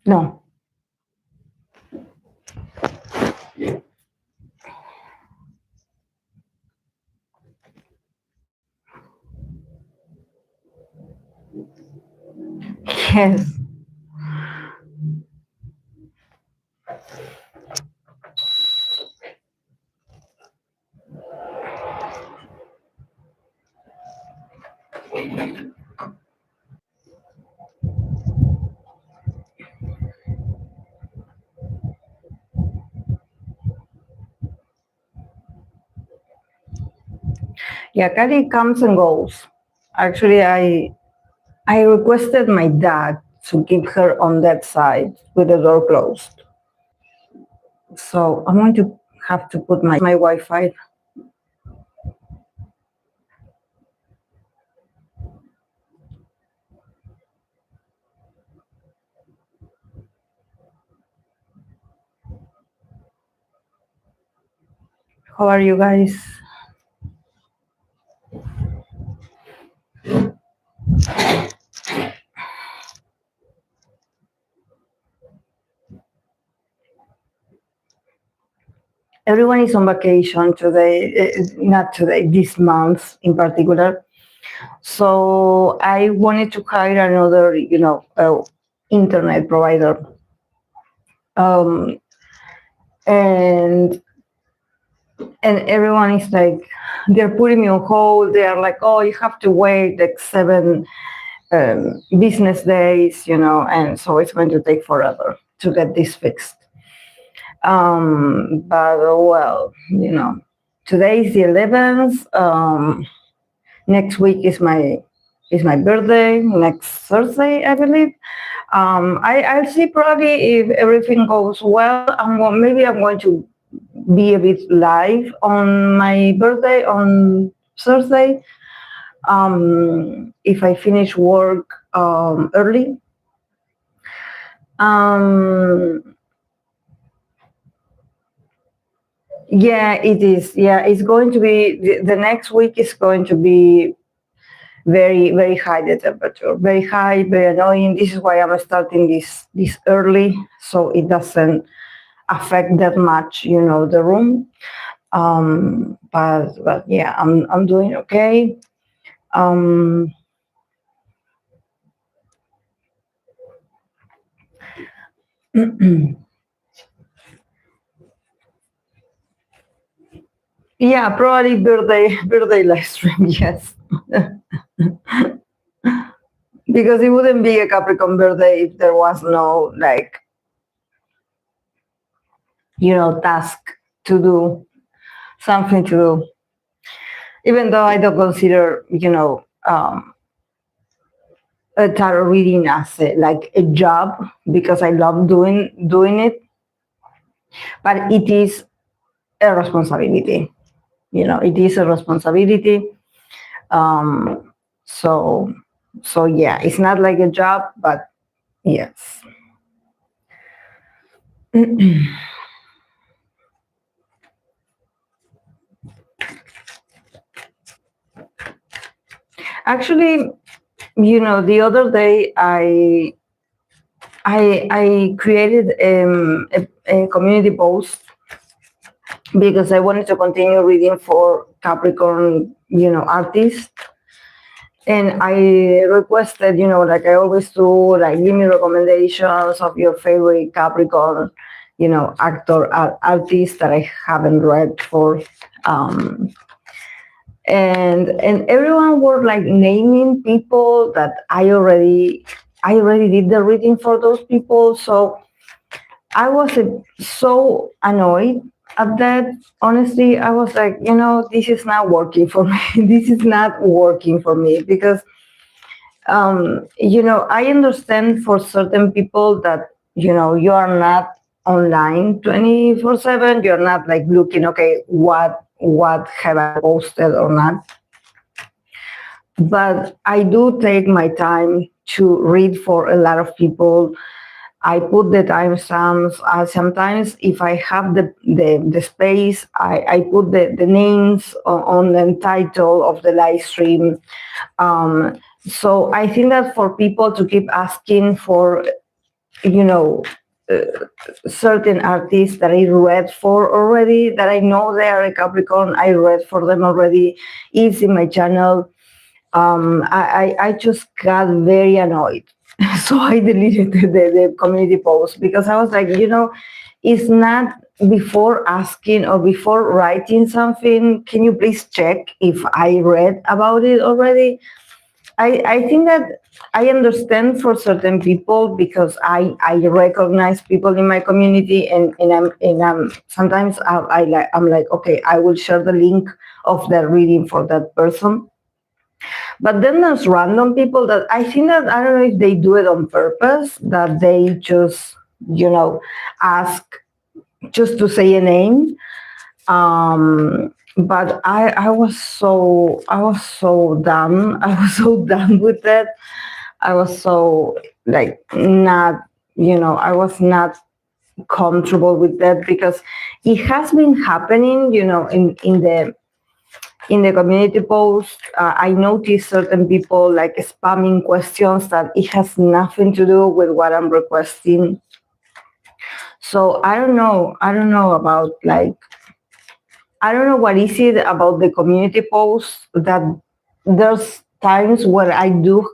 No. Yes. Yeah, Cali comes and goes. Actually, I requested my dad to keep her on that side with the door closed. So I'm going to have to put my Wi-Fi. How are you guys? Everyone is on vacation today, not today, this month in particular. So I wanted to hire another, internet provider. And everyone is like, they're putting me on hold. They're like, oh, you have to wait like 7 business days, and so it's going to take forever to get this fixed. But well, today is the 11th. Next week is my birthday. Next Thursday, I believe. I'll see probably if everything goes well. Maybe I'm going to be a bit live on my birthday on Thursday. If I finish work early. Yeah, it is. Yeah, it's going to be, the next week is going to be very, very high, the temperature. Very high, very annoying. This is why I'm starting this early, so it doesn't affect that much, the room. But yeah, I'm doing okay. Yeah, probably birthday live stream, yes. Because it wouldn't be a Capricorn birthday if there was no task to do, something to do. Even though I don't consider, a tarot reading as a job, because I love doing it, but it is a responsibility. It is a responsibility. So yeah, it's not like a job, but yes. Actually, the other day I created a community post because I wanted to continue reading for Capricorn, artists. And I requested, like I always do, like give me recommendations of your favorite Capricorn, actor, artist that I haven't read for. And everyone were like naming people that I already did the reading for those people. So I was so annoyed at that. Honestly, I was like, this is not working for me. This is not working for me because, I understand for certain people that, you are not online 24/7. You're not like looking, okay, what have I posted or not. But I do take my time to read for a lot of people. I put the timestamps. Sometimes, if I have the space, I put the names on the title of the live stream. So I think that for people to keep asking for, you know, certain artists that I read for already, that I know they are a Capricorn, I read for them already, is in my channel. I just got very annoyed. So I deleted the community post, because I was like, it's not before asking or before writing something, can you please check if I read about it already? I think that I understand for certain people, because I recognize people in my community, and I'm sometimes I'm like, okay, I will share the link of the reading for that person. But then there's random people that I think that, I don't know if they do it on purpose, that they just, ask just to say a name. But I was so done. I was so done with that. I was so like not, I was not comfortable with that, because it has been happening, in the community post. I noticed certain people like spamming questions that it has nothing to do with what I'm requesting. So I don't know about, like, I don't know what is it about the community posts, that there's times where I do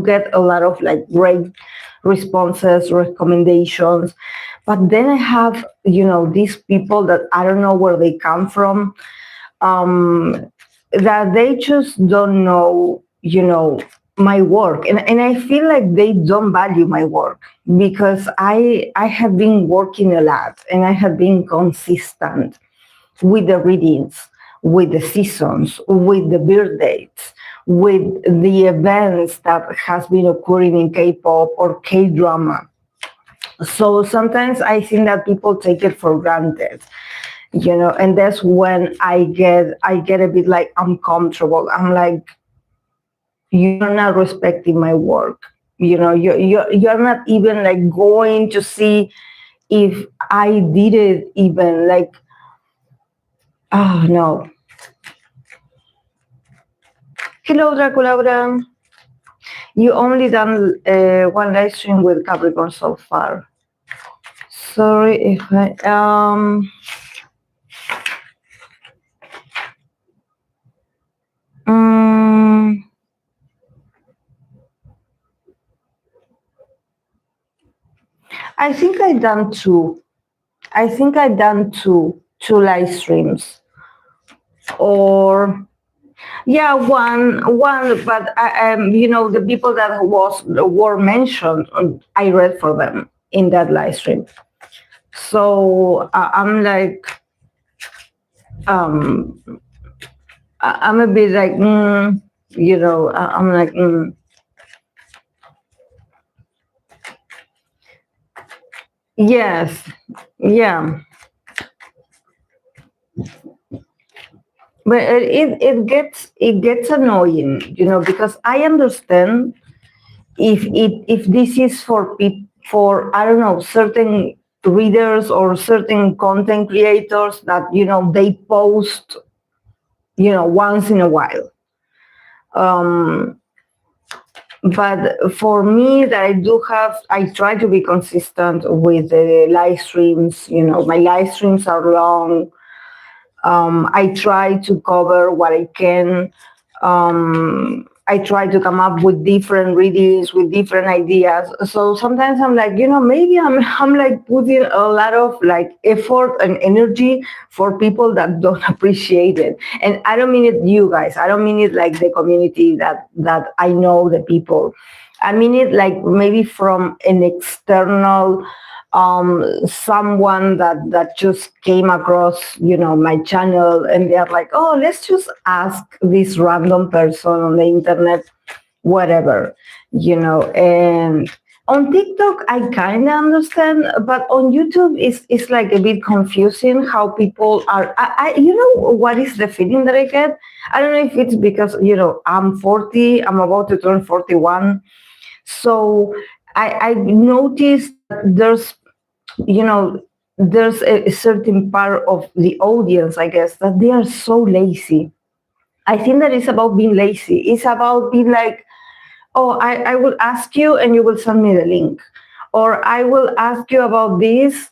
get a lot of like great responses, recommendations, but then I have, these people that I don't know where they come from, that they just don't know, my work, and I feel like they don't value my work, because I have been working a lot, and I have been consistent with the readings, with the seasons, with the birth dates, with the events that has been occurring in K-pop or K-drama. So sometimes I think that people take it for granted, and that's when I get a bit like uncomfortable. I'm like, you're not respecting my work. You're not even like going to see if I did it, even like, oh no. Hello, Draculaura. You only done one live stream with Capricorn so far. Sorry if I I think I done two. I think I done two live streams, or yeah, one. But the people that were mentioned, I read for them in that live stream. So I'm like, I'm a bit like, I'm like. Yes, yeah. But it gets annoying, because I understand if this is for I don't know, certain readers or certain content creators that they post once in a while. But for me, that I try to be consistent with the live streams. My live streams are long. I try to cover what I can. I try to come up with different readings, with different ideas. So sometimes I'm like, maybe I'm like putting a lot of like effort and energy for people that don't appreciate it. And I don't mean it you guys. I don't mean it like the community that I know, the people. I mean it like maybe from an external someone that just came across my channel, and they're like, oh, let's just ask this random person on the internet whatever, and On TikTok, I kind of understand, but on YouTube, it's like a bit confusing how people are. You know, what is the feeling that I get? I don't know if it's because, I'm 40, I'm about to turn 41. So I've noticed that there's a certain part of the audience, I guess, that they are so lazy. I think that it's about being lazy. It's about being like, oh, I will ask you and you will send me the link. Or I will ask you about this,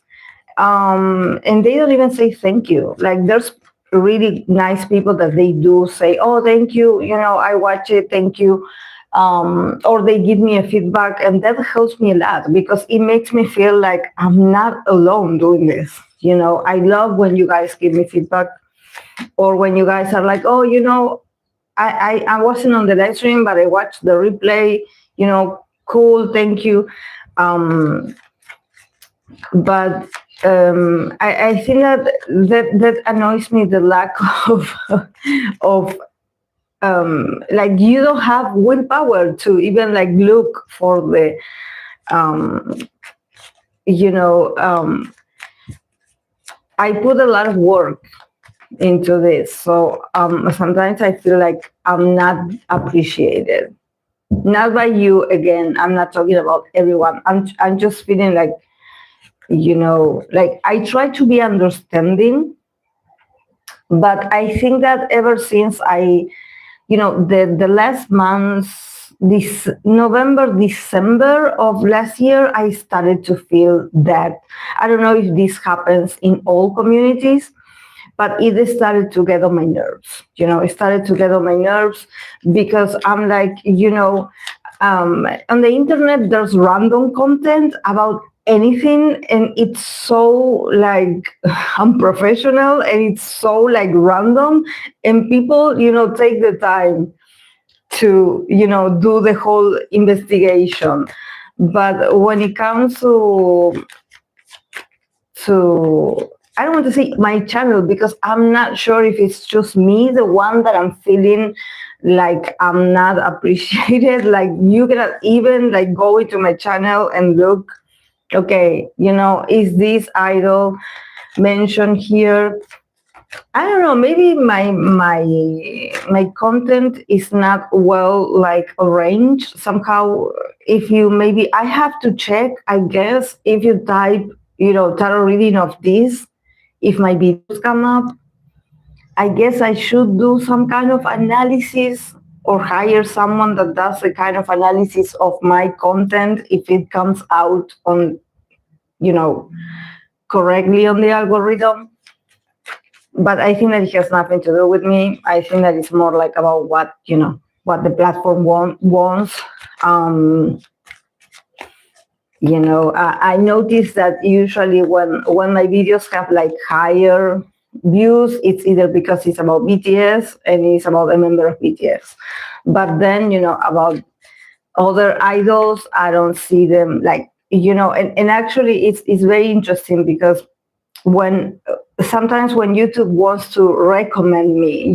and they don't even say thank you. Like, there's really nice people that they do say, oh, thank you, I watch it, thank you. Or they give me a feedback, and that helps me a lot because it makes me feel like I'm not alone doing this. I love when you guys give me feedback, or when you guys are like, oh, I wasn't on the live stream, but I watched the replay. Cool, thank you. But I think that annoys me, the lack of like, you don't have willpower to even like look for the I put a lot of work into this, so sometimes I feel like I'm not appreciated. Not by you, again, I'm not talking about everyone. I'm just feeling like, like, I try to be understanding, but I think that ever since the last months, this November, December of last year, I started to feel that. I don't know if this happens in all communities, but it started to get on my nerves. It started to get on my nerves because I'm like, on the internet, there's random content about anything, and it's so like unprofessional, and it's so like random, and people, take the time to, do the whole investigation. But when it comes to I don't want to say my channel, because I'm not sure if it's just me, the one that I'm feeling like I'm not appreciated. Like, you cannot even like go into my channel and look, okay, is this idol mentioned here? I don't know, maybe my content is not well like arranged somehow. If you, maybe I have to check, I guess, if you type, tarot reading of this, if my videos come up, I guess I should do some kind of analysis, or hire someone that does a kind of analysis of my content if it comes out on, correctly on the algorithm. But I think that it has nothing to do with me. I think that it's more like about what the platform wants. I noticed that usually when my videos have like higher views, it's either because it's about BTS and it's about a member of BTS. But then, about other idols, I don't see them like, and actually it's very interesting because sometimes when YouTube wants to recommend me,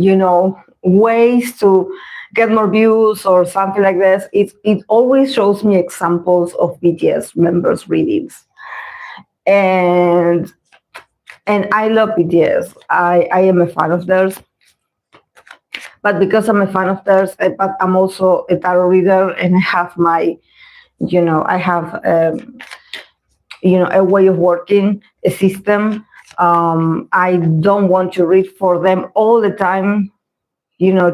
ways to get more views or something like this, it always shows me examples of BTS members' readings. And I love BTS. I am a fan of theirs. But because I'm a fan of theirs, but I'm also a tarot reader, and I have my, I have, a way of working, a system. I don't want to read for them all the time,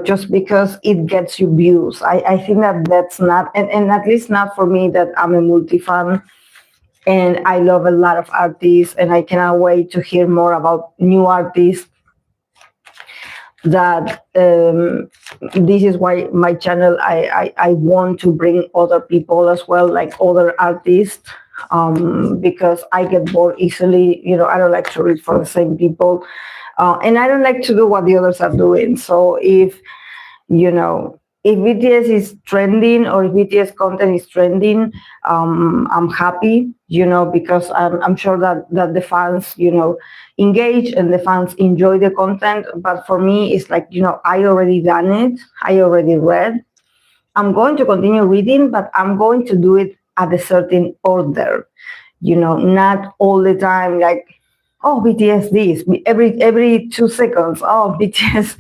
just because it gets you views. I think that's not, and at least not for me, that I'm a multi-fan, and I love a lot of artists, and I cannot wait to hear more about new artists. That this is why my channel, I want to bring other people as well, like other artists, because I get bored easily. I don't like to read for the same people, and I don't like to do what the others are doing. So if BTS is trending, or if BTS content is trending, I'm happy, because I'm sure that the fans, engage, and the fans enjoy the content. But for me, it's like, I already done it. I already read. I'm going to continue reading, but I'm going to do it at a certain order, not all the time, like, oh, BTS this, every 2 seconds, oh, BTS,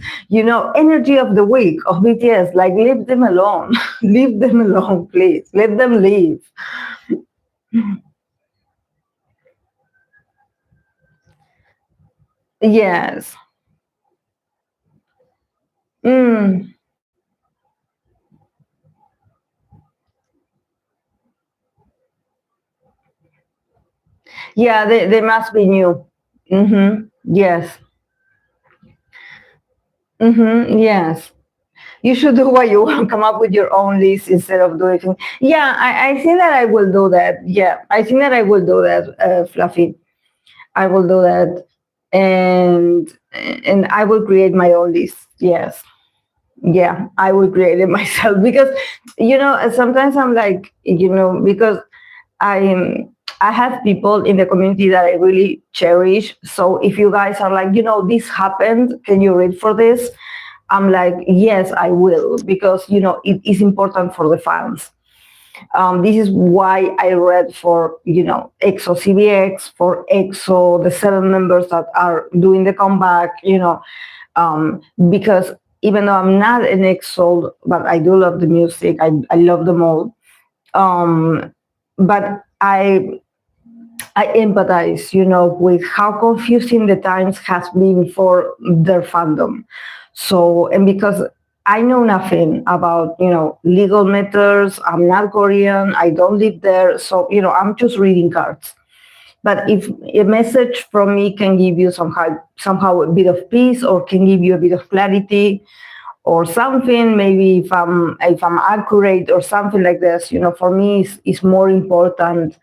energy of the week of BTS, like, leave them alone. Leave them alone, please. Let them live. Yes. Mm. Yeah, they must be new. Yes. Yes. You should do what you want. Come up with your own list instead of doing things. Yeah, I think that I will do that. Yeah, I think that I will do that, Fluffy. I will do that, and I will create my own list. Yes. Yeah, I will create it myself because sometimes I'm like, because I I have people in the community that I really cherish. So if you guys are like, this happened, can you read for this? I'm like, yes, I will, because it is important for the fans. This is why I read for EXO CBX, for EXO, the 7 members that are doing the comeback. Because even though I'm not an EXO, but I do love the music. I love them all. But I empathize, with how confusing the times has been for their fandom. So, and because I know nothing about, legal matters, I'm not Korean, I don't live there. So, I'm just reading cards. But if a message from me can give you somehow a bit of peace, or can give you a bit of clarity or something, maybe if I'm accurate or something like this, for me it's more important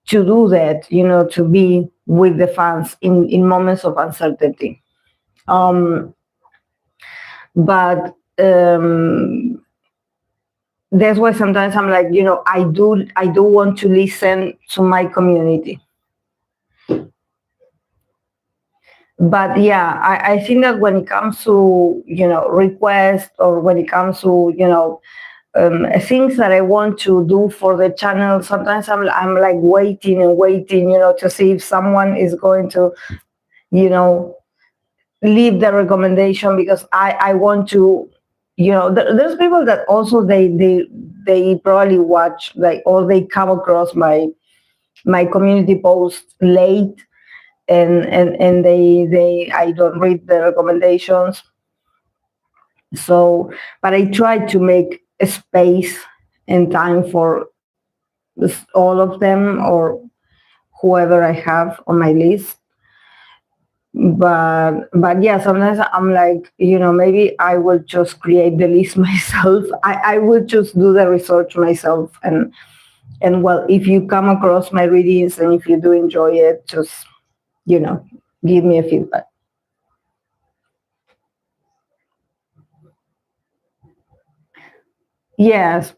to do that, to be with the fans in moments of uncertainty. Um, but that's why sometimes I'm like, I do want to listen to my community. But yeah, I think that when it comes to requests, or when it comes to things that I want to do for the channel, sometimes I'm like waiting and waiting, to see if someone is going to you know leave the recommendation, because I want to, there's people that also they probably watch, like, or they come across my community post late, and they I don't read the recommendations. So, but I try to make a space and time for all of them, or whoever I have on my list. But yeah, sometimes I'm like, maybe I will just create the list myself. I will just do the research myself, and well, if you come across my readings and if you do enjoy it, just you know give me a feedback. Yes.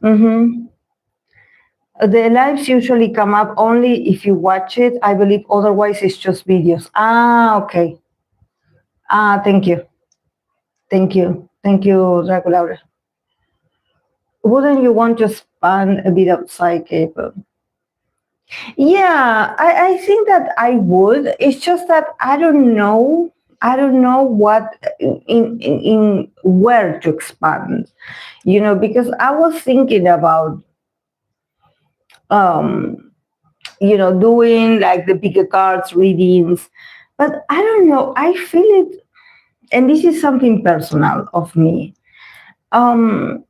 The lives usually come up only if you watch it, I believe. Otherwise, it's just videos. Okay. Thank you. Thank you. Thank you, Dracula. Wouldn't you want to expand a bit outside K-pop? Yeah, I think that I would. It's just that I don't know. I don't know what in where to expand. Because I was thinking about um doing like the bigger cards readings, but I don't know. I feel it, and this is something personal of me. Um,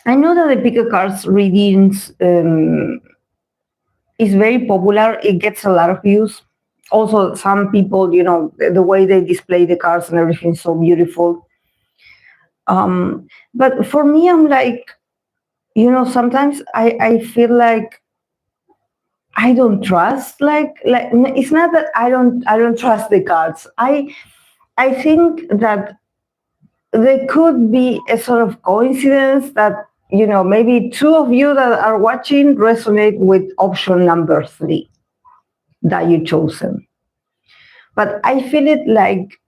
I know that the bigger cards readings is very popular. It gets a lot of views. Also, some people, the way they display the cards and everything is so beautiful. But for me, I'm like, sometimes I feel like I don't trust, like it's not that I don't trust the cards. I think that there could be a sort of coincidence that maybe two of you that are watching resonate with option number 3 that you chosen. But I feel it like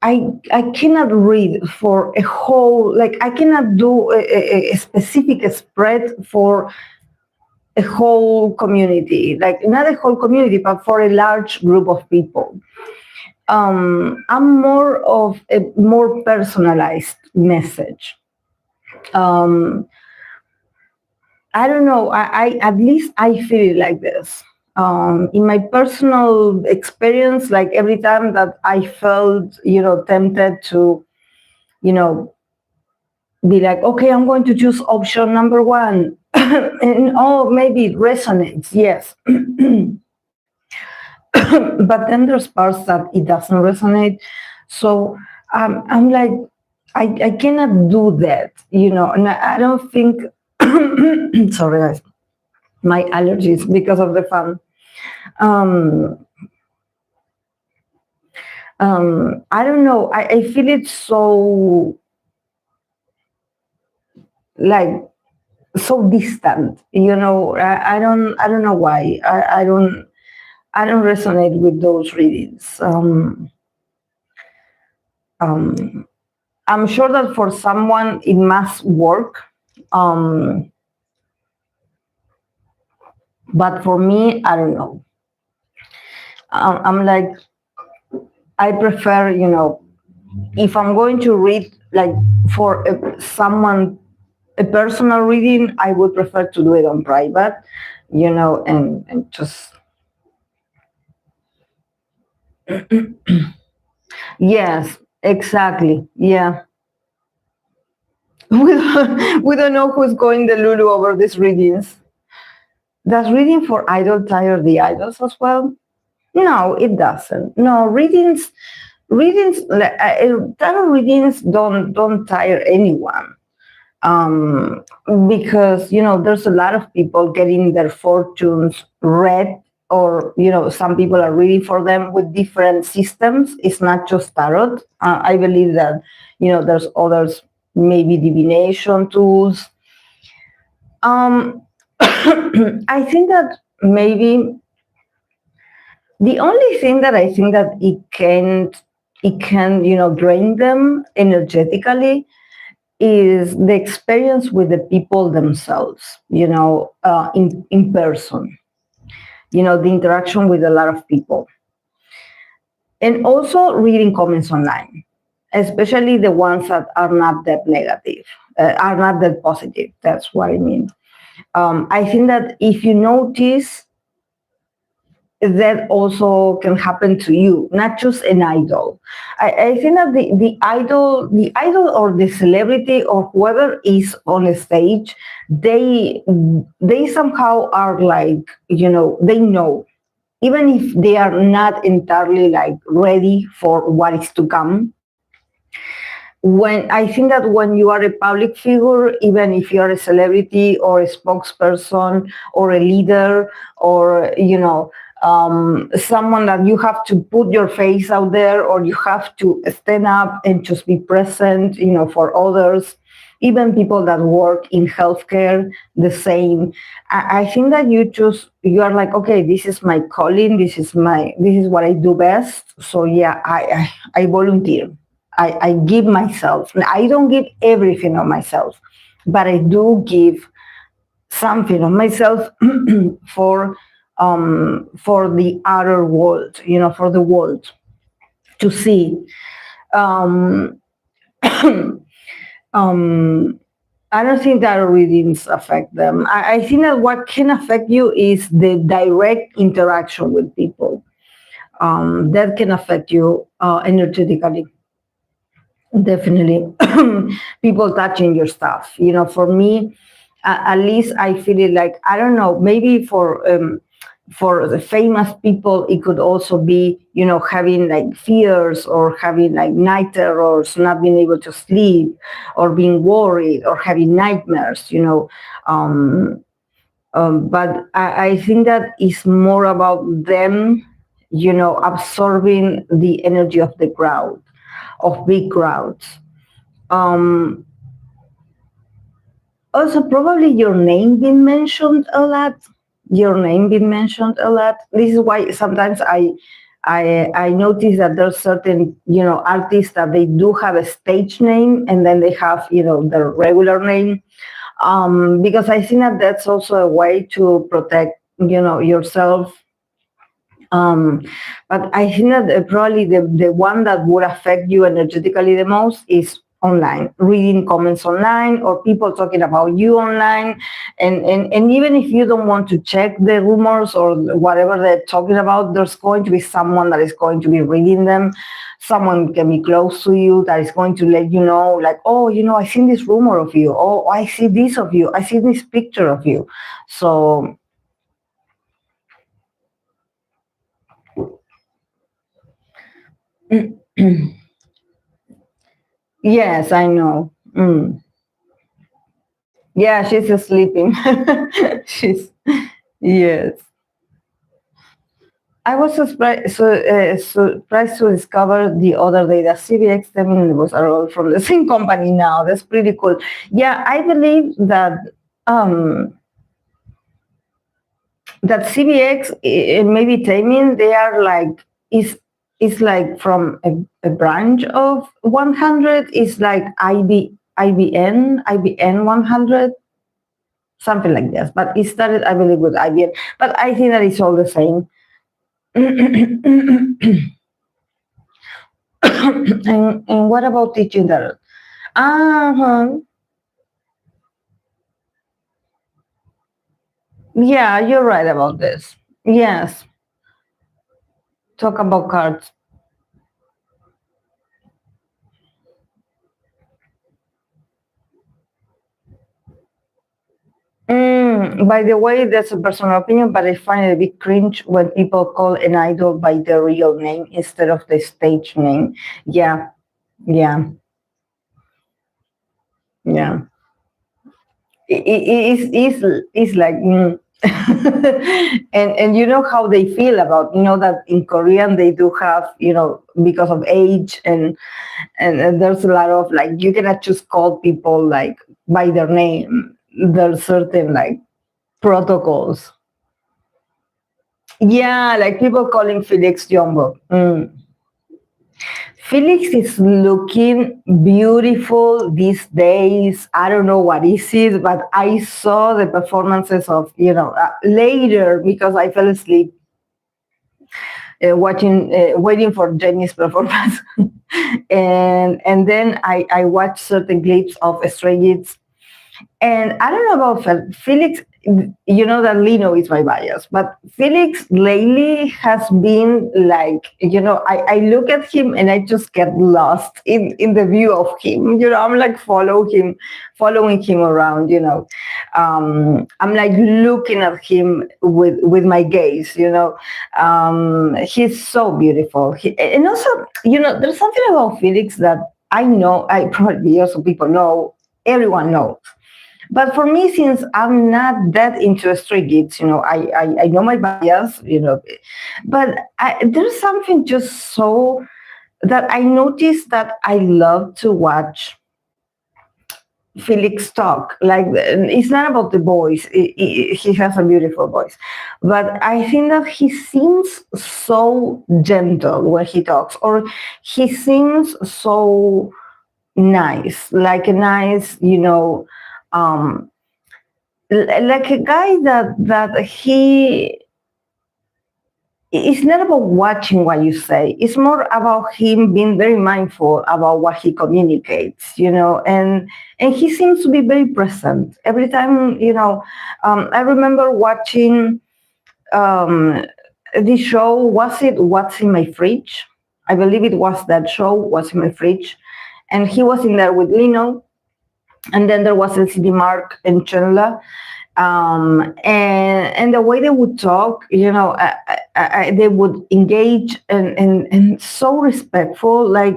I cannot read for a whole, like I cannot do a specific spread for a whole community, like not a whole community, but for a large group of people. I'm more of a more personalized message. Um, I don't know. I at least I feel it like this. In my personal experience, like every time that I felt, tempted to, you know, be like, okay, I'm going to choose option number one, and oh, maybe it resonates, yes. But then there's parts that it doesn't resonate. So I'm like, I cannot do that, and I don't think, sorry guys, my allergies because of the fan. I don't know. I feel it so like so distant. I don't know why. I don't resonate with those readings. I'm sure that for someone it must work, but for me, I don't know. I'm like, I prefer, if I'm going to read like for someone, a personal reading, I would prefer to do it on private, and just yes, exactly, yeah. We don't know who's going the Lulu over these readings. Does reading for idol tire the idols as well? No, it doesn't. No, readings, tarot readings don't tire anyone. Because there's a lot of people getting their fortunes read, or some people are reading for them with different systems. It's not just tarot. I believe that there's others, maybe divination tools. I think that maybe the only thing that I think that it can drain them energetically is the experience with the people themselves, in person, the interaction with a lot of people. And also reading comments online, especially the ones that are not that negative, are not that positive. That's what I mean. I think that if you notice, that also can happen to you, not just an idol. I think that the idol or the celebrity or whoever is on a stage, they somehow are like, they know, even if they are not entirely like ready for what is to come. When I think that when you are a public figure, even if you are a celebrity or a spokesperson or a leader, or someone that you have to put your face out there, or you have to stand up and just be present, for others, even people that work in healthcare, the same. I think that you are like, okay, this is my calling, this is what I do best. So yeah, I volunteer. I give myself. I don't give everything of myself, but I do give something of myself for the outer world, for the world to see. Um, I don't think that readings affect them. I think that what can affect you is the direct interaction with people. That can affect you energetically. Definitely. People touching your stuff. For me, at least I feel it like, I don't know, maybe for the famous people, it could also be, having like fears, or having like night terrors, not being able to sleep, or being worried, or having nightmares, but I think that is more about them, absorbing the energy of the crowd, of big crowds. Um, Also, probably your name being mentioned a lot. Your name being mentioned a lot. This is why sometimes I noticed that there's certain, artists that they do have a stage name and then they have, their regular name. Because I think that that's also a way to protect, yourself. But I think that probably the one that would affect you energetically the most is online, reading comments online or people talking about you online. And even if you don't want to check the rumors or whatever they're talking about, there's going to be someone that is going to be reading them. Someone can be close to you that is going to let you know, like, oh, I see this rumor of you. Oh, I see this of you. I see this picture of you. So yes, I know. Yeah, she's sleeping. she's Yes. I was surprised to discover the other day that CBX was a role from the same company now. That's pretty cool. Yeah, I believe that that CBX and maybe Taemin, they are like is like from a branch of 100. It's like IBN 100, something like this. But it started, I believe, with IBN. But I think that it's all the same. And what about teaching that? Uh-huh. Yeah, you're right about this. Yes. Talk about cards. By the way, that's a personal opinion, but I find it a bit cringe when people call an idol by their real name instead of the stage name. Yeah, yeah, yeah. It's like, and you know how they feel about, that in Korean they do have, because of age and there's a lot of, like, you cannot just call people like by their name. There's certain, like, protocols. Yeah, like people calling Felix Jumbo. Felix is looking beautiful these days. I don't know what is it, but I saw the performances of, later because I fell asleep waiting for Jenny's performance. and then I watched certain clips of Stray Kids. And I don't know about Felix. You know that Lino is my bias, but Felix lately has been like, I look at him and I just get lost in the view of him. I'm like following him around. I'm like looking at him with my gaze. He's so beautiful. And also, there's something about Felix that I know. I probably also people know. Everyone knows. But for me, since I'm not that into Stray Kids, I know my bias, but there's something just so that I noticed that I love to watch Felix talk. Like, it's not about the voice. He has a beautiful voice, but I think that he seems so gentle when he talks, or he seems so nice, like a nice, like a guy that he it's not about watching what you say. It's more about him being very mindful about what he communicates, and he seems to be very present every time. I remember watching this show. Was it What's in My Fridge? I believe it was that show, What's in My Fridge, and he was in there with Lino, and then there was LCD Mark and Chandler. And the way they would talk, they would engage and so respectful. Like,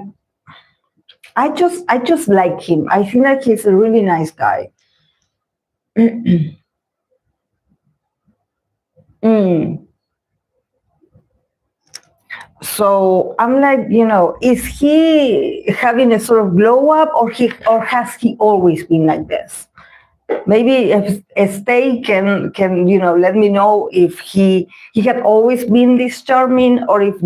I just like him. I feel like he's a really nice guy. Mm. So I'm like, is he having a sort of glow up, or has he always been like this? Maybe if Stay can let me know if he had always been this charming, or if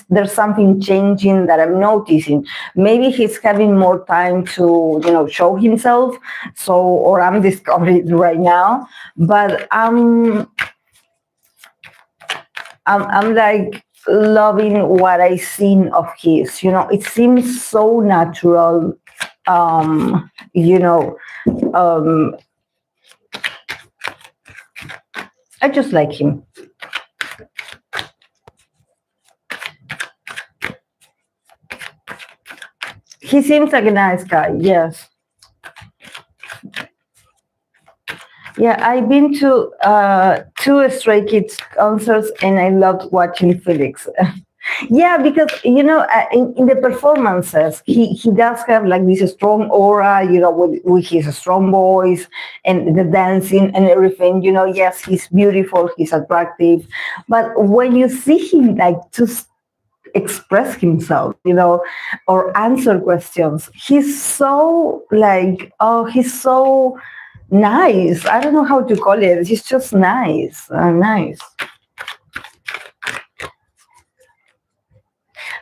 there's something changing that I'm noticing. Maybe he's having more time to show himself, or I'm discovering it right now. But I'm like loving what I seen of his. It seems so natural. Um, you know, um, I just like him. He seems like a nice guy. Yes. Yeah, I've been to two Stray Kids concerts, and I loved watching Felix. Yeah, because in the performances, he does have like this strong aura, with his strong voice and the dancing and everything. Yes, he's beautiful, he's attractive, but when you see him like just express himself, or answer questions, he's so like, oh, he's so nice. I don't know how to call it. He's just nice, nice.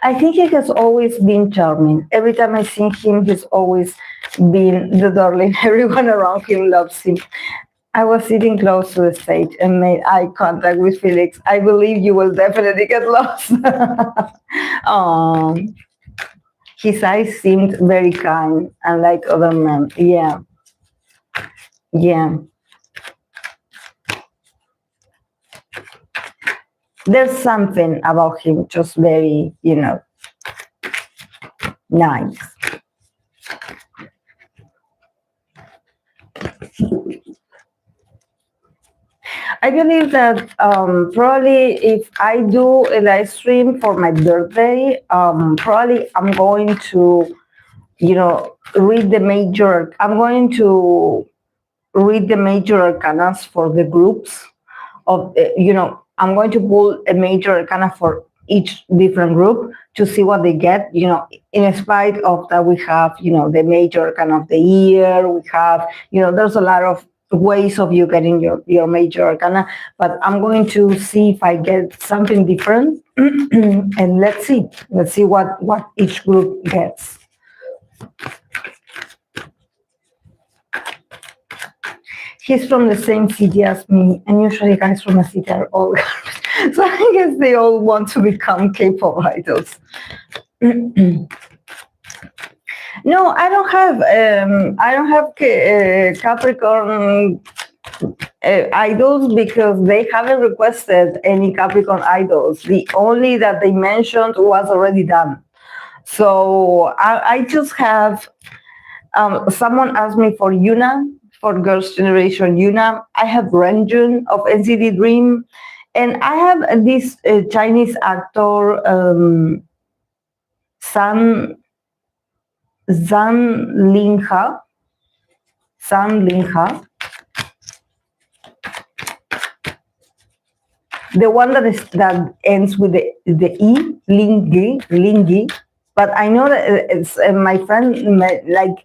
I think he has always been charming. Every time I see him, he's always been the darling. Everyone around him loves him. I was sitting close to the stage and made eye contact with Felix. I believe you will definitely get lost. um, his eyes seemed very kind, unlike other men. Yeah. Yeah. There's something about him just very, nice. I believe that probably if I do a live stream for my birthday, probably I'm going to, read the major. I'm going to read the major arcanas for the groups of, I'm going to pull a major arcana for each different group to see what they get, in spite of that we have, the major arcana of the year, we have, there's a lot of ways of you getting your major arcana, but I'm going to see if I get something different and let's see what each group gets. He's from the same city as me, and usually guys from a city are all garbage. So I guess they all want to become K-pop idols. No, I don't have Capricorn idols, because they haven't requested any Capricorn idols. The only that they mentioned was already done. So I just have, someone asked me for Yoona, for Girls' Generation Yoona. I have Renjun of NCT Dream, and I have this Chinese actor, Zhang Lingha. The one that ends with the E, Lingi. But I know that it's my friend, like,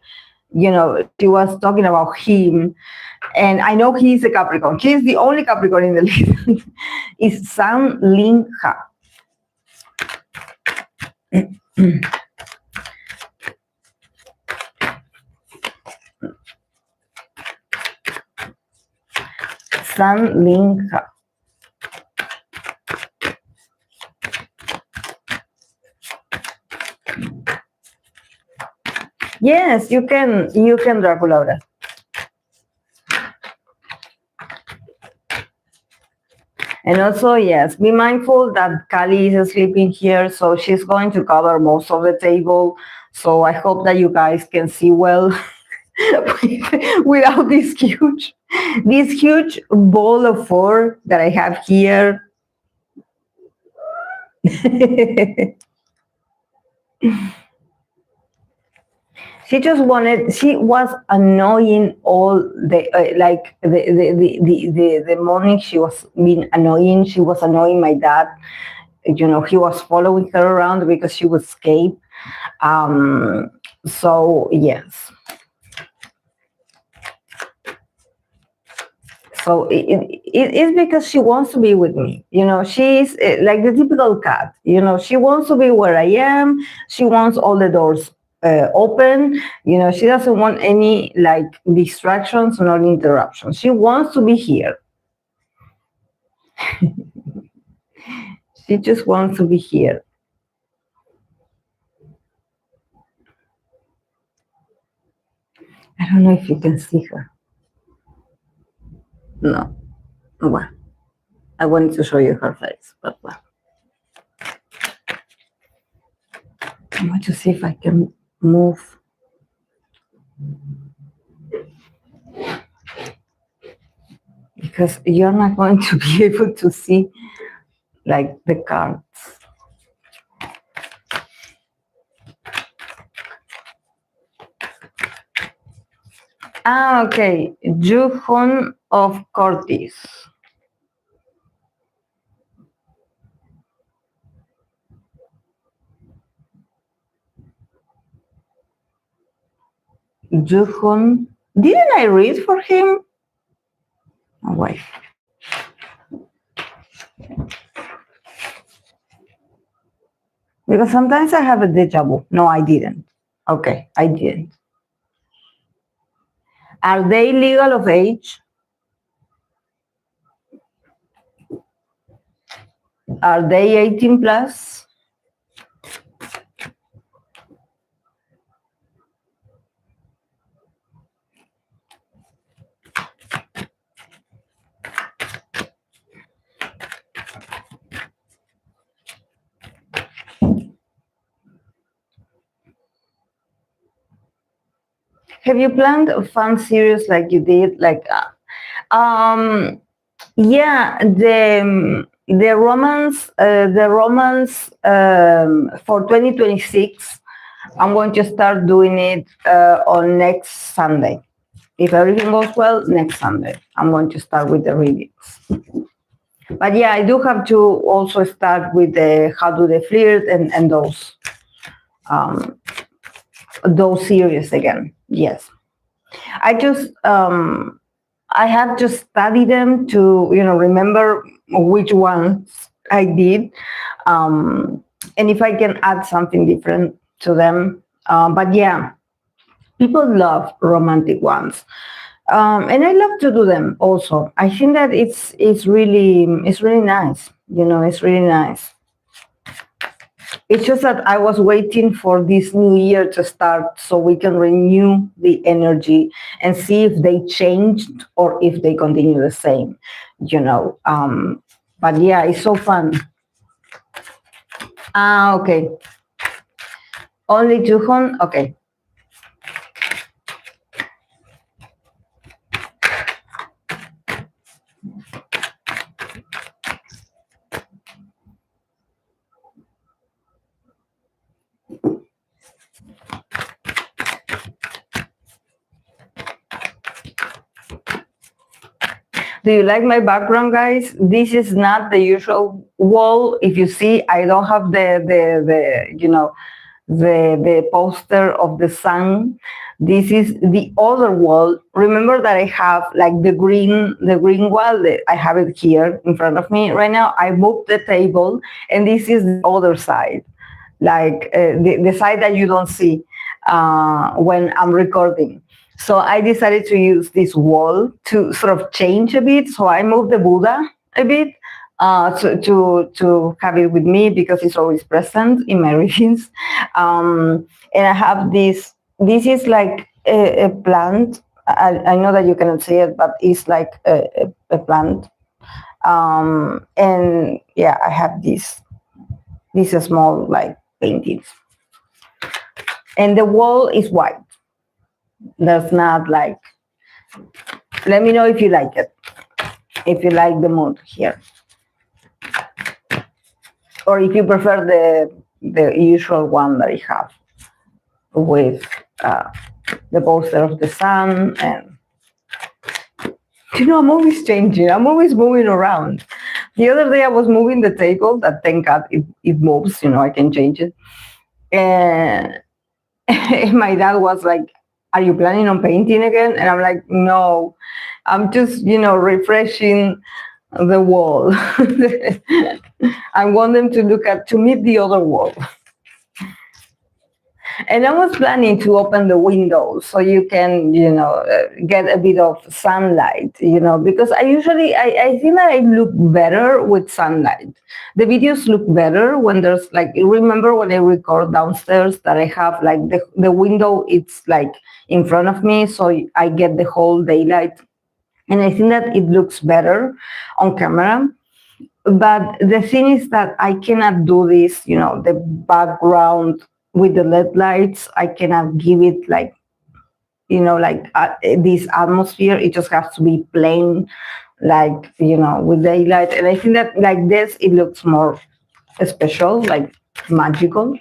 she was talking about him, and I know he's a Capricorn. He's the only Capricorn in the list. It's Zhang Lingha. Zhang Lingha. Yes, you can, Draculaura. And also, yes, be mindful that Kali is sleeping here, so she's going to cover most of the table. So I hope that you guys can see well without this huge ball of four that I have here. She was annoying all the, like the morning she was being annoying. She was annoying my dad. He was following her around because she would escape. So yes. So it's because she wants to be with me. You know, she's like the typical cat. You know, she wants to be where I am. She wants all the doors open. You know, she doesn't want any like distractions or interruptions. She wants to be here. She just wants to be here. I don't know if you can see her. No. Well, I wanted to show you her face, but well. I want to see if I can move. Because you're not going to be able to see like the cards. Ah, okay. Juhoon of Cortis. Juhoon. Didn't I read for him? Oh, wait. Because sometimes I have a deja vu. No, I didn't. Okay, I didn't. Are they legal of age? Are they 18 plus? Have you planned a fun series like you did? Like, yeah, the romance for 2026. I'm going to start doing it on next Sunday. If everything goes well, next Sunday, I'm going to start with the readings. But yeah, I do have to also start with the how do they flirt and those series again. Yes, I just I have to study them to remember which ones I did, and if I can add something different to them. But yeah, people love romantic ones. And I love to do them also. I think that it's really nice. It's really nice. It's just that I was waiting for this new year to start so we can renew the energy and see if they changed or if they continue the same, But yeah, it's so fun. Ah, okay. Only Juhoon? Okay. Do you like my background, guys? This is not the usual wall. If you see, I don't have the poster of the sun. This is the other wall. Remember that I have like the green wall. I have it here in front of me right now. I moved the table, and this is the other side, like the side that you don't see when I'm recording. So I decided to use this wall to sort of change a bit. So I moved the Buddha a bit to have it with me because it's always present in my readings. And I have this. This is like a plant. I know that you cannot see it, but it's like a plant. And yeah, I have these small like paintings. And the wall is white. That's not like, let me know if you like it, if you like the mood here, or if you prefer the usual one that I have with the poster of the sun. And I'm always changing, I'm always moving around. The other day I was moving the table, that thank God it moves, I can change it. And my dad was like, are you planning on painting again? And I'm like, no, I'm just, refreshing the wall. I want them to meet the other wall. And I was planning to open the windows so you can, get a bit of sunlight, because I feel like I look better with sunlight. The videos look better when there's remember when I record downstairs that I have the window, it's in front of me, so I get the whole daylight. And I think that it looks better on camera. But the thing is that I cannot do this, the background with the LED lights. I cannot give it this atmosphere. It just has to be plain, with daylight. And I think that like this, it looks more special, magical.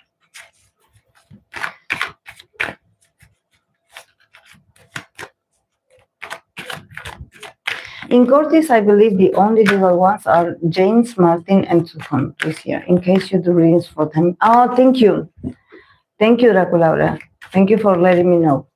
In Cortis, I believe the only legal ones are James, Martin, and Juhoon this year, in case you do readings for them. Oh, thank you. Thank you, Draculaura. Thank you for letting me know.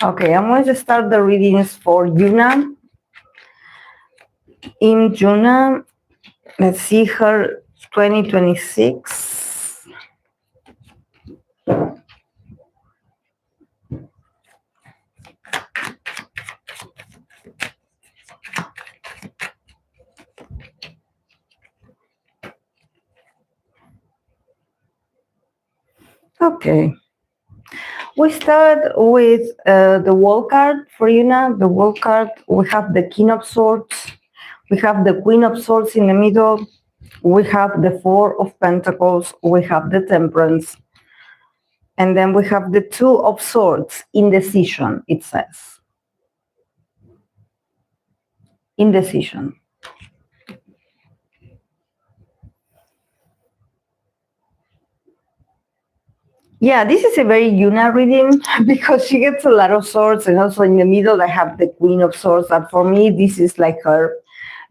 Okay, I'm going to start the readings for Yoona. In Yoona, let's see her 2026. Okay. We start with the wall card for Yoona. The wall card, we have the King of Swords. We have the Queen of Swords in the middle. We have the Four of Pentacles. We have the Temperance. And then we have the Two of Swords, indecision, it says. Indecision. Yeah, this is a very Yoona reading because she gets a lot of swords, and also in the middle I have the Queen of Swords. That for me, this is like her.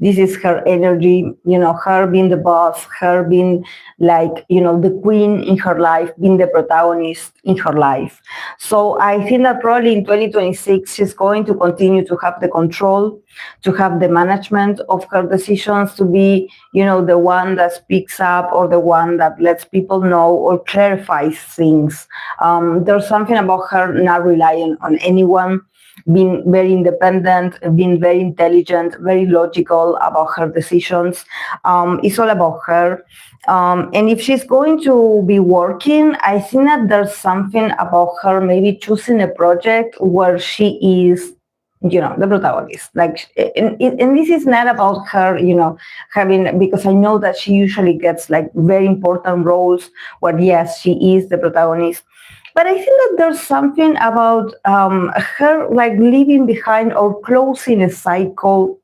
This is her energy, her being the boss, her being the queen in her life, being the protagonist in her life. So I think that probably in 2026, she's going to continue to have the control, to have the management of her decisions, to be, the one that speaks up or the one that lets people know or clarifies things. There's something about her not relying on anyone, being very independent, being very intelligent, very logical about her decisions. It's all about her. And if she's going to be working, I think that there's something about her maybe choosing a project where she is, the protagonist. And this is not about her, having, because I know that she usually gets very important roles where, yes, she is the protagonist. But I think that there's something about her leaving behind or closing a cycle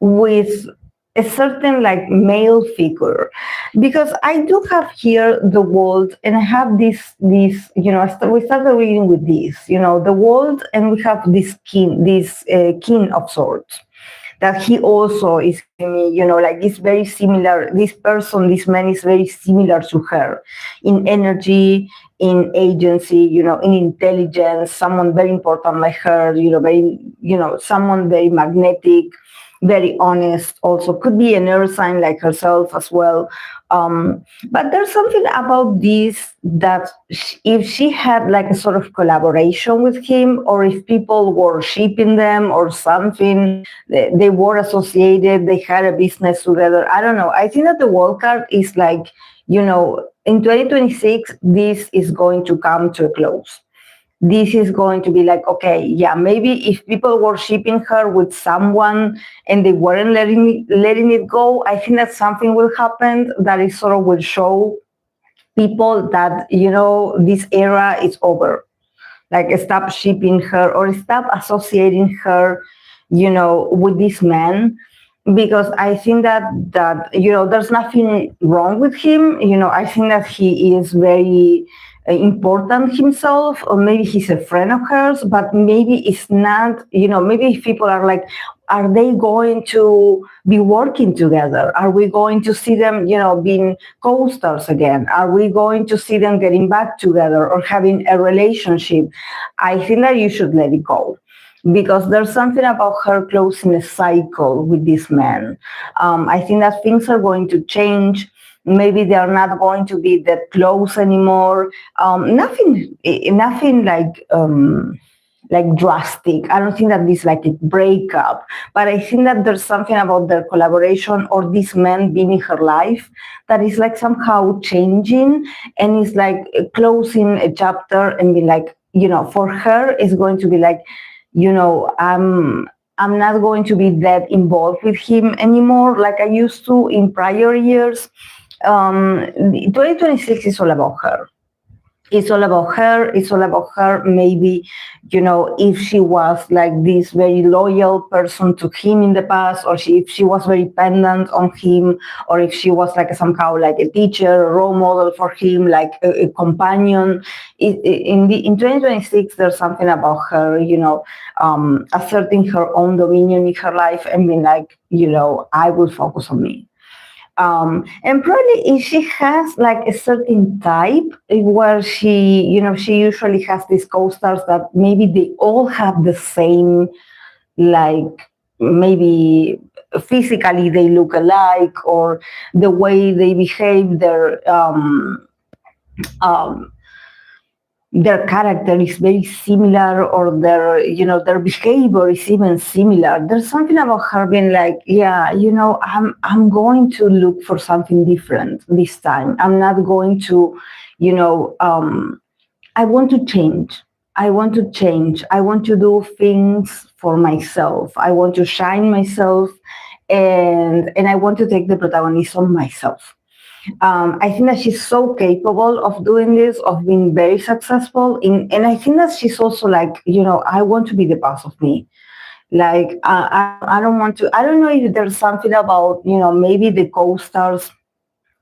with a certain male figure, because I do have here the world, and I have this we started reading with this, the world, and we have this king of swords, that he also is, it's very similar. This person, this man is very similar to her in energy, in agency, in intelligence, someone very important like her, very, someone very magnetic, very honest, also could be an earth sign like herself as well. But there's something about this that if she had a sort of collaboration with him, or if people were shipping them or something, they were associated, they had a business together. I don't know. I think that the world card is in 2026, this is going to come to a close. This is going to be okay, yeah, maybe if people were shipping her with someone and they weren't letting it go, I think that something will happen that is sort of will show people that, this era is over. Stop shipping her or stop associating her, with this man. because I think that there's nothing wrong with him. I think that he is very important himself, or maybe he's a friend of hers, but maybe it's not. Maybe if people are like, are they going to be working together? Are we going to see them, being co-stars again? Are we going to see them getting back together or having a relationship? I think that you should let it go, because there's something about her closing a cycle with this man. I think that things are going to change. Maybe they are not going to be that close anymore. Nothing like drastic. I don't think that this is like a breakup, but I think that there's something about their collaboration or this man being in her life that is like somehow changing, and it's like closing a chapter and being like, for her, it's going to be like, I'm not going to be that involved with him anymore like I used to in prior years. 2026 is all about her. It's all about her. It's all about her. Maybe, if she was like this very loyal person to him in the past, or if she was very dependent on him, or if she was like somehow like a teacher, a role model for him, like a companion. In 2026, there's something about her, asserting her own dominion in her life and being like, I will focus on me. And probably if she has like a certain type where she usually has these co-stars that maybe they all have the same, like maybe physically they look alike, or the way they behave, their character is very similar, or their behavior is even similar. There's something about her being like, yeah, I'm going to look for something different this time. I'm not going to, I want to change. I want to change. I want to do things for myself. I want to shine myself, and I want to take the protagonism myself. I think that she's so capable of doing this, of being very successful. And I think that she's also like, I want to be the boss of me. Like, I don't want to, I don't know if there's something about, maybe the co-stars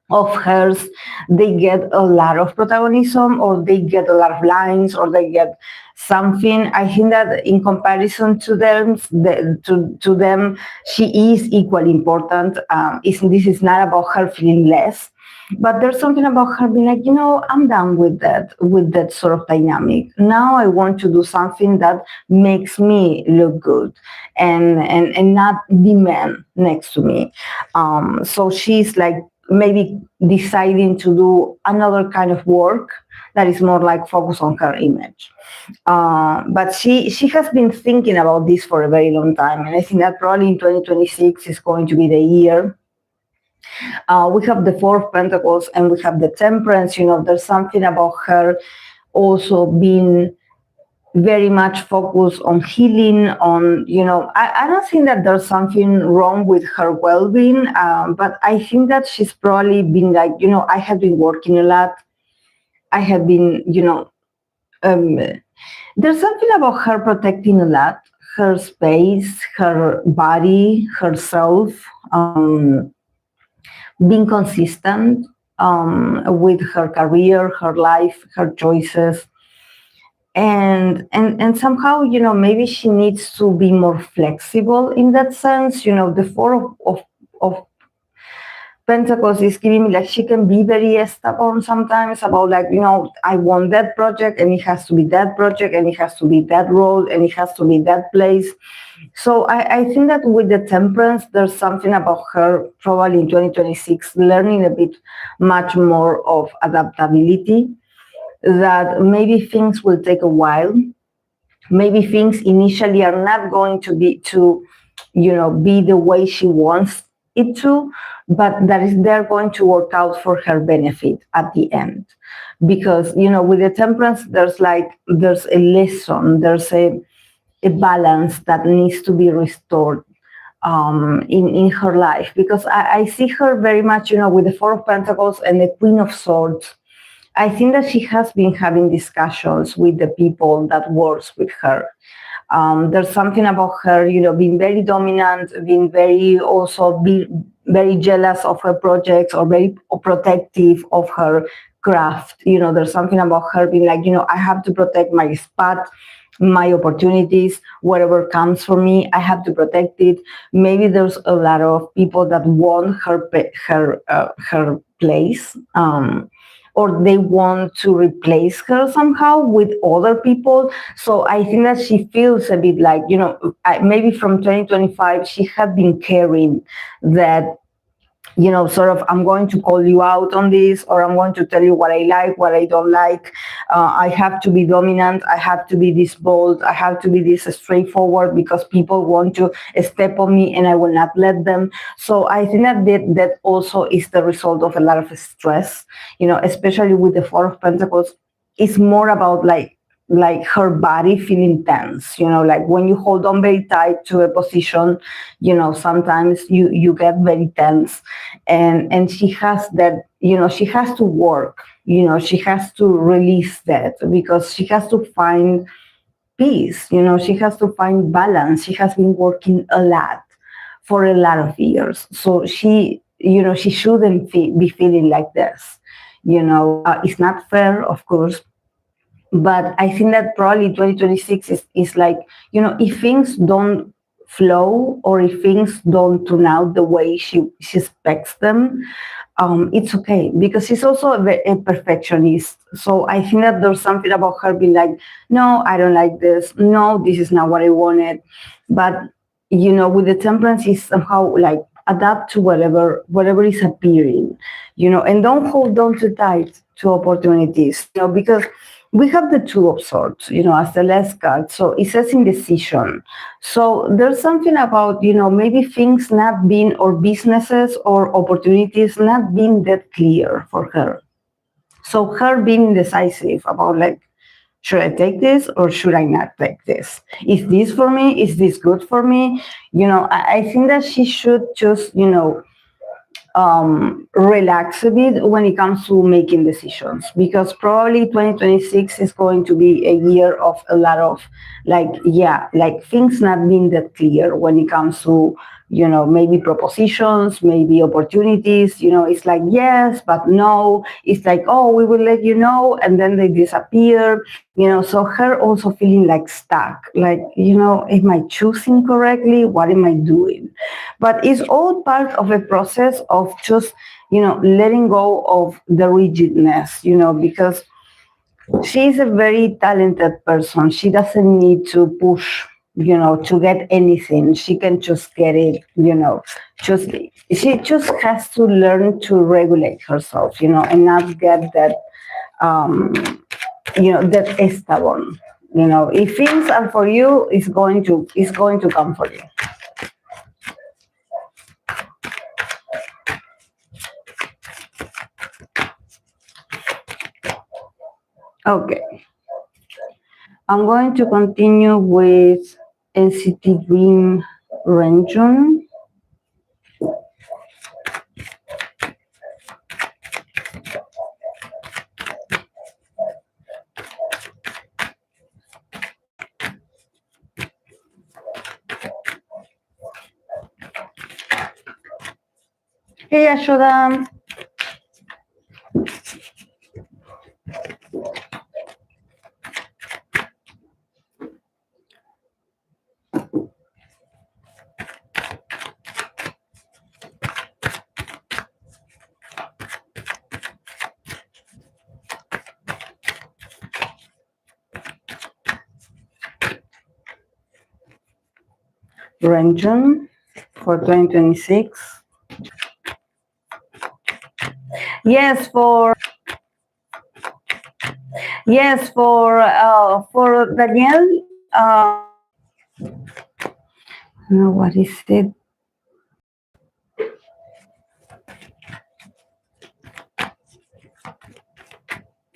of hers, they get a lot of protagonism, or they get a lot of lines, or they get something. I think that in comparison to them, to them, she is equally important. This is not about her feeling less, but there's something about her being like, I'm done with that sort of dynamic. Now I want to do something that makes me look good, and not the man next to me. So she's like maybe deciding to do another kind of work that is more like focus on her image. But she has been thinking about this for a very long time, and I think that probably in 2026 is going to be the year. We have the Four of Pentacles and we have the Temperance. There's something about her also being very much focused on healing, on, I don't think that there's something wrong with her well-being, but I think that she's probably been like, I have been working a lot. I have been, there's something about her protecting a lot, her space, her body, herself, being consistent with her career, her life, her choices. And somehow, maybe she needs to be more flexible in that sense. The Four of Pentacles is giving me like she can be very stubborn sometimes about like, I want that project, and it has to be that project, and it has to be that role, and it has to be that place. So I think that with the Temperance, there's something about her probably in 2026 learning a bit much more of adaptability, that maybe things will take a while. Maybe things initially are not going to be be the way she wants it to, but they're going to work out for her benefit at the end. Because, with the Temperance, there's a lesson, there's a balance that needs to be restored in her life. Because I see her very much, with the Four of Pentacles and the Queen of Swords. I think that she has been having discussions with the people that works with her. There's something about her, being very dominant, being very jealous of her projects, or very protective of her craft. There's something about her being like, I have to protect my spot, my opportunities, whatever comes for me, I have to protect it. Maybe there's a lot of people that want her place, or they want to replace her somehow with other people. So I think that she feels a bit like, maybe from 2025, she had been carrying that, sort of, I'm going to call you out on this, or I'm going to tell you what I like, what I don't like. I have to be dominant. I have to be this bold. I have to be this straightforward, because people want to step on me and I will not let them. So I think that also is the result of a lot of stress, especially with the Four of Pentacles. It's more about like her body feeling tense, like when you hold on very tight to a position, sometimes you get very tense, and she has that, she has to work, she has to release that, because she has to find peace, she has to find balance. She has been working a lot for a lot of years, so she shouldn't be feeling like this. It's not fair, of course, but I think that probably 2026 is like, if things don't flow, or if things don't turn out the way she expects them, it's okay, because she's also a perfectionist. So I think that there's something about her being like, no, I don't like this. No, this is not what I wanted. But, with the Temperance, is somehow like adapt to whatever is appearing, and don't hold on too tight to opportunities, because we have the Two of Swords, as the last card. So it says indecision. So there's something about, maybe things not being, or businesses or opportunities not being that clear for her. So her being indecisive about like, should I take this or should I not take this? Is this for me? Is this good for me? I think that she should just, relax a bit when it comes to making decisions, because probably 2026 is going to be a year of a lot of like things not being that clear when it comes to, maybe propositions, maybe opportunities. It's like yes but no. It's like, oh, we will let you know, and then they disappear. So her also feeling like stuck, like, am I choosing correctly? What am I doing? But it's all part of a process of just, letting go of the rigidness, because she's a very talented person. She doesn't need to push, to get anything. She can just get it, she just has to learn to regulate herself, and not get that, that stubborn. If things are for you, it's going to come for you. Okay. I'm going to continue with NCT Dream Renjun. Hey, Ashoda. Renjun for 2026. Yes, for Daniel. No, what is it?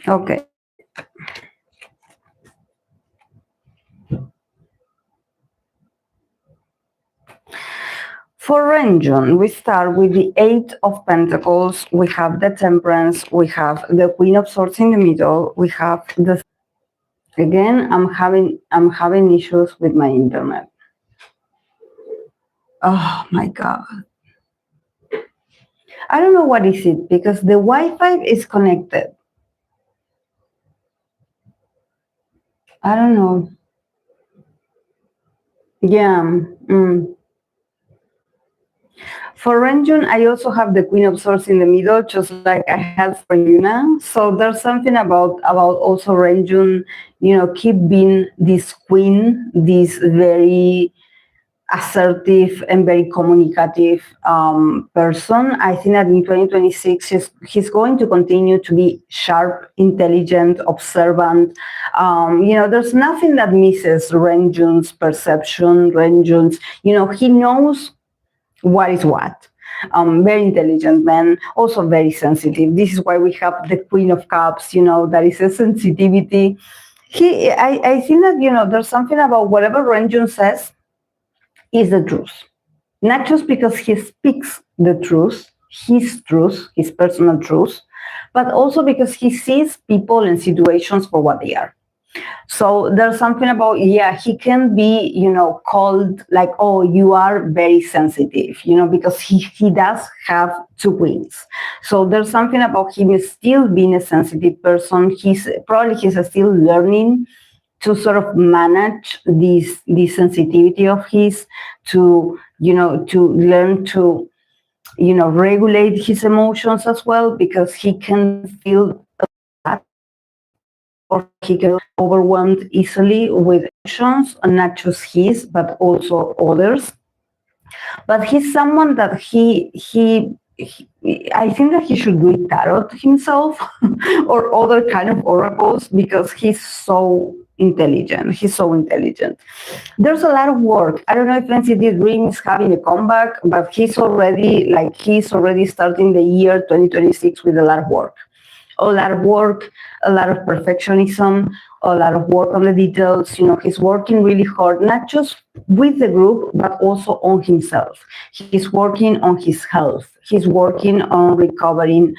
Okay. For Renjun, we start with the Eight of Pentacles. We have the Temperance. We have the Queen of Swords in the middle. We have the Again, I'm having issues with my internet. Oh my God. I don't know what is it, because the Wi-Fi is connected. I don't know. Yeah. For Renjun, I also have the Queen of Swords in the middle, just like I had for Yoona. So there's something about also Renjun, keep being this queen, this very assertive and very communicative person. I think that in 2026, he's going to continue to be sharp, intelligent, observant. There's nothing that misses Renjun's perception, Renjun's, he knows what is what. Very intelligent man, also very sensitive. This is why we have the Queen of Cups, that is a sensitivity. I think that, there's something about whatever Renjun says is the truth. Not just because he speaks the truth, his personal truth, but also because he sees people and situations for what they are. So there's something about, he can be, called like, oh, you are very sensitive, because he does have two wings. So there's something about him still being a sensitive person. He's still learning to sort of manage this sensitivity of his, to learn to regulate his emotions as well, because he can feel that, or he can overwhelmed easily with emotions, not just his but also others. But he's someone that I think that he should do tarot himself or other kind of oracles, because he's so intelligent. There's a lot of work. I don't know if NCT Dream is having a comeback, but he's already starting the year 2026 with a lot of work. A lot of perfectionism, a lot of work on the details. He's working really hard, not just with the group, but also on himself. He's working on his health. He's working on recovering,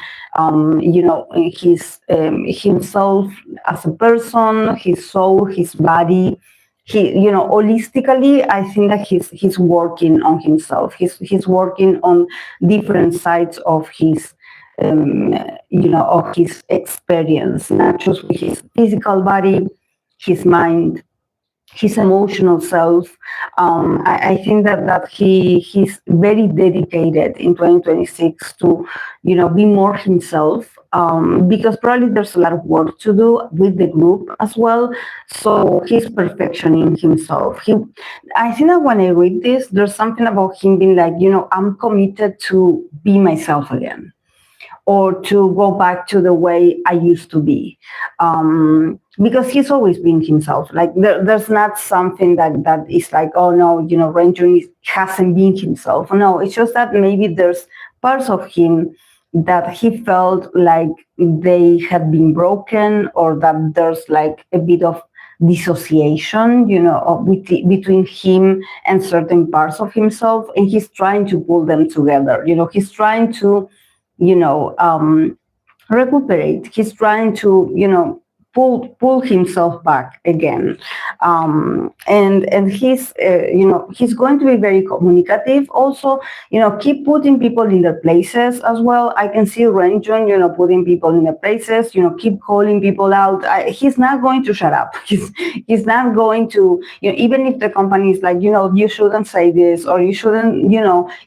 himself as a person, his soul, his body. Holistically, I think that he's working on himself. He's working on different sides of his of his experience, not just with his physical body, his mind, his emotional self. I think that he's very dedicated in 2026 to, be more himself, because probably there's a lot of work to do with the group as well. So he's perfectioning himself. I think that when I read this, there's something about him being like, I'm committed to be myself again, or to go back to the way I used to be, because he's always been himself. Like there's not something that is like, oh no, Renjun hasn't been himself. No, it's just that maybe there's parts of him that he felt like they had been broken, or that there's like a bit of dissociation, between him and certain parts of himself, and he's trying to pull them together. He's trying to recuperate. He's trying to, pull himself back again, and he's going to be very communicative. Also, keep putting people in their places as well. I can see Renjun, putting people in their places. Keep calling people out. He's not going to shut up. He's not going to, even if the company is like, you shouldn't say this, or you shouldn't,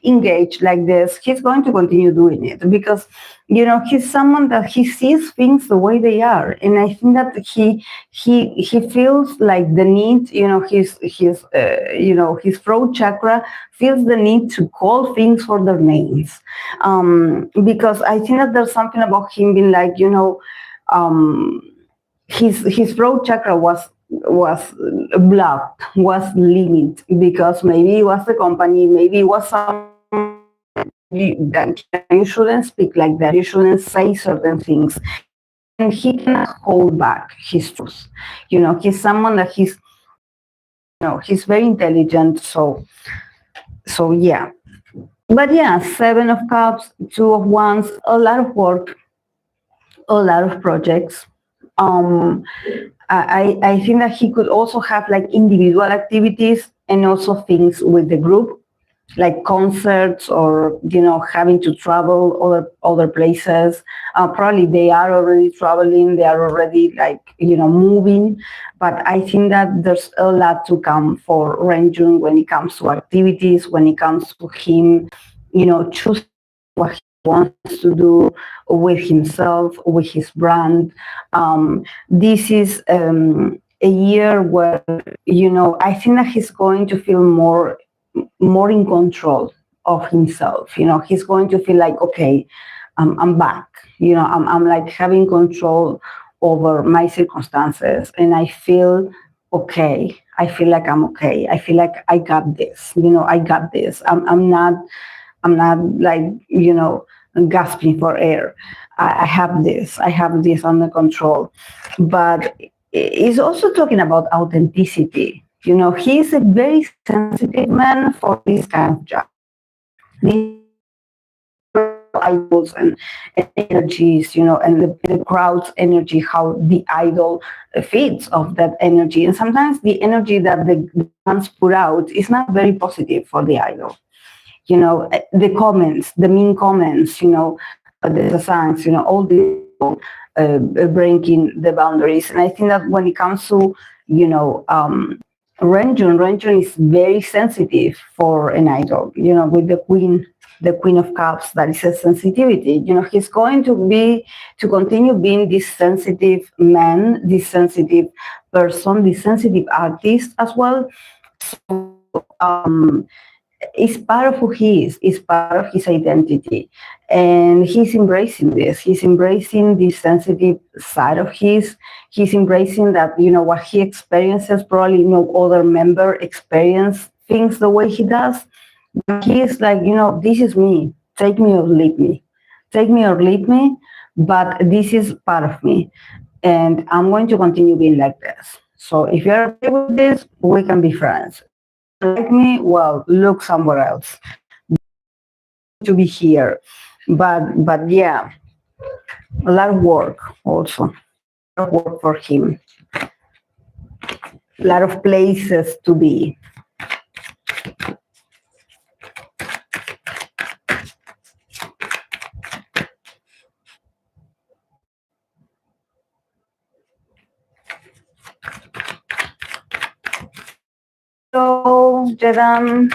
engage like this. He's going to continue doing it, because he's someone that he sees things the way they are, and I think that he feels like the need, his throat chakra feels the need to call things for their names, because I think that there's something about him being like, his throat chakra was blocked, was limited, because maybe it was the company, maybe it was some that you shouldn't speak like that, you shouldn't say certain things, and he cannot hold back his truth. He's someone that he's very intelligent. So yeah. But yeah, 7 of Cups, 2 of Wands, a lot of work, a lot of projects. I think that he could also have like individual activities and also things with the group, like concerts or having to travel other places. Probably they are already traveling, they are already like moving, but I think that there's a lot to come for Renjun when it comes to activities, when it comes to him choosing what he wants to do with himself, with his brand. This is a year where I think that he's going to feel more in control of himself. He's going to feel like, okay, I'm back. I'm like having control over my circumstances, and I feel okay. I feel like I'm okay. I feel like I got this. I got this. I'm not like gasping for air. I have this. I have this under control. But it's also talking about authenticity. He's a very sensitive man for this kind of job. These idols and energies, and the crowd's energy, how the idol feeds off that energy. And sometimes the energy that the fans put out is not very positive for the idol. The comments, the mean comments, the songs, all these people breaking the boundaries. And I think that when it comes to, Renjun is very sensitive for an idol, with the Queen of Cups, that is a sensitivity. He's going to continue being this sensitive man, this sensitive person, this sensitive artist as well. So, it's part of who he is. It's part of his identity, and he's embracing this. He's embracing this sensitive side of his. He's embracing that what he experiences, probably no other member experience things the way he does. But he is like, this is me. Take me or leave me. Take me or leave me. But this is part of me, and I'm going to continue being like this. So if you're okay with this, we can be friends. Like me, well, look somewhere else to be here. But yeah, a lot of work also. A lot of work for him. A lot of places to be. So, Jedam.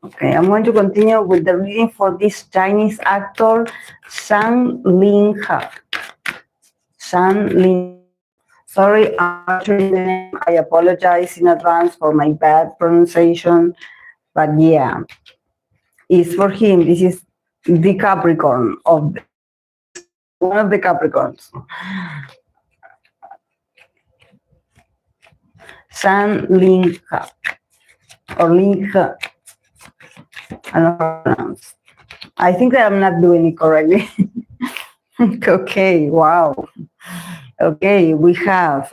Okay, I'm going to continue with the reading for this Chinese actor, Zhang Ling. Zhang Ling. Sorry, I'm butchering the name. I apologize in advance for my bad pronunciation. But yeah, it's for him. This is the Capricorn of one of the Capricorns. Zhang Ling or Ling. I don't know how to pronounce. I think that I'm not doing it correctly. Okay, wow. Okay, we start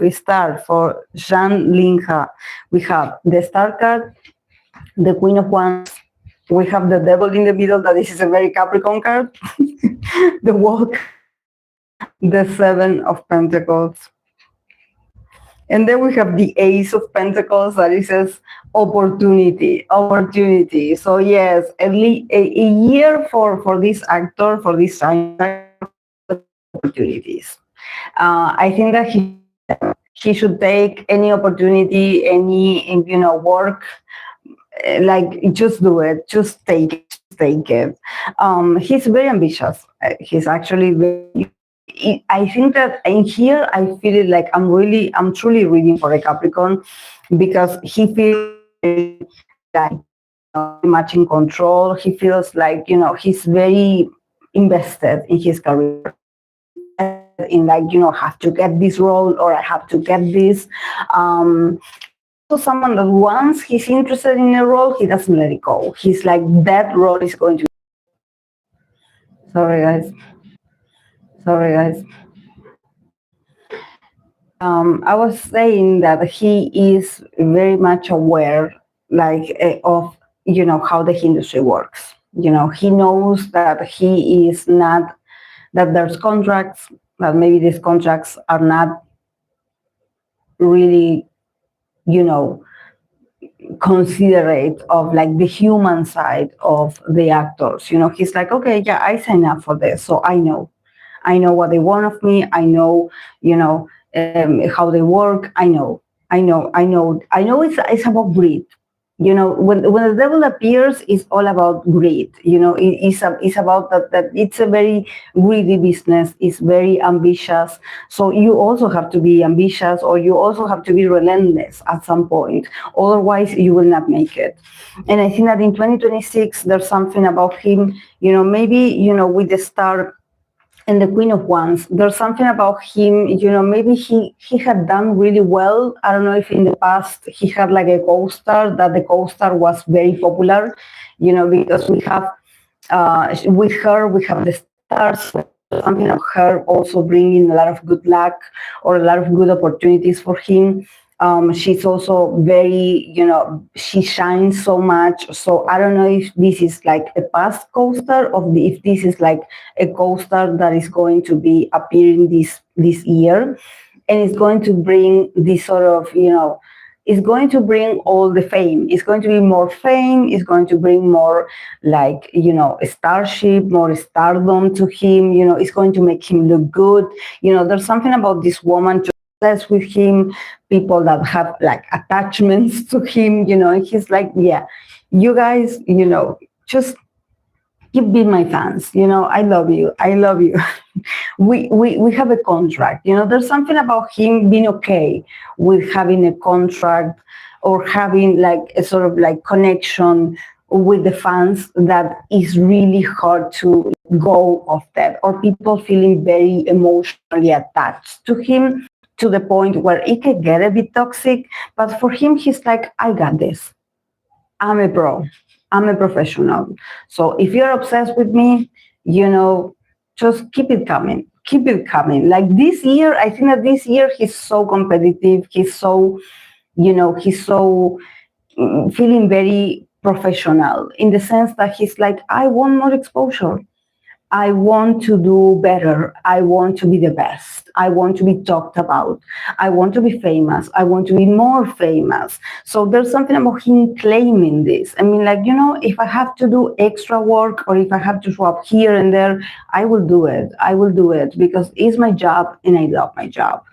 for Zhang Lingha. We have the star card, the Queen of Wands. We have the Devil in the middle, that this is a very Capricorn card. The Walk, the Seven of Pentacles. And then we have the Ace of Pentacles, that it says opportunity. So yes, at least a year for this actor, for this sign, opportunities. I think that he should take any opportunity, any work, like just do it, just take it. He's very ambitious. He's actually very. I think that in here I feel it like I'm truly reading for a Capricorn, because he feels like much in control. He feels like he's very invested in his career. in like, have to get this role or I have to get this. So someone that once he's interested in a role, he doesn't let it go. He's like, that role is going to. Sorry, guys. I was saying that he is very much aware, like, of, how the industry works. He knows that he is not, that there's contracts, that maybe these contracts are not really, considerate of like the human side of the actors. He's like, okay, yeah, I sign up for this, so I know what they want of me. I know, how they work. I know. It's about greed. When the devil appears, it's all about greed. It's about that it's a very greedy business. It's very ambitious. So you also have to be ambitious, or you also have to be relentless at some point. Otherwise, you will not make it. And I think that in 2026, there's something about him. Maybe with the star and the Queen of Wands, there's something about him, maybe he had done really well. I don't know if in the past he had like a co-star, that the co-star was very popular, because we have, with her, we have the stars, something of her also bringing a lot of good luck or a lot of good opportunities for him. She's also very, she shines so much. So I don't know if this is like a past co-star, or if this is like a co-star that is going to be appearing this year, and it's going to bring this sort of, it's going to bring all the fame. It's going to be more fame. It's going to bring more, like, starship, more stardom to him. It's going to make him look good. There's something about this woman with him, people that have like attachments to him, and he's like, yeah, you guys, just keep being my fans, I love you. we have a contract. There's something about him being okay with having a contract, or having like a sort of like connection with the fans, that is really hard to go off that, or people feeling very emotionally attached to him, to the point where it can get a bit toxic. But for him, he's like, I got this. I'm a pro. I'm a professional. So if you're obsessed with me, just keep it coming. Keep it coming. Like this year, I think that this year he's so competitive. He's so, feeling very professional, in the sense that he's like, I want more exposure. I want to do better. I want to be the best. I want to be talked about. I want to be famous. I want to be more famous. So there's something about him claiming this. I mean, like, if I have to do extra work, or if I have to show up here and there, I will do it. I will do it because it's my job and I love my job.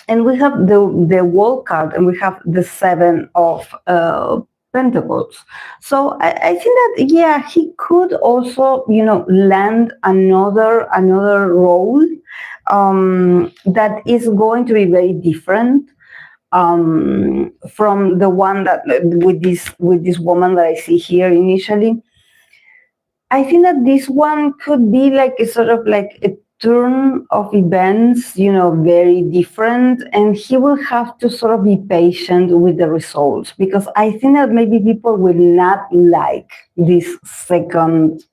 And we have the wall card, and we have the 7 of Pentacles. So I think that, yeah, he could also, land another role that is going to be very different from the one that with this woman that I see here initially. I think that this one could be like a sort of like a turn of events, very different, and he will have to sort of be patient with the results, because I think that maybe people will not like this second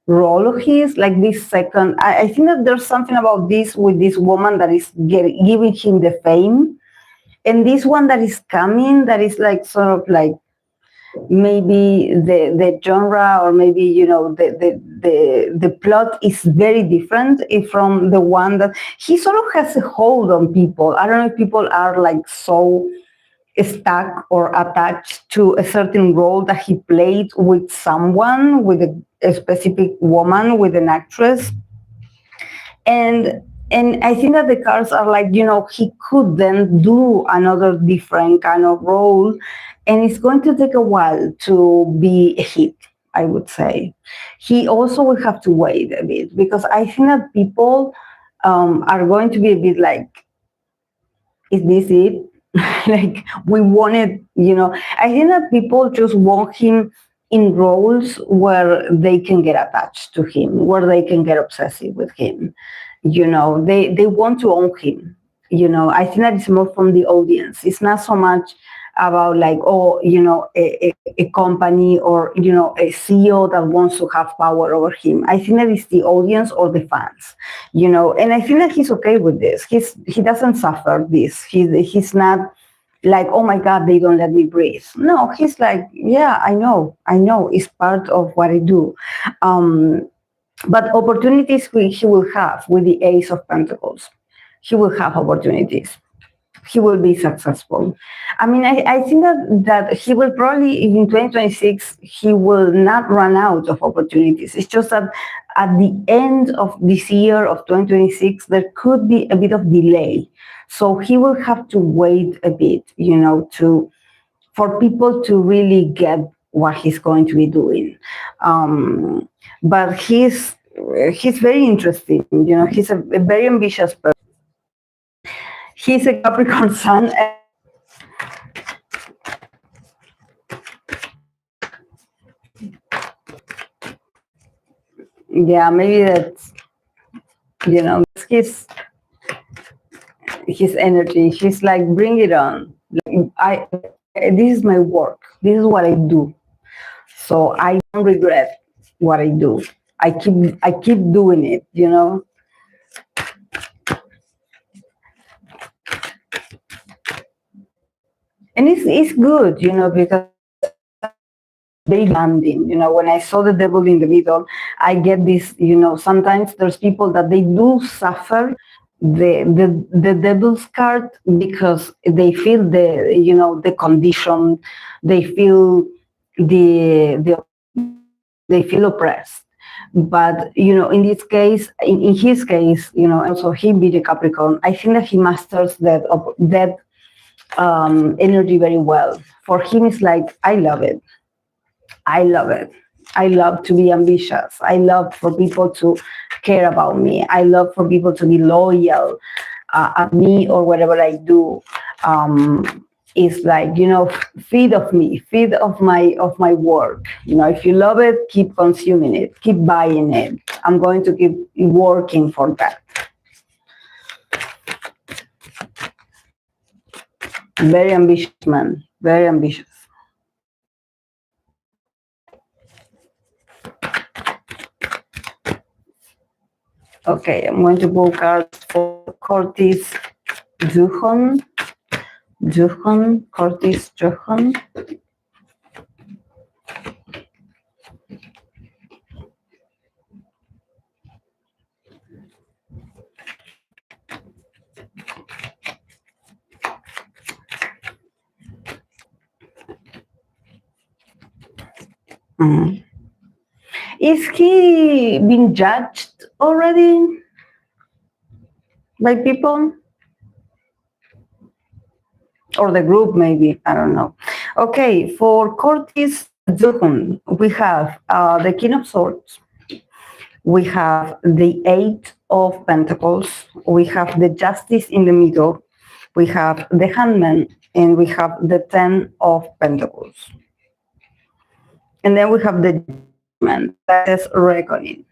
role of his, like this second. I think that there's something about this with this woman that is giving him the fame, and this one that is coming, that is like sort of like maybe the genre, or maybe the plot is very different from the one that he sort of has a hold on people. I don't know if people are like so stuck or attached to a certain role that he played with someone, with a specific woman, with an actress. And I think that the cards are like, he could then do another different kind of role, and it's going to take a while to be a hit, I would say. He also will have to wait a bit, because I think that people are going to be a bit like, is this it? Like, we wanted, I think that people just want him in roles where they can get attached to him, where they can get obsessive with him. They want to own him. I think that it's more from the audience. It's not so much about like, a company or, a CEO that wants to have power over him. I think that it's the audience or the fans, and I think that he's okay with this. He doesn't suffer this. He's not like, oh my God, they don't let me breathe. No, he's like, yeah, I know, it's part of what I do. But opportunities he will have with the Ace of Pentacles. He will have opportunities. He will be successful. I mean, I think that he will probably, in 2026, he will not run out of opportunities. It's just that at the end of this year of 2026, there could be a bit of delay. So he will have to wait a bit, for people to really get what he's going to be doing. But he's very interesting. He's a very ambitious person. He's a Capricorn sun. Yeah, maybe that's, his energy. He's like, bring it on. This is my work. This is what I do. So I don't regret what I do. I keep doing it, And it's good, because very demanding. When I saw the devil in the middle, I get this, sometimes there's people that they do suffer the devil's card because they feel the condition, they feel they feel oppressed. But in this case, in his case, also he being a Capricorn, I think that he masters that energy very well. For him, it's like, I love it. I love to be ambitious. I love for people to care about me. I love for people to be loyal at me or whatever I do. It's like, feed of me, feed of my work. If you love it, keep consuming it, keep buying it. I'm going to keep working for that. Very ambitious man, very ambitious. Okay, I'm going to pull cards for Cortis, Juhoon, Cortis, Juhoon. Is he being judged already by people? Or the group, maybe, I don't know. Okay, for Cortis, Juhoon, we have the King of Swords, we have the Eight of Pentacles, we have the Justice in the middle, we have the Hangman, and we have the Ten of Pentacles. And then we have the Judgment, that is reckoning.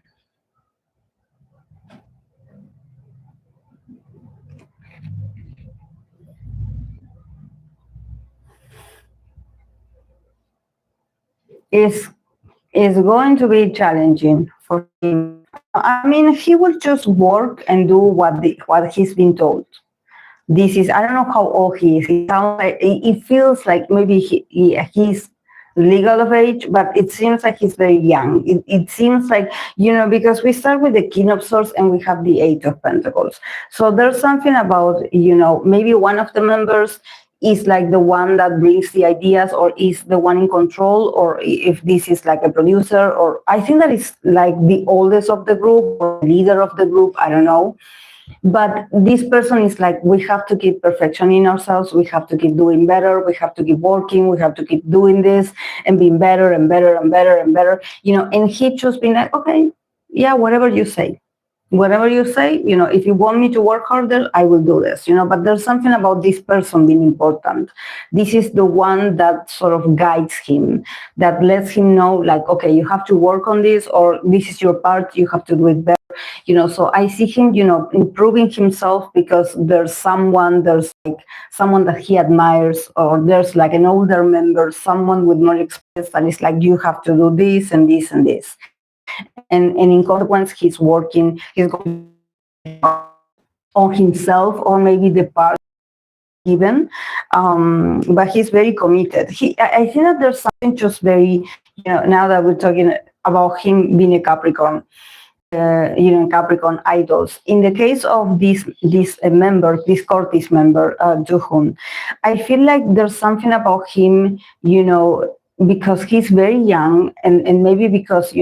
Is going to be challenging for him. I mean, he will just work and do what he's been told. This is, I don't know how old he is. It feels like maybe he's legal of age, but it seems like he's very young. It seems like, because we start with the King of Swords and we have the Eight of Pentacles. So there's something about, maybe one of the members is like the one that brings the ideas or is the one in control, or if this is like a producer, or I think that it's like the oldest of the group or leader of the group, I don't know. But this person is like, we have to keep perfection in ourselves. We have to keep doing better. We have to keep working. We have to keep doing this and being better and better and better and better, and he just been like, okay, yeah, whatever you say, whatever you say, if you want me to work harder, I will do this, but there's something about this person being important. This is the one that sort of guides him, that lets him know, like, okay, you have to work on this, or this is your part, you have to do it better. So I see him, improving himself because there's someone that he admires, or there's like an older member, someone with more experience, and it's like, you have to do this and this and this. And in consequence, he's going on himself, or maybe the part given, but he's very committed. I think that there's something just very, now that we're talking about him being a Capricorn, Capricorn idols. In the case of this member, this Cortis member, Juhoon, I feel like there's something about him, because he's very young, and maybe because, he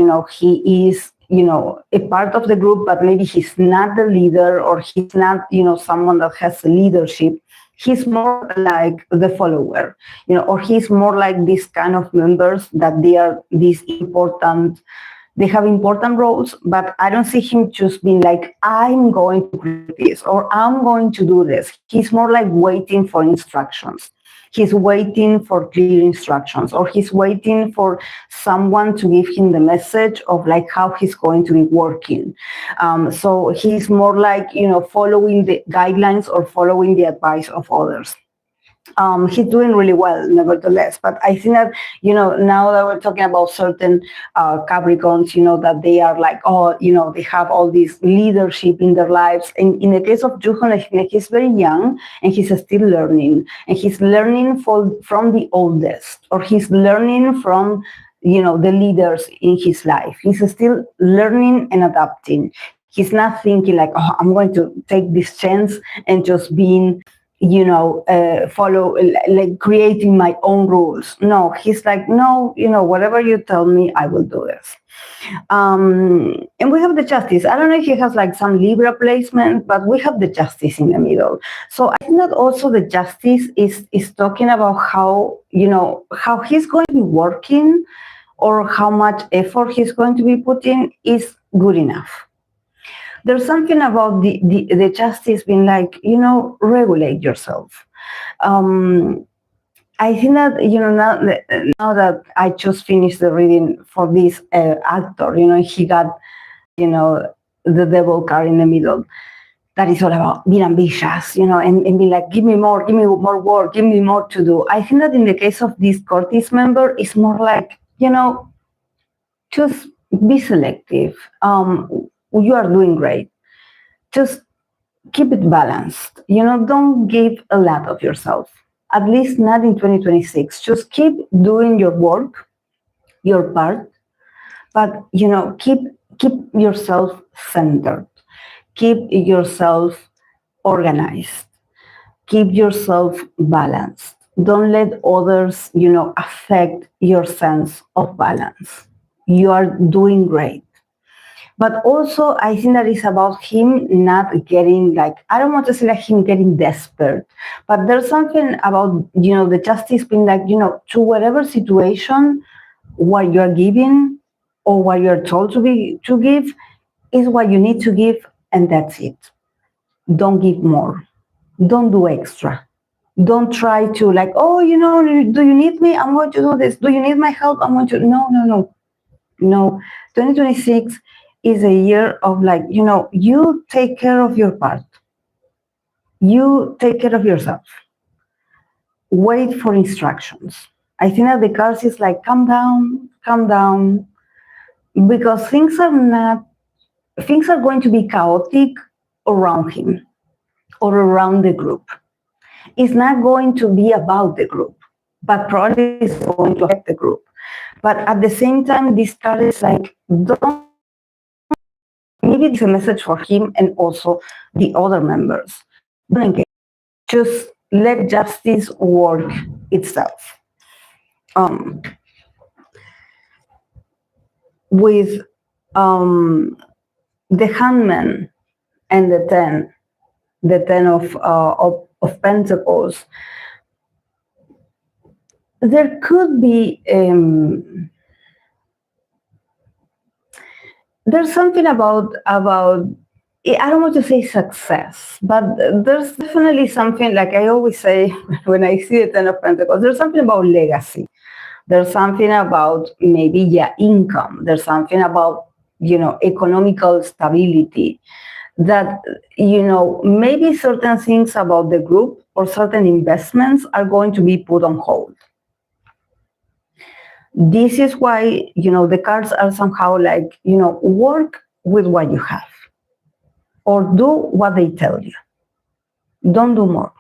is, a part of the group, but maybe he's not the leader, or he's not, someone that has leadership. He's more like the follower, or he's more like this kind of members that they are these important. They have important roles, but I don't see him just being like, I'm going to create this, or I'm going to do this. He's more like waiting for instructions. He's waiting for clear instructions, or he's waiting for someone to give him the message of like how he's going to be working. So he's more like, following the guidelines or following the advice of others. He's doing really well, nevertheless. But I think that, now that we're talking about certain Capricorns, that they are like, they have all this leadership in their lives. And in the case of Juhoon, I think that he's very young and he's still learning. And he's learning from the oldest, or he's learning from, the leaders in his life. He's still learning and adapting. He's not thinking like, I'm going to take this chance and just being, follow, like creating my own rules. No, he's like, no, whatever you tell me, I will do this. And we have the Justice. I don't know if he has like some Libra placement, but we have the Justice in the middle. So I think that also the Justice is talking about how, how he's going to be working, or how much effort he's going to be putting is good enough. There's something about the Justice being like, regulate yourself. I think that, now that I just finished the reading for this actor, he got, the devil card in the middle. That is all about being ambitious, and be like, give me more work, give me more to do. I think that in the case of this Cortis member, it's more like, just be selective. You are doing great. Just keep it balanced. Don't give a lot of yourself, at least not in 2026. Just keep doing your work, your part, but, keep yourself centered. Keep yourself organized. Keep yourself balanced. Don't let others, affect your sense of balance. You are doing great. But also, I think that it's about him not getting like, I don't want to say like him getting desperate, but there's something about, the Justice being like, to whatever situation, what you're giving or what you're told to give is what you need to give, and that's it. Don't give more. Don't do extra. Don't try to like, do you need me? I'm going to do this. Do you need my help? I'm going to, no. 2026 is a year of like, you take care of your part. You take care of yourself. Wait for instructions. I think that the cards is like, calm down, because things are going to be chaotic around him or around the group. It's not going to be about the group, but probably it's going to affect the group. But at the same time, this card is like, don't, maybe it's a message for him and also the other members. Don't engage. Just let justice work itself. With the Hangman and the ten of Pentacles, there could be there's something about I don't want to say success, but there's definitely something, like I always say when I see the Ten of Pentacles, there's something about legacy. There's something about maybe, yeah, income. There's something about, economical stability, that, maybe certain things about the group or certain investments are going to be put on hold. This is why, the cards are somehow like, work with what you have, or do what they tell you. Don't do more.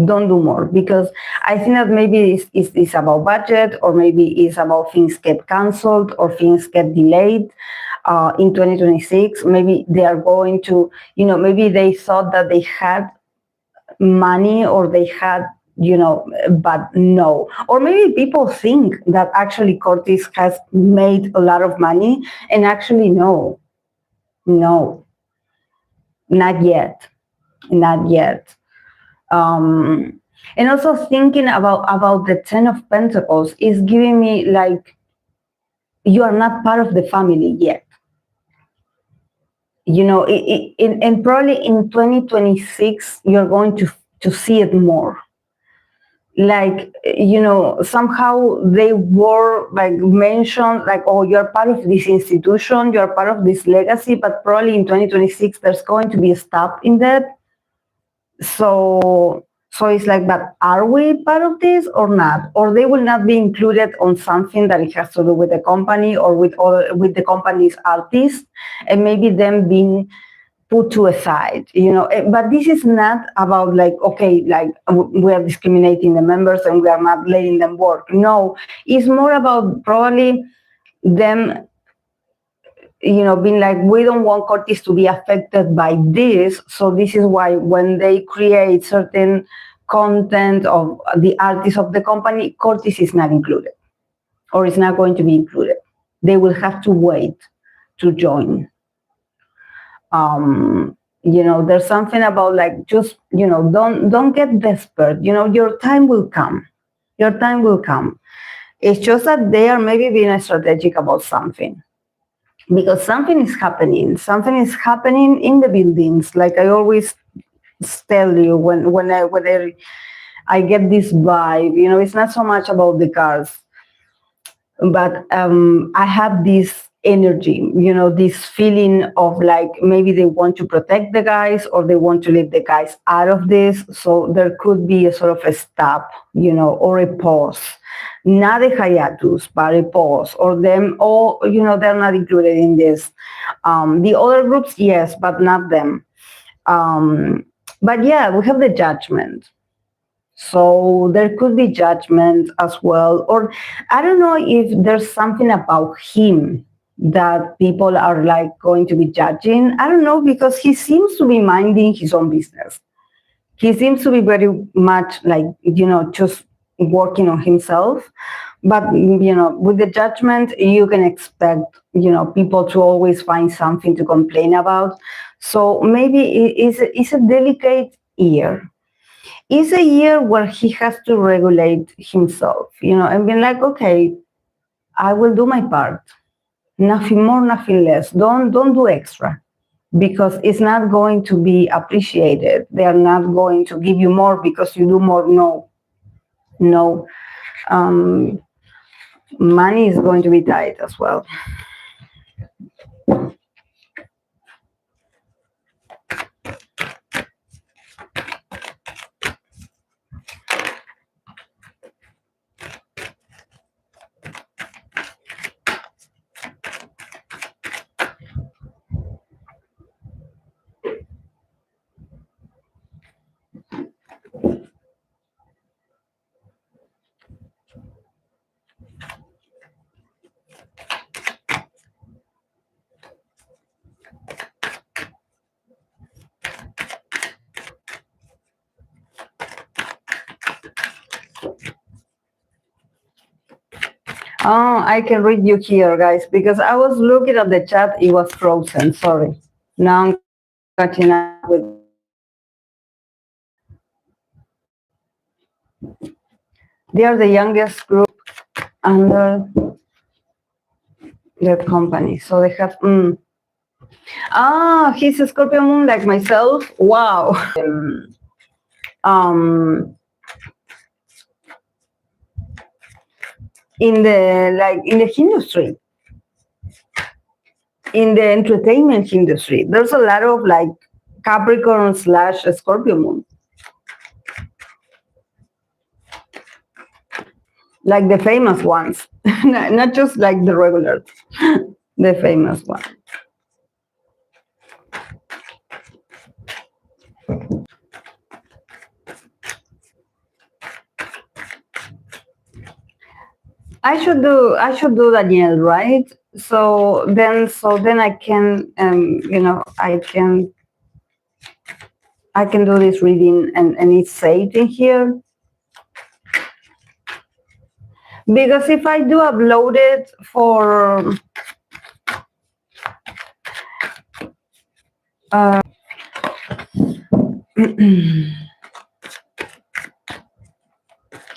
Don't do more, because I think that maybe it's about budget, or maybe it's about things get canceled or things get delayed in 2026. Maybe they are going to, maybe they thought that they had money, or they had, but no. Or maybe people think that actually Cortis has made a lot of money, and actually no, not yet, not yet. And also thinking about the Ten of Pentacles is giving me like, you are not part of the family yet. And probably in 2026, you're going to see it more. Like, somehow they were like mentioned, like, oh, you're part of this institution, you're part of this legacy, but probably in 2026, there's going to be a stop in that. So it's like, but are we part of this or not? Or they will not be included on something that it has to do with the company, or with the company's artists, and maybe them being put to a side, But this is not about like, okay, like we are discriminating the members and we are not letting them work. No, it's more about probably them, being like, we don't want Cortis to be affected by this. So this is why when they create certain content of the artists of the company, Cortis is not included, or is not going to be included. They will have to wait to join. There's something about like, just, don't get desperate. Your time will come. Your time will come. It's just that they are maybe being strategic about something, because something is happening. Something is happening in the buildings. Like I always tell you, when I get this vibe, it's not so much about the cars, but I have this energy, this feeling of like, maybe they want to protect the guys, or they want to leave the guys out of this. So there could be a sort of a stop, or a pause. Not a hiatus, but a pause, or them, or, they're not included in this. The other groups, yes, but not them. But yeah, we have the Judgment. So there could be judgment as well. Or I don't know if there's something about him that people are like going to be judging. I don't know, because he seems to be minding his own business. He seems to be very much like, just working on himself. But, with the Judgment, you can expect, people to always find something to complain about. So maybe it's a delicate year. It's a year where he has to regulate himself, and be like, okay, I will do my part. Nothing more, nothing less. Don't do extra, because it's not going to be appreciated. They are not going to give you more because you do more. No. Money is going to be tight as well. Oh, I can read you here, guys, because I was looking at the chat. It was frozen. Sorry. Now I'm catching up with. They are the youngest group under their company. So they have. Ah, he's a Scorpio moon like myself. Wow. Um, in the industry, in the entertainment industry, there's a lot of like Capricorn slash Scorpio moon, like the famous ones, not just like the regular, the famous one. I should do Daniel, right? So then I can I can do this reading and it's safe in here. Because if I do upload it for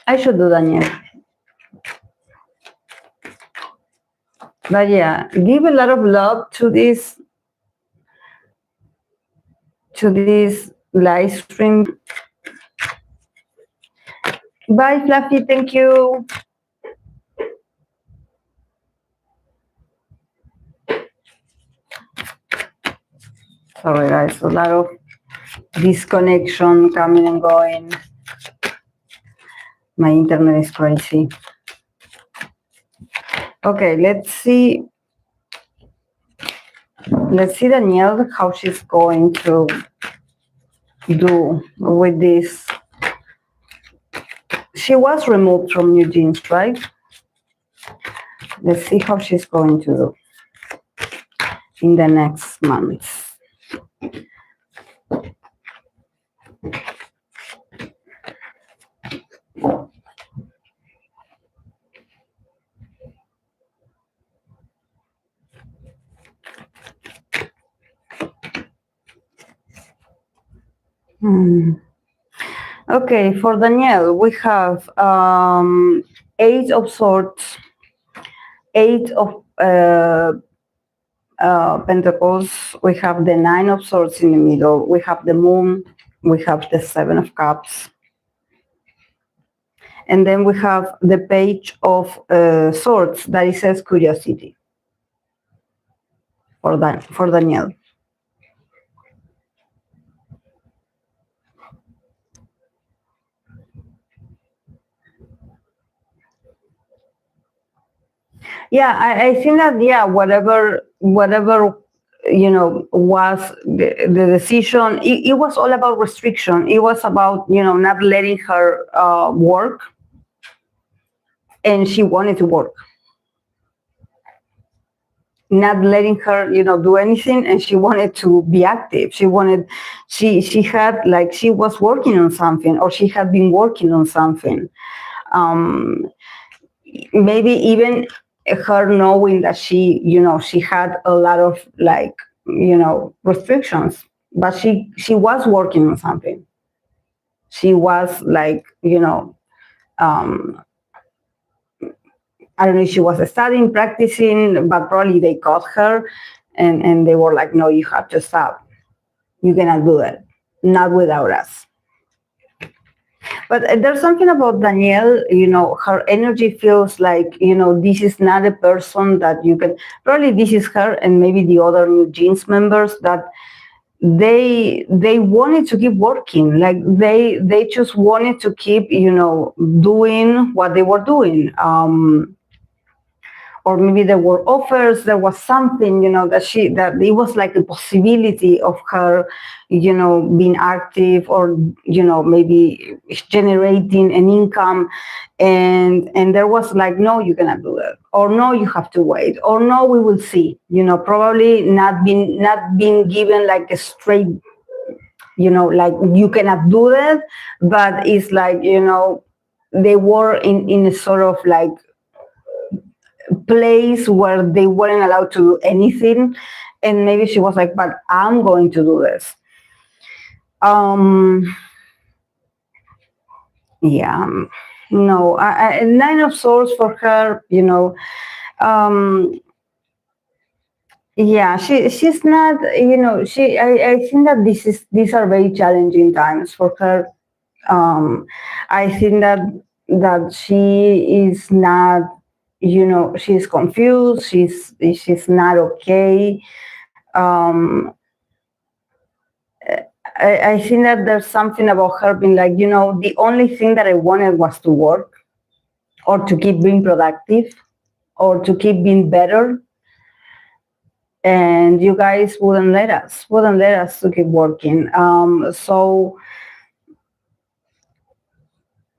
I should do Daniel. But yeah, give a lot of love to this live stream. Bye, Fluffy. Thank you. Sorry, guys. A lot of disconnection coming and going. My internet is crazy. Okay, let's see. Let's see Danielle how she's going to do with this. She was removed from New Jeans, right? Let's see how she's going to do in the next months. Okay, for Danielle, we have 8 of swords, 8 of pentacles, we have the 9 of swords in the middle, we have the moon, we have the 7 of cups, and then we have the page of swords that it says curiosity for Danielle. Yeah, I think that, yeah, whatever was the decision, it was all about restriction. It was about not letting her work, and she wanted to work, not letting her do anything, and she wanted to be active. She had, like, she was working on something, or she had been working on something. Maybe even her knowing that she had a lot of, like, restrictions, but she was working on something. She was, like, I don't know if she was studying, practicing, but probably they caught her and they were like, no, you have to stop. You cannot do it, not without us. But there's something about Danielle, her energy feels like, this is not a person that you can, probably this is her and maybe the other New Jeans members, that they wanted to keep working. Like they just wanted to keep, doing what they were doing. Or maybe there were offers, there was something, that it was like a possibility of her, being active, or, maybe generating an income. And there was like, no, you cannot do that, or no, you have to wait, or no, we will see, probably not being given like a straight, like, you cannot do that. But it's like, they were in a sort of like place where they weren't allowed to do anything, and maybe she was like, but I'm going to do this. Yeah, no, 9 of swords for her, yeah, Yeah, she's not, I think that these are very challenging times for her. I think that she is not, she's confused, she's not okay. um I think that there's something about her being like, the only thing that I wanted was to work, or to keep being productive, or to keep being better, and you guys wouldn't let us to keep working. So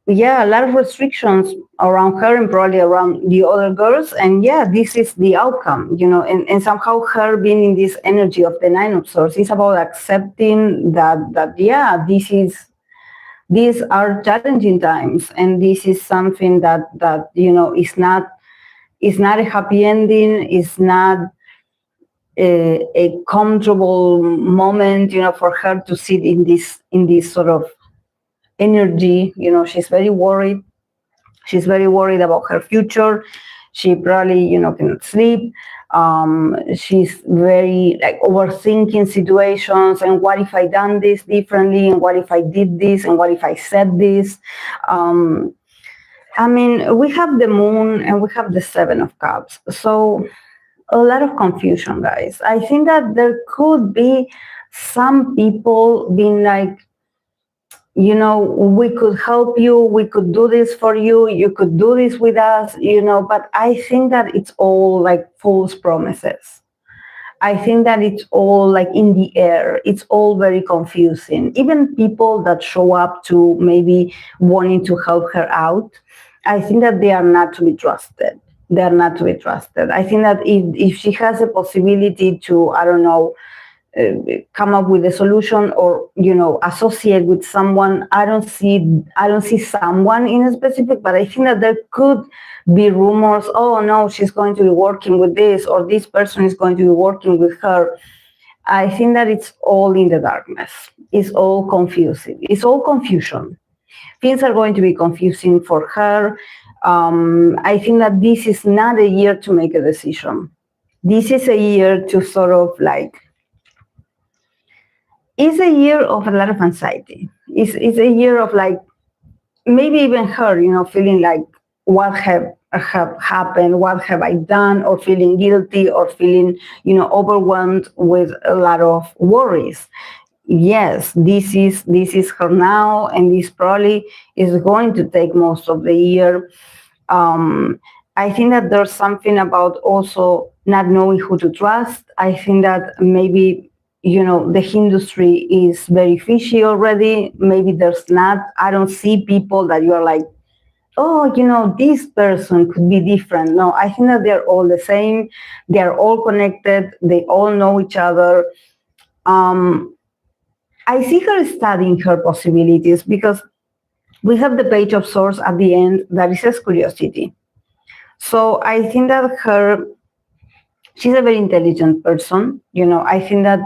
yeah, a lot of restrictions around her and probably around the other girls. And yeah, this is the outcome, and somehow her being in this energy of the Nine of Swords is about accepting that yeah, these are challenging times, and this is something that is not a happy ending, is not a comfortable moment, for her to sit in this sort of energy. She's very worried. She's very worried about her future. She probably, cannot sleep. She's very like overthinking situations. And what if I done this differently? And what if I did this? And what if I said this? I mean, we have the Moon and we have the Seven of Cups. So a lot of confusion, guys. I think that there could be some people being like, we could help you, we could do this for you, you could do this with us, but I think that it's all like false promises. I think that it's all like in the air. It's all very confusing. Even people that show up to maybe wanting to help her out, I think that they are not to be trusted. They are not to be trusted. I think that if she has a possibility to, I don't know, come up with a solution, or associate with someone, I don't see someone in a specific, but I think that there could be rumors. Oh no, she's going to be working with this, or this person is going to be working with her. I think that it's all in the darkness. It's all confusing. It's all confusion. Things are going to be confusing for her. I think that this is not a year to make a decision. This is a year to sort of like, it's a year of a lot of anxiety. It's a year of like, maybe even her, feeling like, what have happened? What have I done? Or feeling guilty, or feeling, overwhelmed with a lot of worries. Yes, this is her now, and this probably is going to take most of the year. I think that there's something about also not knowing who to trust. I think that maybe, the industry is very fishy already. Maybe there's not, I don't see people that you are like, oh, this person could be different. No, I think that they're all the same. They're all connected. They all know each other. I see her studying her possibilities, because we have the Page of Swords at the end that says curiosity. So I think that she's a very intelligent person. I think that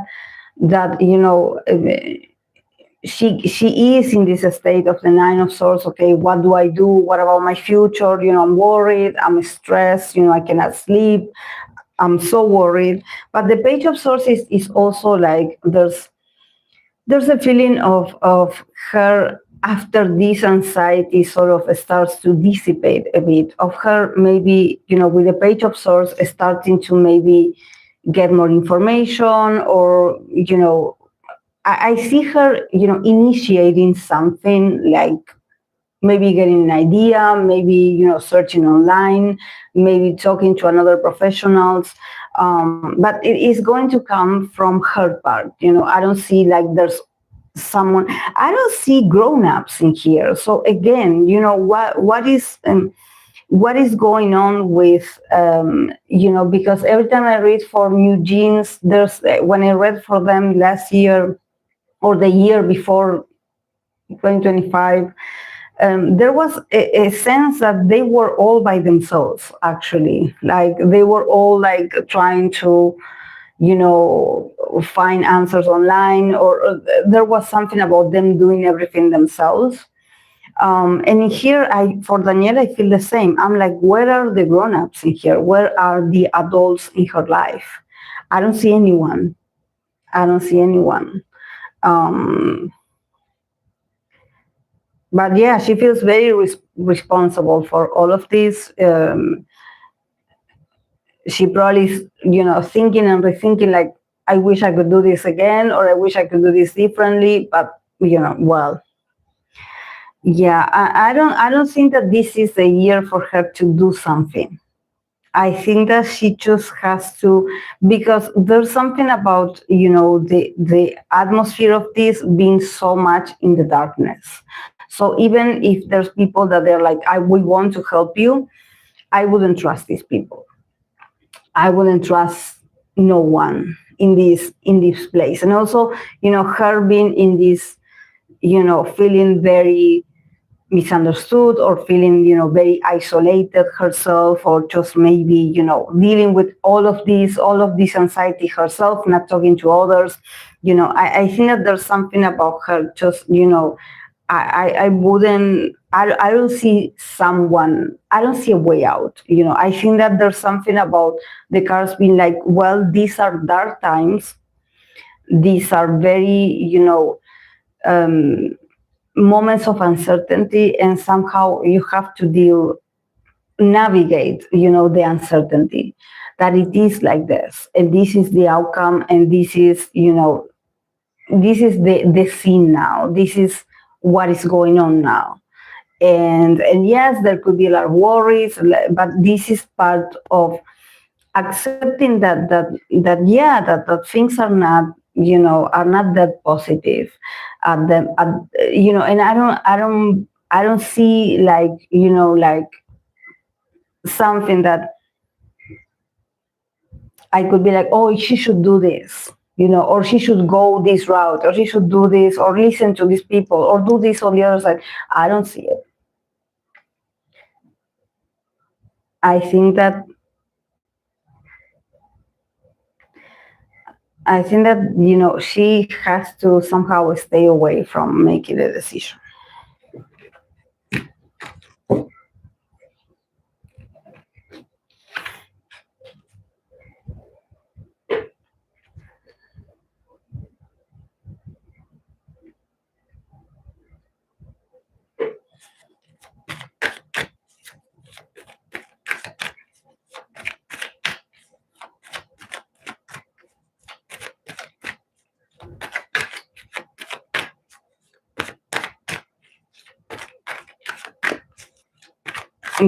she is in this state of the Nine of Swords. Okay, what do I do? What about my future? I'm worried. I'm stressed. I cannot sleep. I'm so worried. But the Page of Swords is also like, there's a feeling of her, after this anxiety sort of starts to dissipate a bit, of her maybe, with the Page of Swords starting to maybe get more information, or, I see her, initiating something, like maybe getting an idea, maybe, searching online, maybe talking to another professionals. But it is going to come from her part. I don't see like there's someone, I don't see grown-ups in here. So again, what is going on with, because every time I read for new genes, when I read for them last year or the year before, 2025, there was a sense that they were all by themselves, actually. Like they were all like trying to, find answers online, or there was something about them doing everything themselves. And here, for Danielle, I feel the same. I'm like, where are the grown-ups in here? Where are the adults in her life? I don't see anyone. I don't see anyone. But yeah, she feels very responsible for all of this. She probably is, thinking and rethinking like, I wish I could do this again, or I wish I could do this differently. But well, yeah, I don't think that this is the year for her to do something. I think that she just has to, because there's something about, the atmosphere of this being so much in the darkness. So even if there's people that they're like, we want to help you, I wouldn't trust these people. I wouldn't trust no one in this place. And also, her being in this, feeling very misunderstood, or feeling, very isolated herself, or just maybe, dealing with all of this anxiety herself, not talking to others. I think that there's something about her just, I wouldn't, I don't see I don't see a way out. I think that there's something about the cards being like, well, these are dark times. These are very, moments of uncertainty, and somehow you have to navigate, the uncertainty, that it is like this, and this is the outcome, and this is, this is the scene now. This is what is going on now. And yes, there could be a lot of worries, but this is part of accepting that things are not, are not that positive. And I don't see like, like something that I could be like, oh, she should do this, or she should go this route, or she should do this, or listen to these people, or do this on the other side. I don't see it. I think that she has to somehow stay away from making a decision.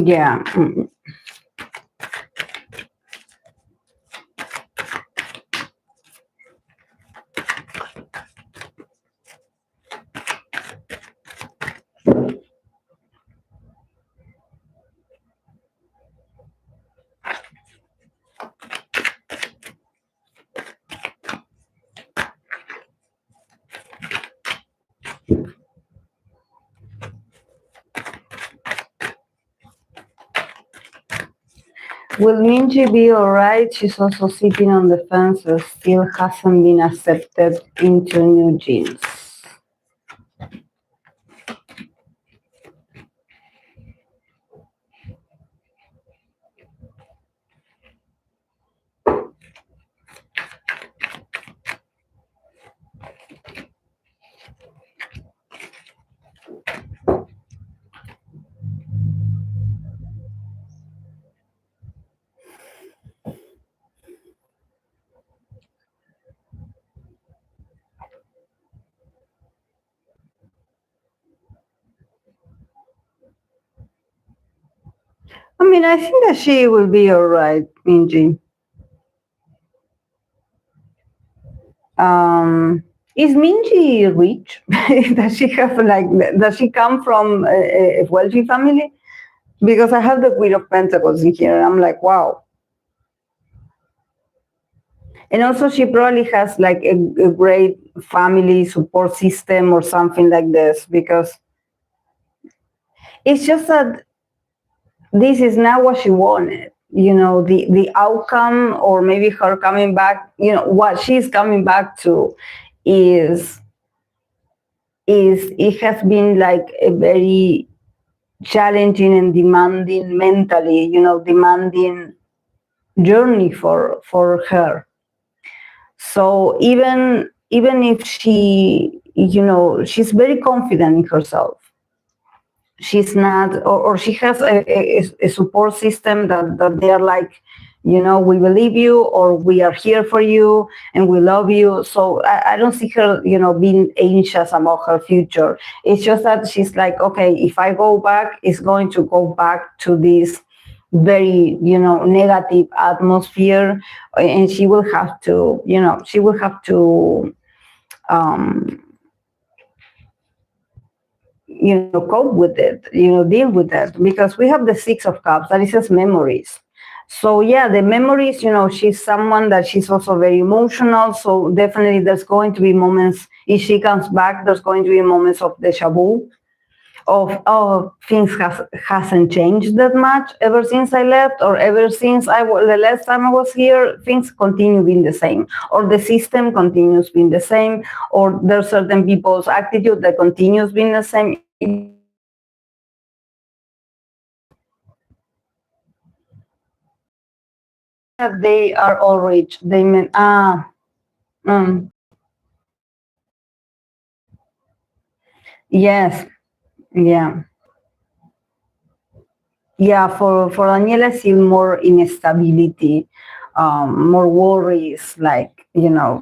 Yeah. Will Minji be alright? She's also sitting on the fence and still hasn't been accepted into new jeans. I mean, I think that she will be alright, Minji. Is Minji rich? Does she have does she come from a wealthy family? Because I have the Queen of Pentacles in here, and I'm like, wow. And also, she probably has like a great family support system or something like this, because it's just that this is not what she wanted. The outcome, or maybe her coming back, what she's coming back to is it has been like a very challenging and demanding mentally, demanding journey for her. So even if she, she's very confident in herself, she's not, or she has a support system that they're like, we believe you, or we are here for you, and we love you. So I don't see her, being anxious about her future. It's just that she's like, okay, if I go back, it's going to go back to this very, negative atmosphere, and she will have to, um, cope with it, deal with it, because we have the Six of Cups that is just memories. So yeah, the memories, she's someone that she's also very emotional. So definitely there's going to be moments, if she comes back, there's going to be moments of deja vu, of, oh, things hasn't changed that much ever since I left, or ever since the last time I was here, things continue being the same, or the system continues being the same, or there's certain people's attitude that continues being the same. They are all rich. They mean, mm, yes, yeah. Yeah, for Daniela, I see more instability, more worries, like, I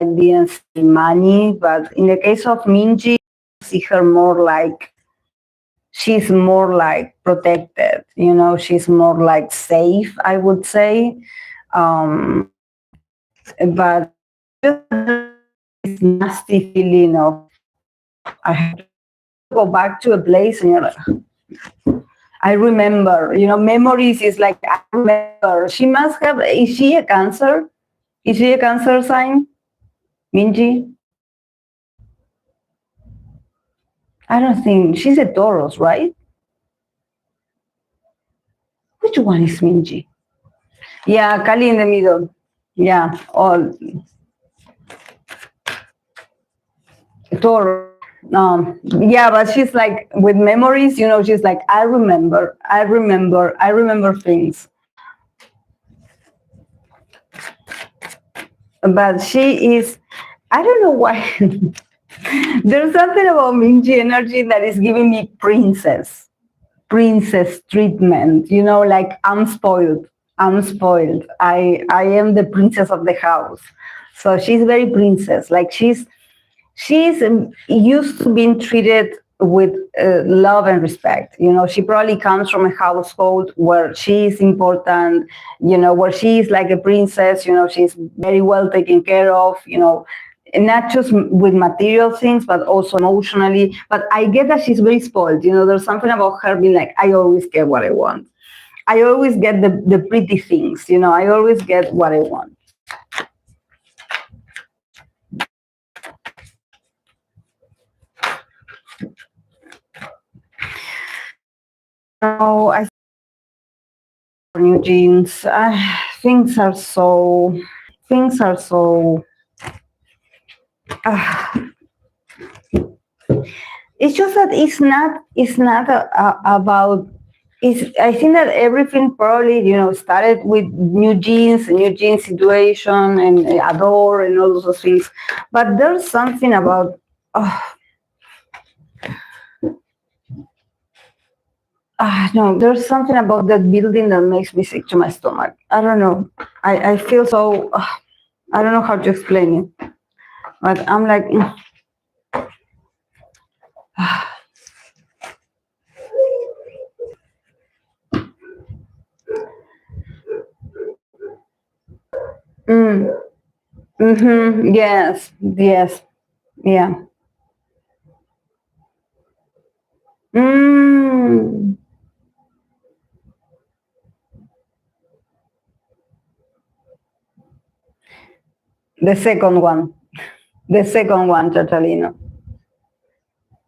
didn't see money. But in the case of Minji, I see her more like, she's more like protected, she's more like safe, I would say. But just this nasty feeling of, I have to go back to a place, and you're like, I remember, memories is like, I remember. She must have, is she a Cancer? Is she a Cancer sign, Minji? I don't think, she's a Taurus, right? Which one is Minji? Yeah, Kali in the middle. Yeah, all Taurus. Yeah, but she's like, with memories, she's like, I remember things. But she is, I don't know why. There's something about Minji energy that is giving me princess treatment, like, I'm spoiled. I am the princess of the house. So she's very princess, like, she's used to being treated with love and respect. She probably comes from a household where she is important, where she is like a princess, she's very well taken care of, not just with material things, but also emotionally. But I get that she's very spoiled. There's something about her being like, I always get what I want. I always get the pretty things, I always get what I want. Oh, I new jeans. Things are so. Uh, it's just that it's not about. I think that everything probably started with new jeans situation, and adore, and all those things. But there's something about. No, there's something about that building that makes me sick to my stomach. I don't know. I feel so. I don't know how to explain it, but I'm like. Yes, yes, yeah. Mm. The second one. The second one, Catalino.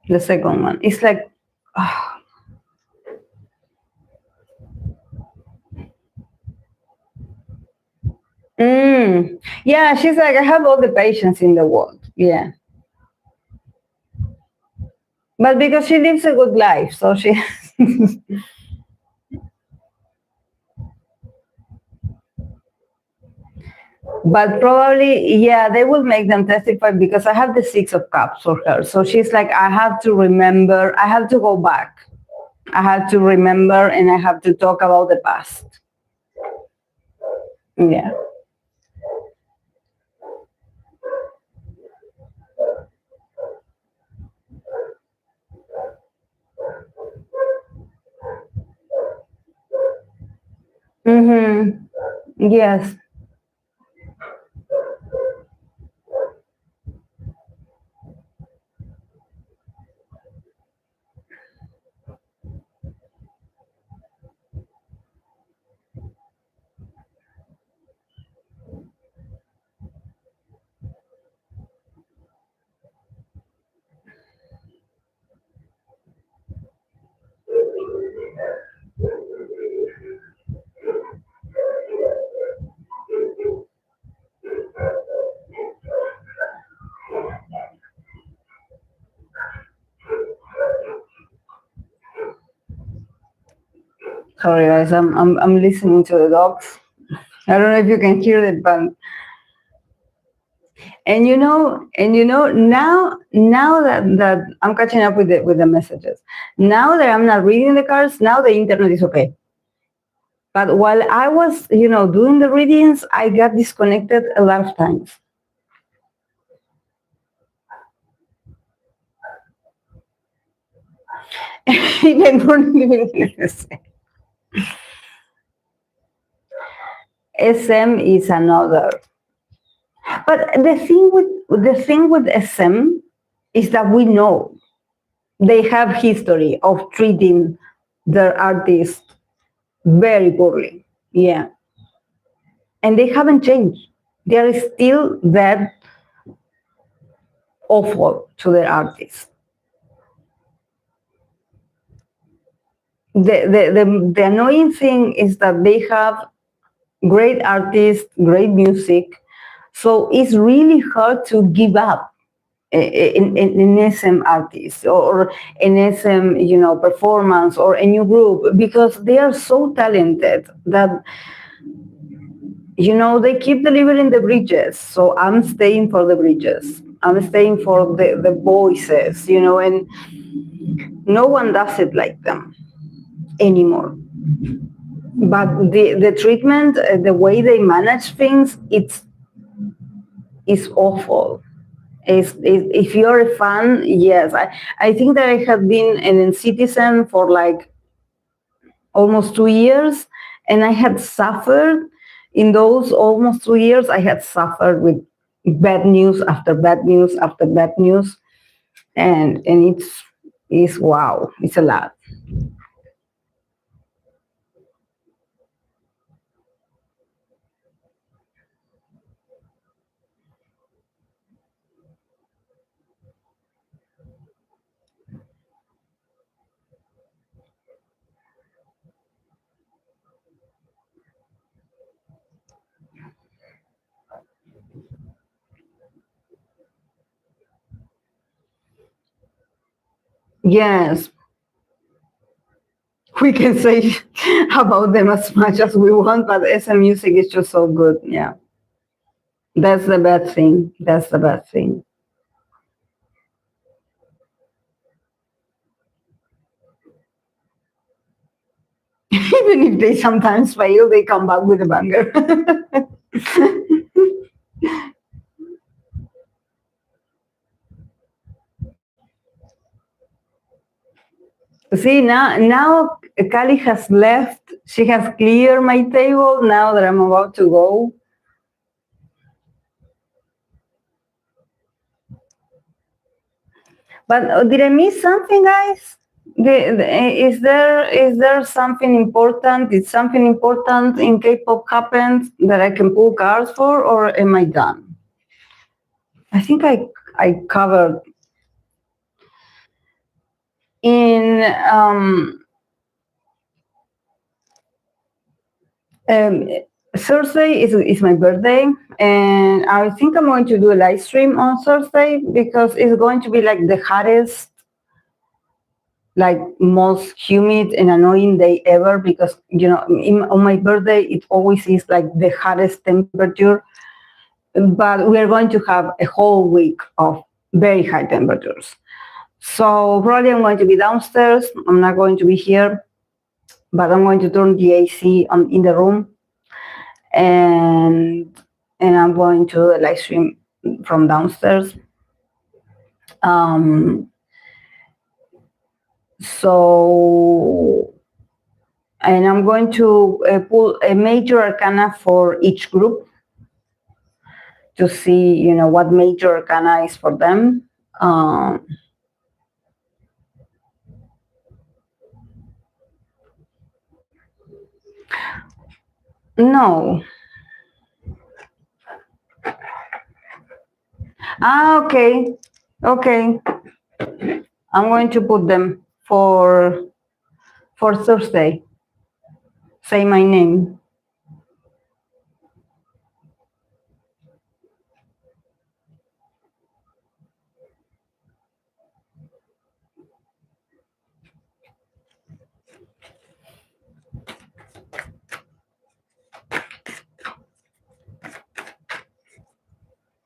The second one. It's like, yeah, she's like, I have all the patience in the world. Yeah. But because she lives a good life, so she. But probably, yeah, they will make them testify because I have the Six of Cups for her. So she's like, I have to remember, I have to go back. I have to remember and I have to talk about the past. Yeah. Mm-hmm. Yes. Sorry, guys. I'm listening to the dogs. I don't know if you can hear it, but now that I'm catching up with the messages. Now that I'm not reading the cards, now the internet is okay. But while I was, doing the readings, I got disconnected a lot of times. SM is another. But the thing with SM is that we know they have history of treating their artists very poorly. Yeah. And they haven't changed. They are still that awful to their artists. The annoying thing is that they have great artists, great music. So it's really hard to give up an SM artist or an SM, performance or a new group because they are so talented that, they keep delivering the bridges. So I'm staying for the bridges. I'm staying for the voices, and no one does it like them anymore. But the treatment, the way they manage things, it's awful. If you're a fan, yes. I think that I have been an citizen for like almost 2 years, and I had suffered in those almost 2 years. I had suffered with bad news after bad news after bad news, and it's wow, it's a lot. Yes, we can say about them as much as we want, but SM music is just so good. Yeah, that's the bad thing. That's the bad thing. Even if they sometimes fail, they come back with a banger. See, now Kali has left. She has cleared my table now that I'm about to go. But did I miss something, guys? Is there something important? Did something important in K-pop happen that I can pull cards for, or am I done? I think I covered in um, Thursday is my birthday, and I think I'm going to do a live stream on Thursday because it's going to be like the hottest, like most humid and annoying day ever because on my birthday it always is like the hottest temperature but we are going to have a whole week of very high temperatures. So probably I'm going to be downstairs. I'm not going to be here, but I'm going to turn the AC on in the room, and I'm going to live stream from downstairs. So, and I'm going to pull a major arcana for each group to see, you know, what major arcana is for them. No. Okay. Okay. I'm going to put them for Thursday. Say my name.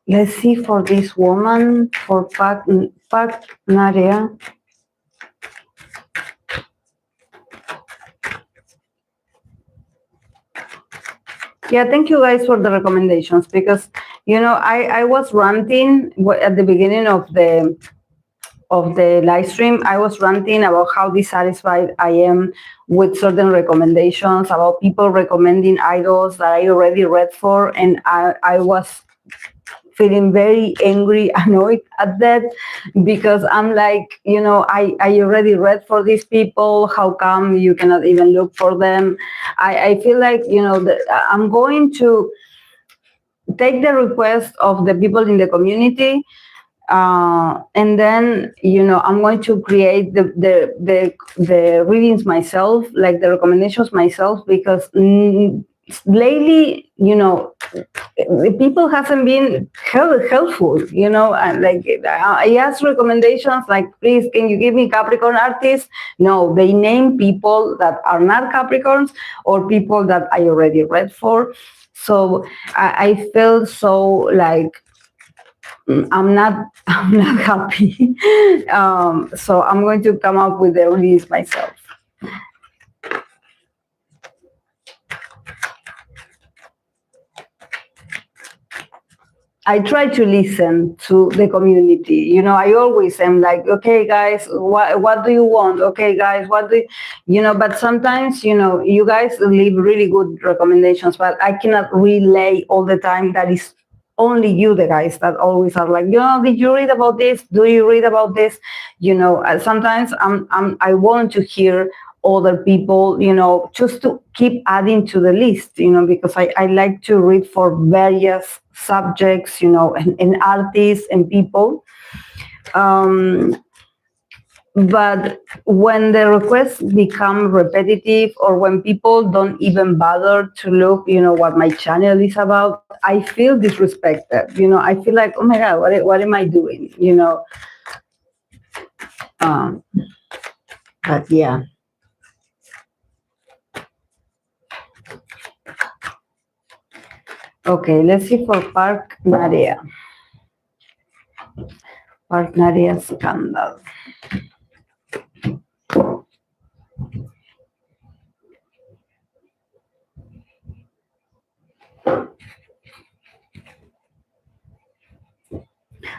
Let's see for this woman, for Nadia. Yeah, thank you guys for the recommendations, because, you know, I was ranting at the beginning of the live stream. I was ranting about how dissatisfied I am with certain recommendations, about people recommending idols that I already read for, and I was feeling very angry, annoyed at that, because I'm like, you know, I already read for these people. How come you cannot even look for them? I feel like, you know, I'm going to take the request of the people in the community, and then, you know, I'm going to create the readings myself, like the recommendations myself, because lately, you know, the people hasn't been helpful, you know, and like I asked recommendations like, please, can you give me Capricorn artists? No, they name people that are not Capricorns or people that I already read for. So I feel so like I'm not happy. So I'm going to come up with the release myself. I try to listen to the community. You know, I always am like, okay, guys, what do you want? Okay, guys, what do you know? But sometimes, you know, you guys leave really good recommendations, but I cannot relay all the time. That is only you, the guys, that always are like, you know, did you read about this? Do you read about this? You know, sometimes I want to hear other people, you know, just to keep adding to the list, you know, because I like to read for various subjects, you know, and artists and people. But when the requests become repetitive, or when people don't even bother to look, you know, what my channel is about, I feel disrespected. You know, I feel like, oh my God, what am I doing? You know. But yeah. Okay, let's see for Park Nadia. Park Nadia scandal.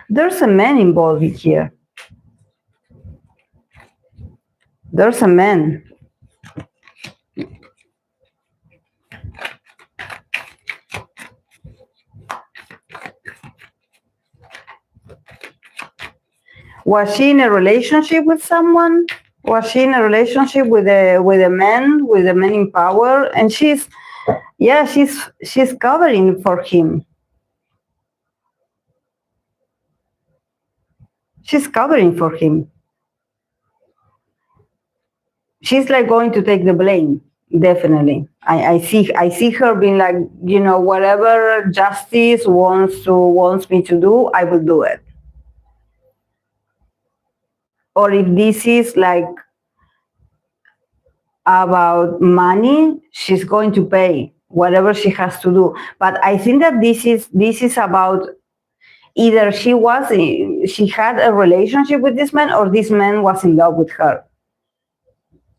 There's a man involved here. There's a man. Was she in a relationship with someone? Was she in a relationship with a man, with a man in power? And she's covering for him. She's covering for him. She's like going to take the blame. Definitely. I see her being like, you know, whatever justice wants me to do, I will do it. Or if this is like about money, she's going to pay whatever she has to do. But I think that this is about either she had a relationship with this man, or this man was in love with her.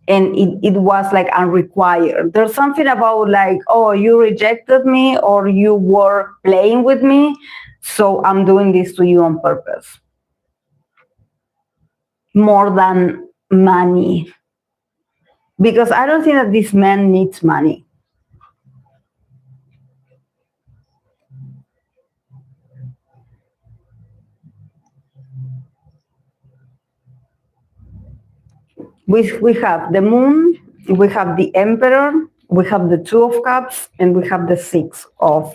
And it was like unrequired. There's something about like, oh, you rejected me, or you were playing with me, so I'm doing this to you on purpose. More than money. Because I don't think that this man needs money. We have the moon, we have the emperor, we have the two of cups, and we have the six of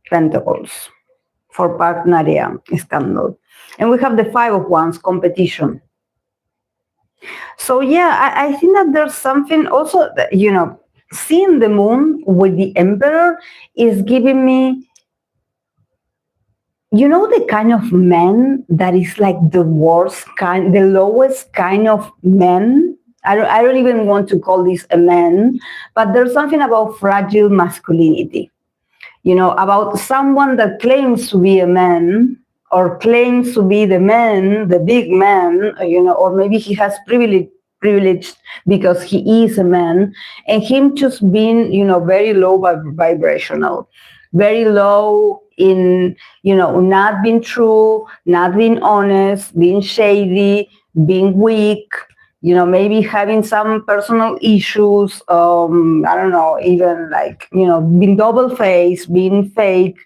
pentacles for partenaria, scandal. And we have the five of wands, competition. So yeah, I think that there's something also, that, seeing the moon with the emperor is giving me, the kind of man that is like the worst kind, the lowest kind of men. I don't even want to call this a man, but there's something about fragile masculinity, about someone that claims to be a man, or claims to be the man, the big man, or maybe he has privilege because he is a man, and him just being, very low vibrational, very low in, not being true, not being honest, being shady, being weak, maybe having some personal issues, I don't know, even like, being double-faced, being fake.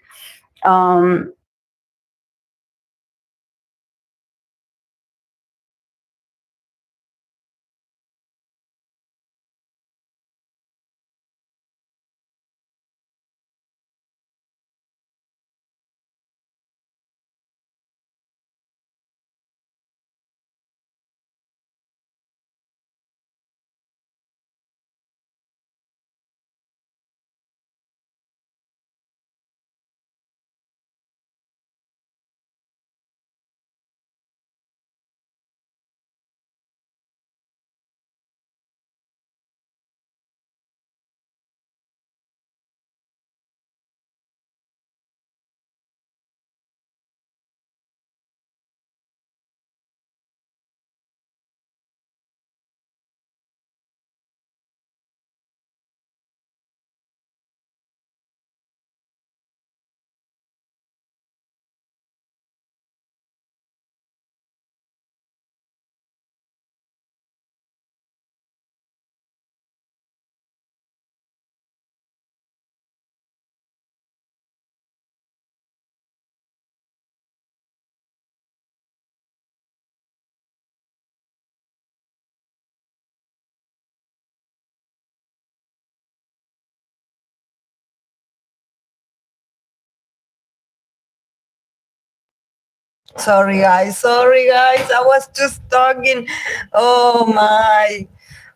Sorry, guys. I was just talking. Oh my.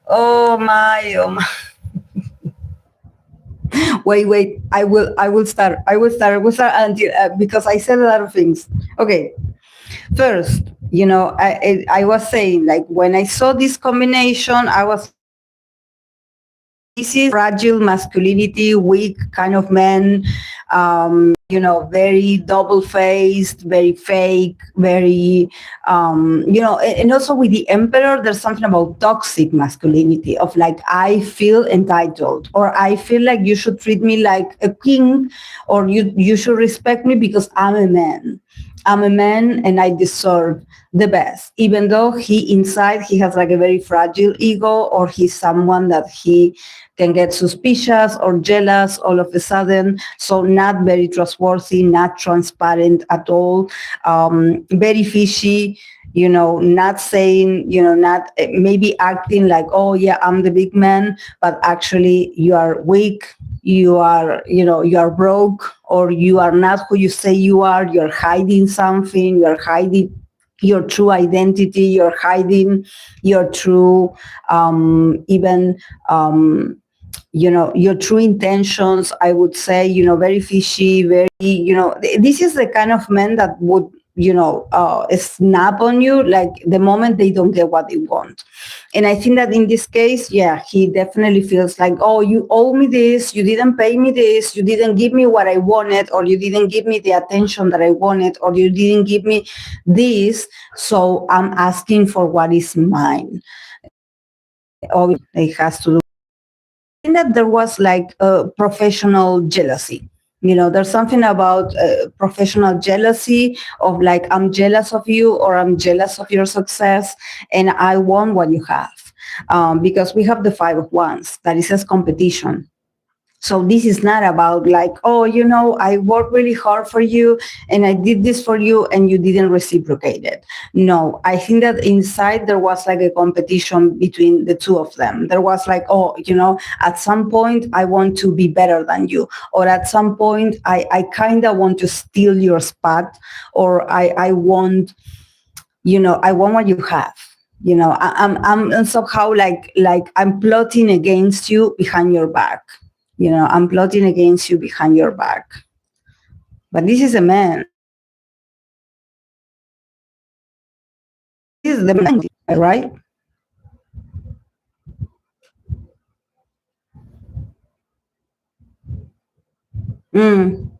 Oh my. Oh my. Wait. I will start until because I said a lot of things. Okay. First, I was saying, like, when I saw this combination, I was, this is fragile masculinity, weak kind of men, very double-faced, very fake, very, and also with the emperor, there's something about toxic masculinity of like, I feel entitled, or I feel like you should treat me like a king, or you should respect me because I'm a man. I'm a man and I deserve the best, even though inside he has like a very fragile ego, or he's someone that he can get suspicious or jealous all of a sudden. So not very trustworthy, not transparent at all, very fishy, not saying, not maybe acting like, oh yeah, I'm the big man, but actually you are weak, you are broke, or you are not who you say you are. You're hiding something, you're hiding your true identity, you're hiding your true your true intentions, I would say, very fishy, very, this is the kind of man that would, snap on you like the moment they don't get what they want. And I think that in this case, yeah, he definitely feels like, oh, you owe me this, you didn't pay me this, you didn't give me what I wanted, or you didn't give me the attention that I wanted, or you didn't give me this, so I'm asking for what is mine. Obviously, it has to do. I think that there was like a professional jealousy. There's something about professional jealousy of like, I'm jealous of you, or I'm jealous of your success, and I want what you have. Because we have the 5 of Wands that it says competition. So this is not about like, oh, I worked really hard for you and I did this for you and you didn't reciprocate it. No, I think that inside there was like a competition between the two of them. There was like, oh, at some point I want to be better than you. Or at some point I kind of want to steal your spot, or I want, I want what you have. I'm somehow like I'm plotting against you behind your back. I'm plotting against you behind your back. But this is a man. This is the man, right? Mm.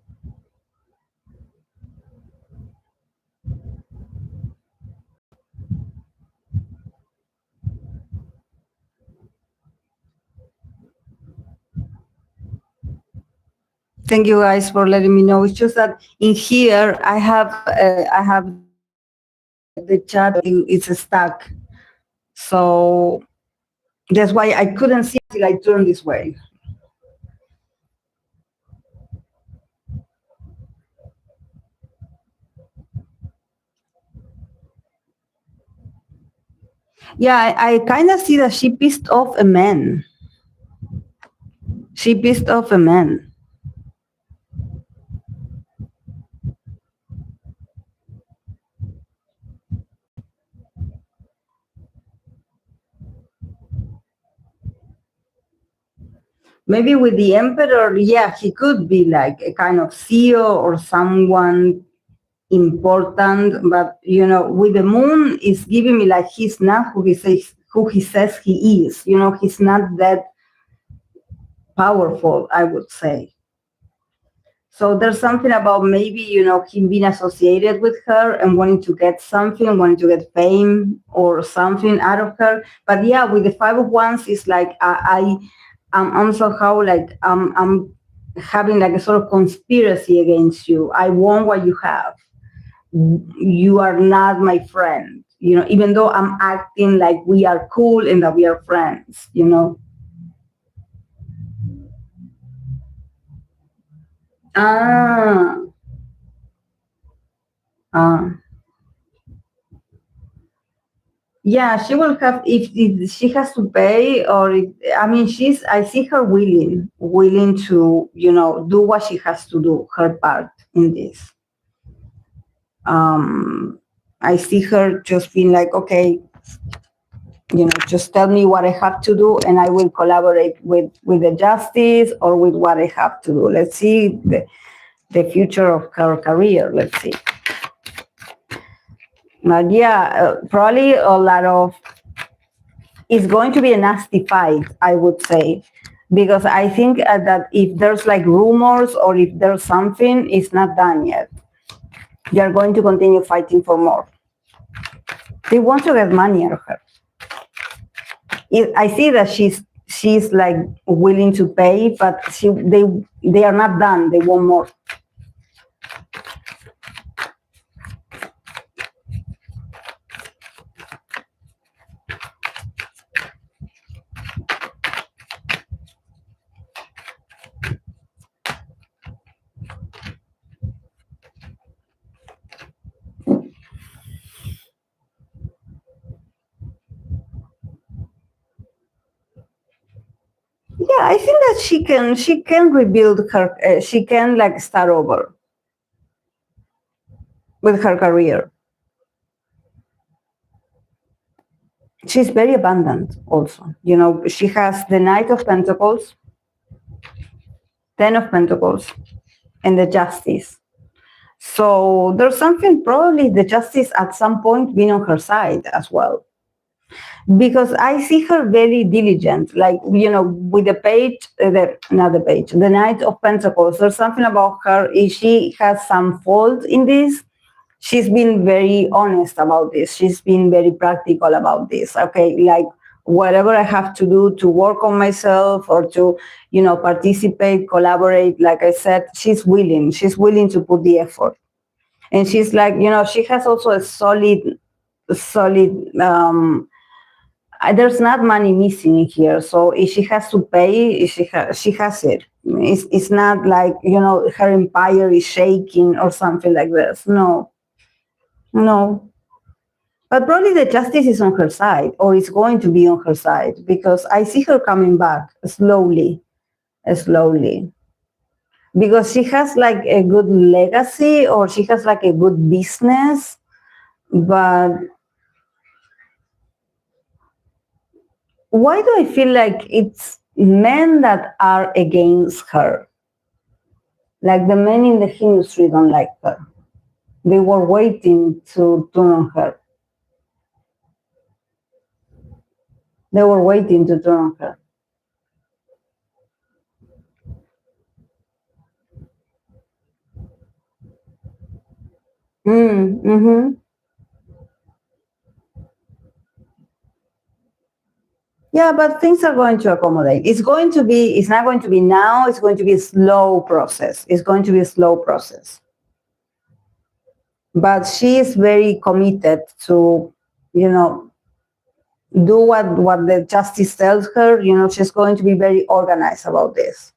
Thank you guys for letting me know. It's just that in here I have the chat, it's stuck, so that's why I couldn't see until I turned this way. Yeah, I kind of see that she pissed off a man. She pissed off a man. Maybe with the emperor, yeah, he could be like a kind of CEO or someone important, but with the moon, it's giving me like he's not who he says he is. He's not that powerful, I would say. So there's something about maybe, him being associated with her and wanting to get something, wanting to get fame or something out of her. But yeah, with the 5 of Wands, it's like I'm somehow like I'm having like a sort of conspiracy against you. I want what you have. You are not my friend. Even though I'm acting like we are cool and that we are friends. Ah. Ah. Yeah, she will have if she has to pay, or I see her willing to, do what she has to do, her part in this. I see her just being like, okay, just tell me what I have to do and I will collaborate with the justice or with what I have to do. Let's see the future of her career. Let's see. But yeah, probably a lot of, it's going to be a nasty fight, I would say, because I think that if there's like rumors or if there's something, it's not done yet. They are going to continue fighting for more. They want to get money out of her. I see that she's like willing to pay, but they are not done. They want more. Yeah, I think that she can rebuild her. She can like start over with her career. She's very abundant also. She has the Knight of Pentacles, 10 of Pentacles, and the Justice. So there's something, probably the justice at some point being on her side as well. Because I see her very diligent, like, with the page, not the page, the Knight of Pentacles. There's something about her. If she has some fault in this, she's been very honest about this. She's been very practical about this. Okay, like whatever I have to do to work on myself or to, participate, collaborate, like I said, she's willing. She's willing to put the effort. And she's like, she has also a solid, there's not money missing here. So if she has to pay, she has it. It's not like, her empire is shaking or something like this. No. But probably the justice is on her side, or is going to be on her side, because I see her coming back slowly. Because she has like a good legacy, or she has like a good business, but why do I feel like it's men that are against her? Like the men in the industry don't like her. They were waiting to turn on her. They were waiting to turn on her. Mm-hmm. Yeah, but things are going to accommodate. It's not going to be now, it's going to be a slow process. It's going to be a slow process. But she is very committed to, do what the justice tells her. She's going to be very organized about this.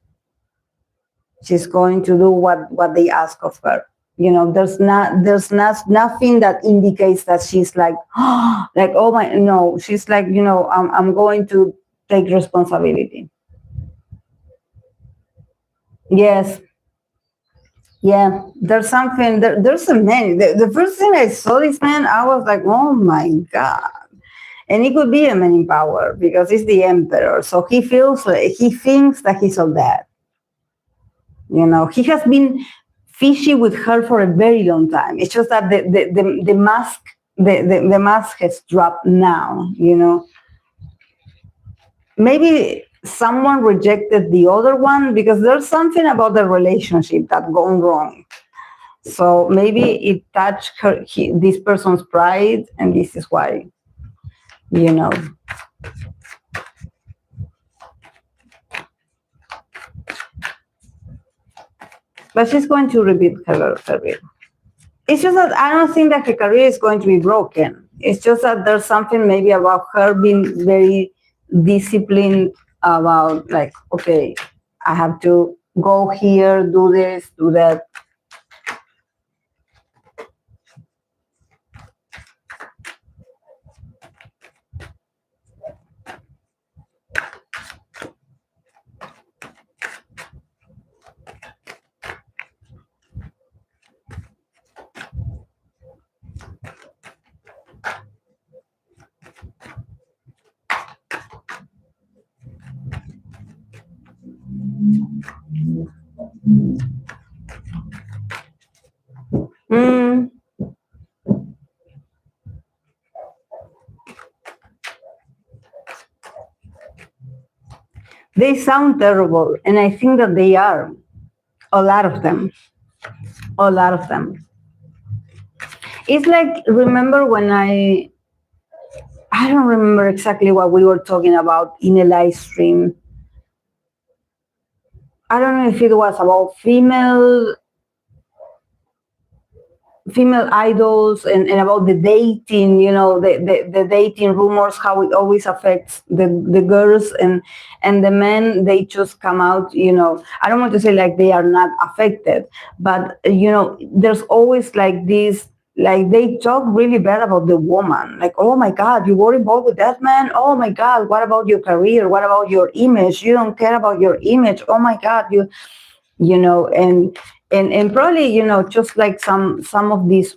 She's going to do what they ask of her. There's nothing that indicates that she's like, like, oh my, no, she's like, I'm going to take responsibility. Yes. Yeah, there's something, there's a man. The first thing I saw this man, I was like, oh my God. And he could be a man in power because he's the emperor. So he thinks that he's all that. He has been fishy with her for a very long time. It's just that the mask has dropped now, Maybe someone rejected the other one because there's something about the relationship that gone wrong. So maybe it touched this person's pride, and this is why, But she's going to rebuild her career. It's just that I don't think that her career is going to be broken. It's just that there's something maybe about her being very disciplined about, like, okay, I have to go here, do this, do that. Mm. They sound terrible, and I think that they are. A lot of them. A lot of them. It's like, remember when I don't remember exactly what we were talking about in a live stream. I don't know if it was about female idols and about the dating, the dating rumors, how it always affects the girls and the men. They just come out, I don't want to say like they are not affected, but there's always like this, like they talk really bad about the woman, like, oh my God, you were involved with that man, oh my God, what about your career, what about your image, you don't care about your image, oh my God, and probably, just like some of these,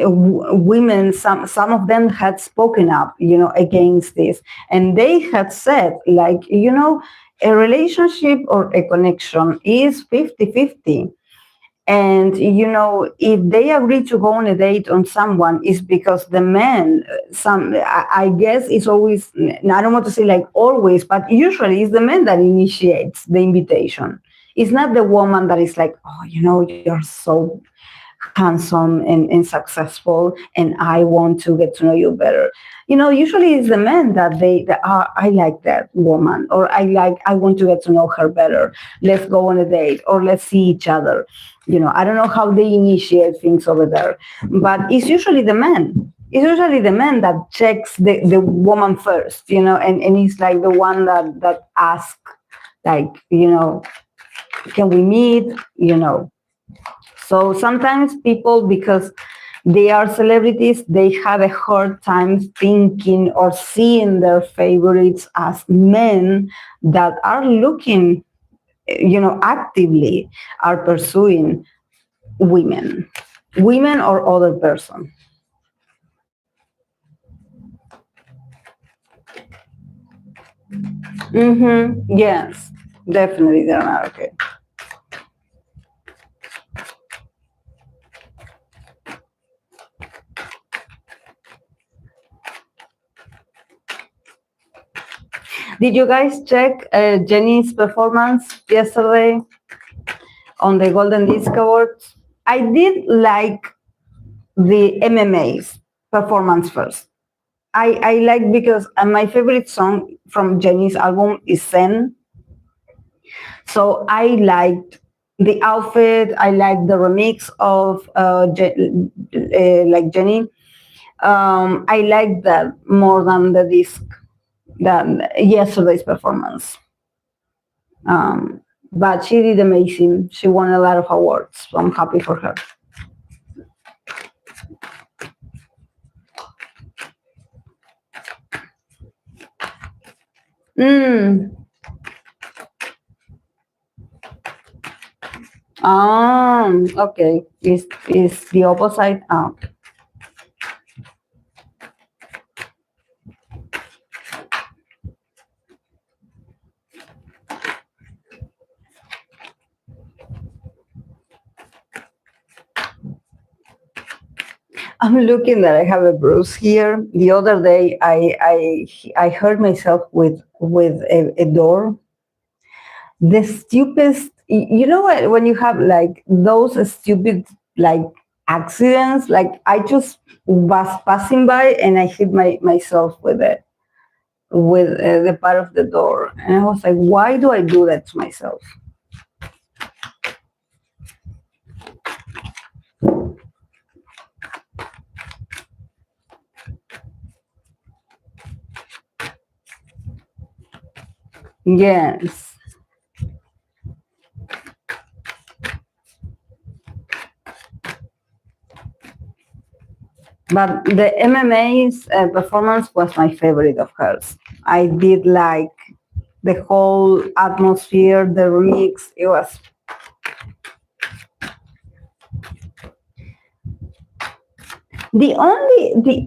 women, some of them had spoken up, against this. And they had said, like, a relationship or a connection is 50-50. And, you know, if they agree to go on a date on someone, is because the man, I guess it's always, I don't want to say like always, but usually it's the man that initiates the invitation. It's not the woman that is like, oh, you know, you're so handsome and successful, and I want to get to know you better. You know, usually it's the men that I like that woman, or I want to get to know her better. Let's go on a date, or let's see each other. You know, I don't know how they initiate things over there, but it's usually the man. It's usually the man that checks the woman first, you know, and he's like the one that asks, like, you know, can we meet, you know. So sometimes people, because they are celebrities, they have a hard time thinking or seeing their favorites as men that are looking, you know, actively are pursuing women or other person. Yes, definitely they're not okay. Did you guys check Jenny's performance yesterday on the Golden Disc Awards? I did like the MMA's performance first. I like, because my favorite song from Jenny's album is Zen. So I liked the outfit. I liked the remix of like Jenny. I liked that more than the disc, than yesterday's performance. But she did amazing. She won a lot of awards, so I'm happy for her. Mm. Okay. Is the opposite? I'm looking that I have a bruise here. The other day, I hurt myself with a door. The stupidest, you know what? When you have like those stupid like accidents, like I just was passing by and I hit myself with it, with the part of the door, and I was like, why do I do that to myself? Yes. But the MMA's performance was my favorite of hers. I did like the whole atmosphere, the remix. It was. The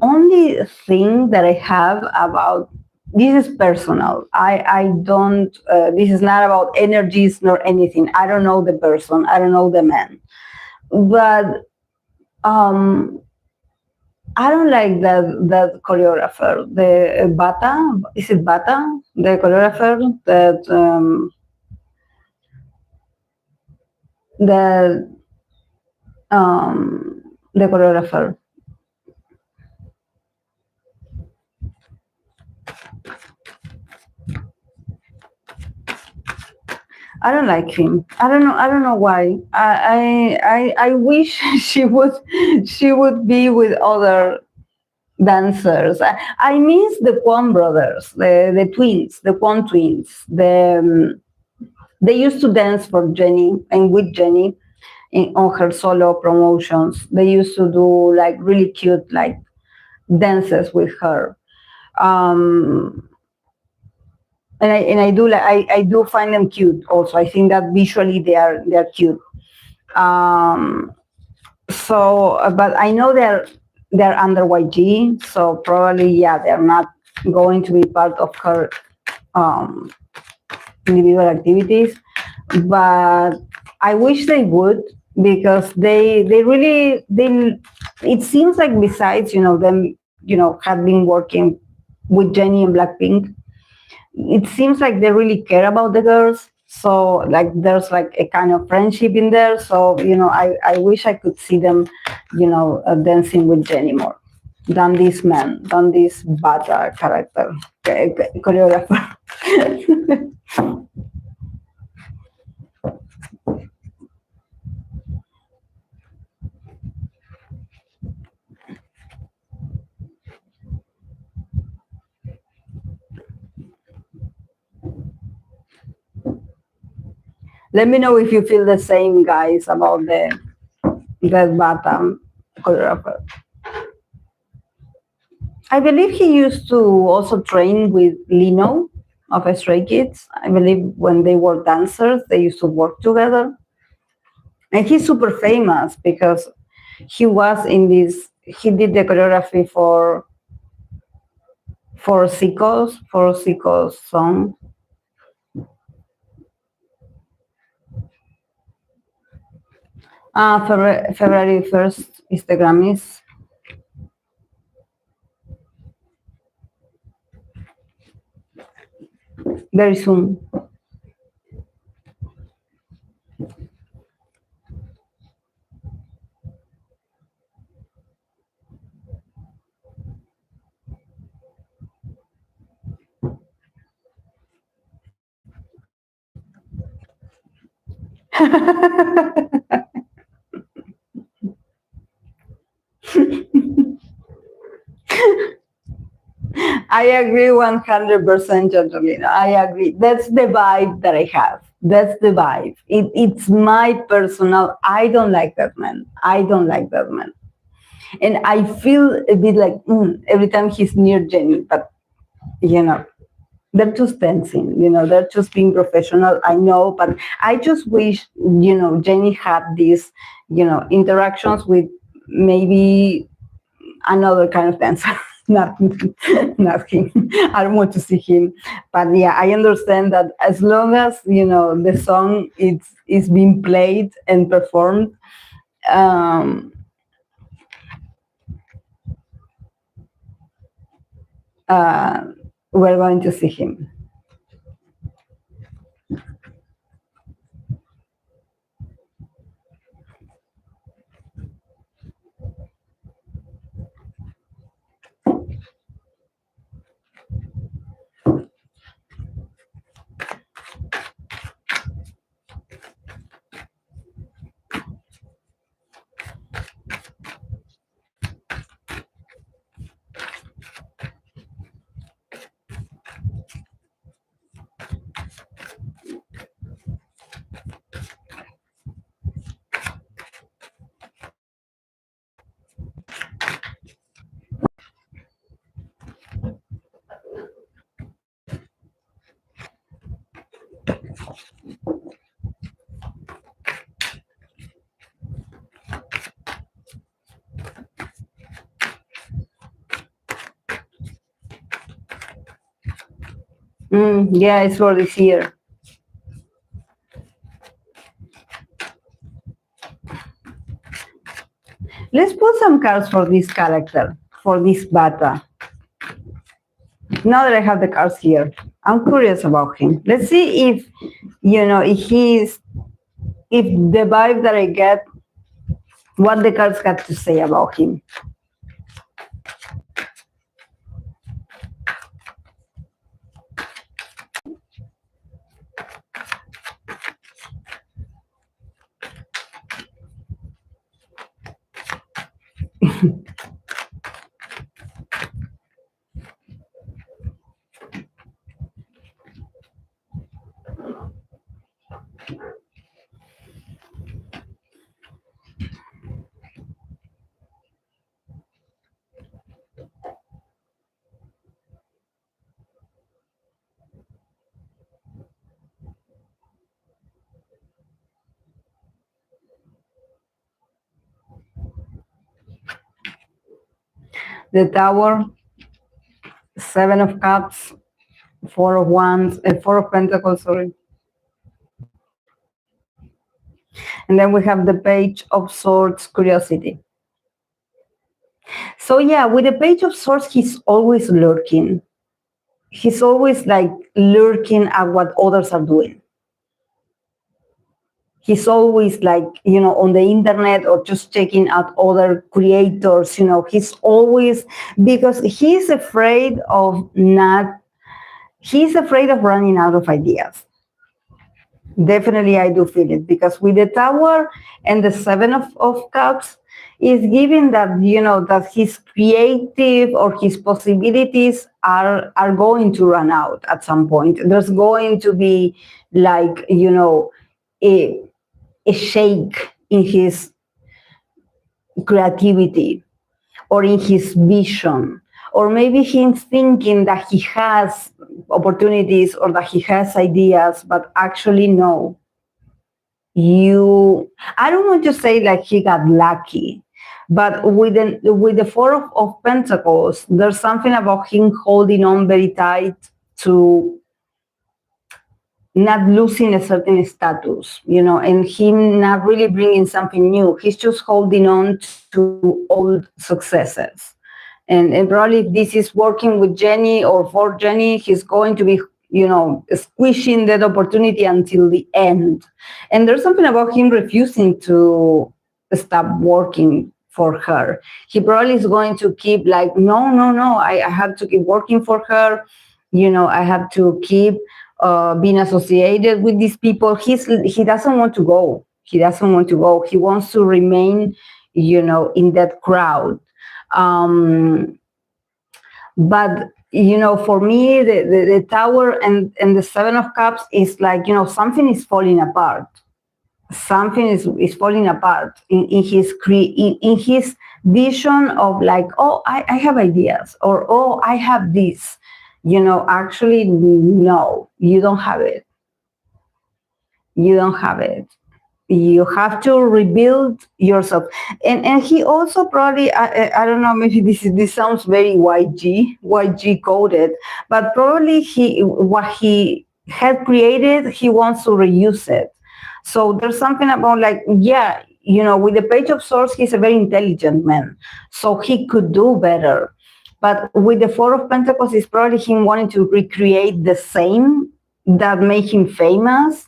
only thing that I have about this is personal. I don't. This is not about energies nor anything. I don't know the person. I don't know the man, but I don't like that choreographer, the Bata. Is it Bata? The choreographer that the the choreographer. I don't like him. I don't know. I don't know why. I wish she would be with other dancers. I miss the Kwon brothers, the twins, the Kwon twins. They used to dance for Jenny and with Jenny on her solo promotions. They used to do like really cute like dances with her. Um, and I do like I do find them cute also. I think that visually they're cute. Um, but I know they're under YG, so probably yeah they're not going to be part of her um, individual activities. But I wish they would, because they really it seems like besides them have been working with Jennie and Blackpink, it seems like they really care about the girls. So like there's like a kind of friendship in there. So I wish I could see them dancing with Jennie more than this man, than this bata character choreographer. Let me know if you feel the same, guys, about the bata choreographer. I believe he used to also train with Lino of Stray Kids. I believe when they were dancers, they used to work together. And he's super famous because he was in this, he did the choreography for Zico's song. February 1st is the Grammys. Very soon. I agree 100%, Angelina. I agree. That's the vibe that I have. That's the vibe. It's my personal. I don't like that man. I don't like that man. And I feel a bit like every time he's near Jennie, but you know, they're just dancing. They're just being professional. I know, but I just wish Jennie had these interactions with maybe another kind of dancer. Not him. I don't want to see him. But yeah, I understand that as long as the song is being played and performed, um, uh, we're going to see him. Yeah, it's for this year. Let's put some cards for this character, for this bata. Now that I have the cards here, I'm curious about him. Let's see if the vibe that I get, what the cards got to say about him. The Tower, Seven of Cups, Four of Wands, Four of Pentacles, sorry. And then we have the page of swords, curiosity. So yeah, with the page of swords, he's always lurking. He's always like lurking at what others are doing. He's always like, on the internet or just checking out other creators, he's always, because he's afraid of running out of ideas. Definitely, I do feel it, because with the Tower and the Seven of Cups is giving that, that his creative or his possibilities are going to run out at some point. There's going to be like, a shake in his creativity or in his vision, or maybe he's thinking that he has opportunities or that he has ideas, but actually no. I don't want to say like he got lucky, but with the Four of Pentacles, there's something about him holding on very tight to not losing a certain status, and him not really bringing something new. He's just holding on to old successes. And probably if this is working with Jenny or for Jenny, he's going to be, squishing that opportunity until the end. And there's something about him refusing to stop working for her. He probably is going to keep like, no, I have to keep working for her. I have to keep being associated with these people. He doesn't want to go. He doesn't want to go. He wants to remain, in that crowd. But for me, the Tower and the Seven of Cups is like, something is falling apart. Something is falling apart in his in his vision of like, oh, I have ideas, or oh, I have this. Actually, no, you don't have it. You don't have it. You have to rebuild yourself. And he also probably, I don't know, maybe this sounds very YG coded, but probably what he had created, he wants to reuse it. So there's something about like, yeah, with the Page of Swords, he's a very intelligent man, so he could do better. But with the Four of Pentacles, it's probably him wanting to recreate the same that made him famous.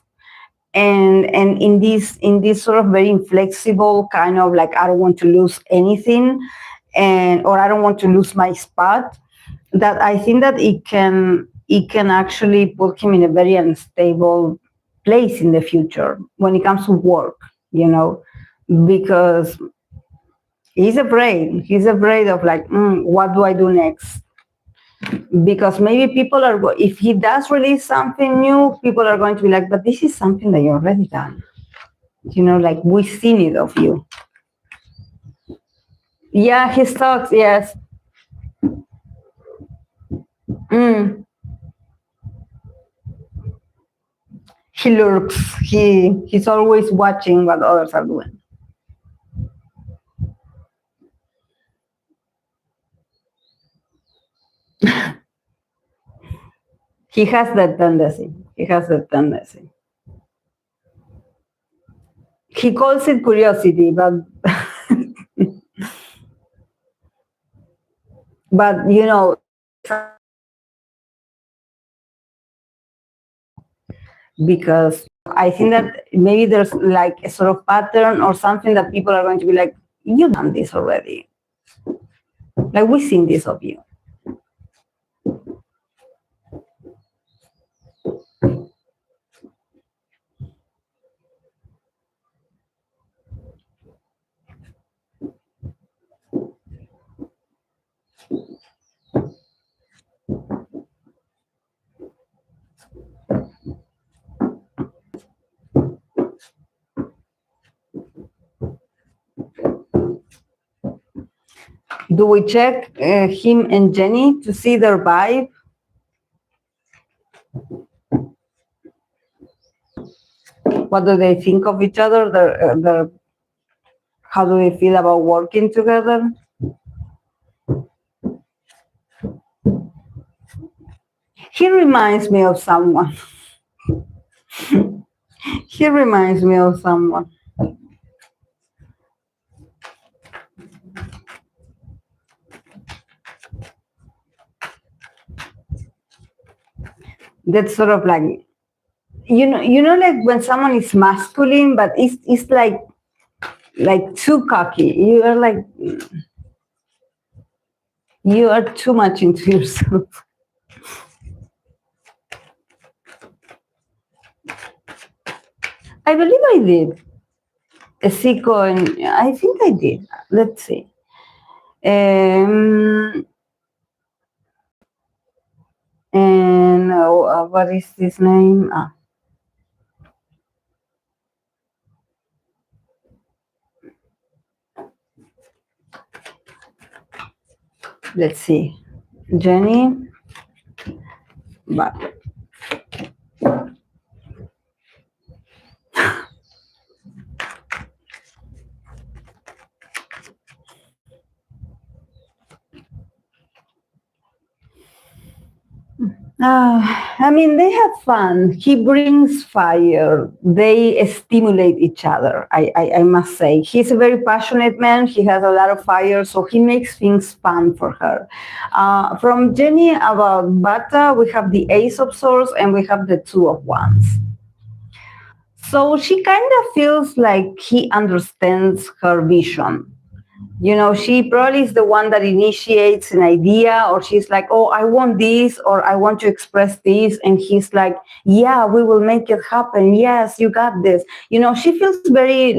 And in this sort of very inflexible kind of like, I don't want to lose anything, or I don't want to lose my spot, that I think that it can actually put him in a very unstable place in the future when it comes to work, because he's afraid of like, what do I do next? Because maybe people are, if he does release something new, people are going to be like, but this is something that you already done. Like, we've seen it of you. Yeah, his thoughts, yes. He lurks. He's always watching what others are doing. He has that tendency. He calls it curiosity, but but because I think that maybe there's like a sort of pattern or something that people are going to be like, you've done this already. Like, we've seen this of you. Do we check him and Jenny to see their vibe? What do they think of each other? How do they feel about working together? He reminds me of someone. He reminds me of someone. That's sort of like, like when someone is masculine, but it's like too cocky. You are like, you are too much into yourself. I believe I did. A Zico, and I think I did. Let's see. And what is his name? Let's see. Jenny. But I mean, they have fun. He brings fire. They stimulate each other. I must say, he's a very passionate man. He has a lot of fire, so he makes things fun for her. From Jenny about Bata, we have the Ace of Swords and we have the Two of Wands. So she kind of feels like he understands her vision. She probably is the one that initiates an idea, or she's like, oh, I want this, or I want to express this. And he's like, yeah, we will make it happen. Yes, you got this. She feels very,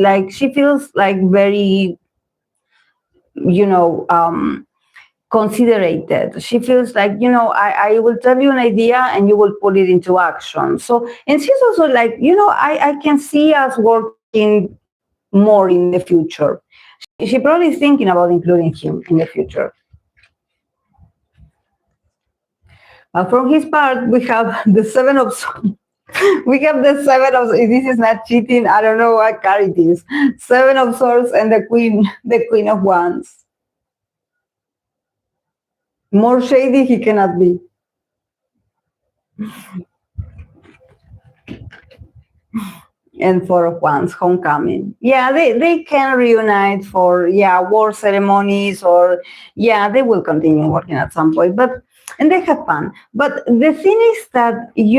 considerated. She feels like, I will tell you an idea and you will put it into action. So, and she's also like, I can see us working more in the future. She probably is thinking about including him in the future. From his part, we have the Seven of Swords. We have the Seven of. This is not cheating. I don't know what card it is. Seven of Swords and the Queen of Wands. More shady he cannot be. And Four of Wands, homecoming. Yeah, they can reunite for war ceremonies, or they will continue working at some point. And they have fun. But the thing is that he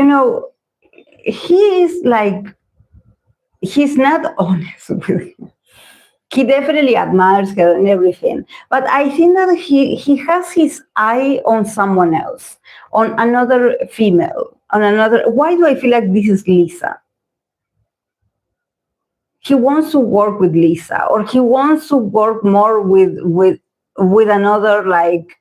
is like, he's not honest with him. He definitely admires her and everything, but I think that he has his eye on someone else, on another female, on another. Why do I feel like this is Lisa? He wants to work with Lisa, or he wants to work more with another like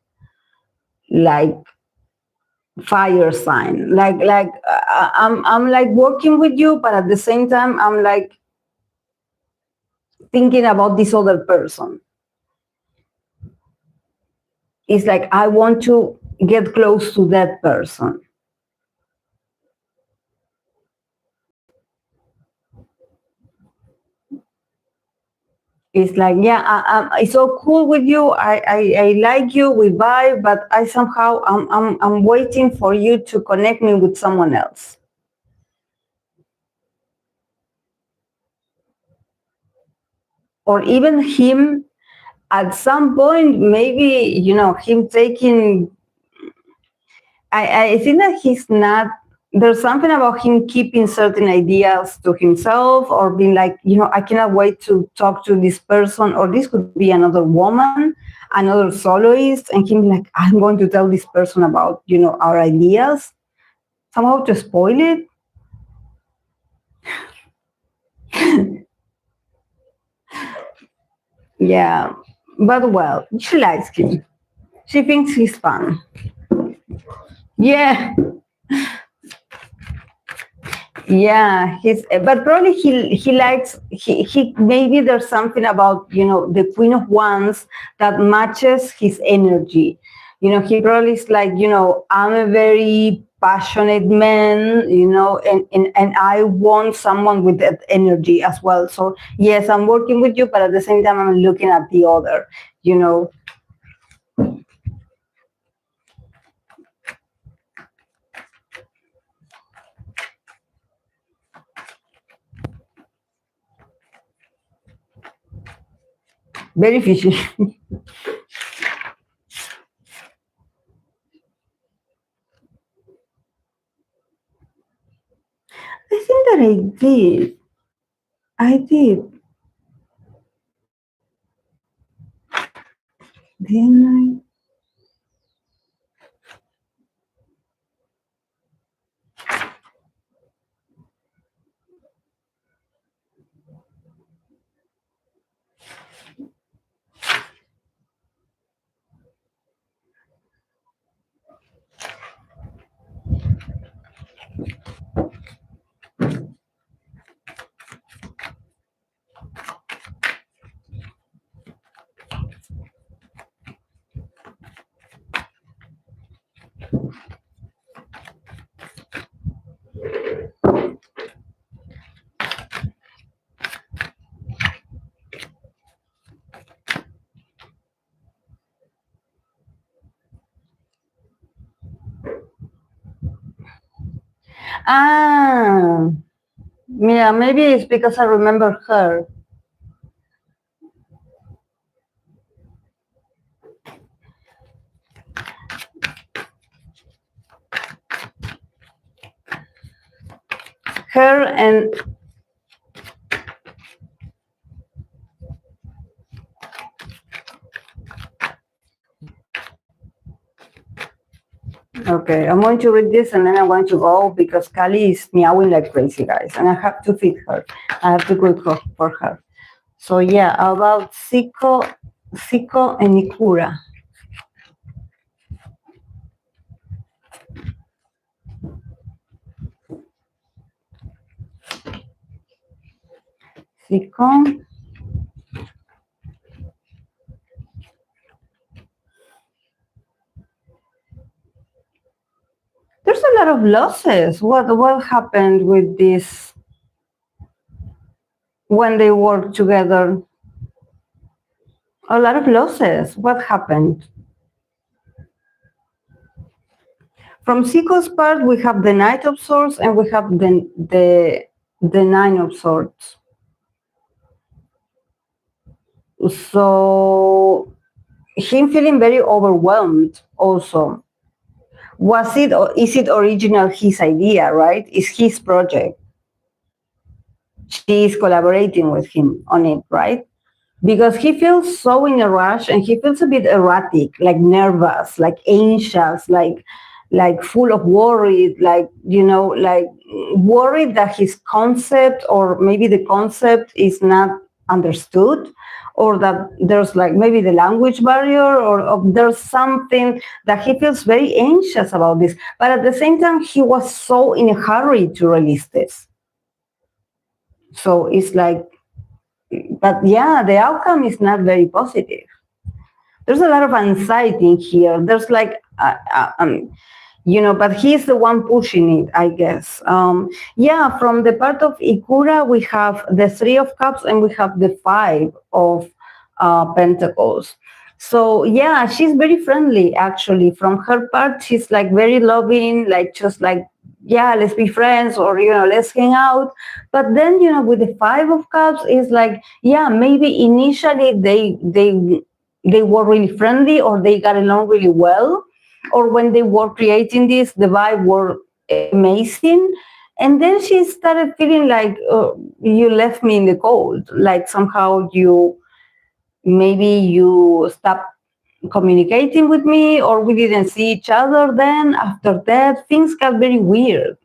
fire sign. I'm like working with you, but at the same time I'm like thinking about this other person. It's like I want to get close to that person. It's like, it's so cool with you. I like you. We vibe, but I somehow I'm waiting for you to connect me with someone else. Or even him at some point, maybe him taking. I think that he's not. There's something about him keeping certain ideas to himself, or being like, I cannot wait to talk to this person, or this could be another woman, another soloist, and him like, I'm going to tell this person about, our ideas, somehow to spoil it. Yeah, but well, she likes him. She thinks he's fun. Yeah. Yeah, but probably he likes he maybe there's something about the Queen of Wands that matches his energy. He probably is like, I'm a very passionate man, and I want someone with that energy as well. So yes, I'm working with you, but at the same time I'm looking at the other, Very fishy. I think that I did. I did. Didn't I? Ah, yeah, maybe it's because I remember her. Her and okay, I'm going to read this and then I'm going to go because Kali is meowing like crazy, guys, and I have to feed her. I have to cook for her. So yeah, about Siko and Ikura. Siko. There's a lot of losses. What happened with this when they worked together? A lot of losses. What happened? From Siko's part, we have the Knight of Swords and we have the Nine of Swords. So him feeling very overwhelmed also. Was it or is it original his idea, right? It's his project. She is collaborating with him on it, right? Because he feels so in a rush and he feels a bit erratic, like nervous, like anxious, like full of worry, like, you know, like worried that his concept or maybe the concept is not understood, or that there's like maybe the language barrier, or there's something that he feels very anxious about this. But at the same time, he was so in a hurry to release this. So it's like, but yeah, the outcome is not very positive. There's a lot of anxiety in here. There's like, you know, but he's the one pushing it, I guess. Yeah, from the part of Ikura, we have the Three of Cups and we have the Five of Pentacles. So yeah, she's very friendly, actually. From her part, she's like very loving, like just like, yeah, let's be friends, or, you know, let's hang out. But then, you know, with the Five of Cups, it's like, yeah, maybe initially they were really friendly or they got along really well, or when they were creating this, the vibe were amazing. And then she started feeling like, you left me in the cold, like somehow maybe you stopped communicating with me, or we didn't see each other. Then after that, things got very weird.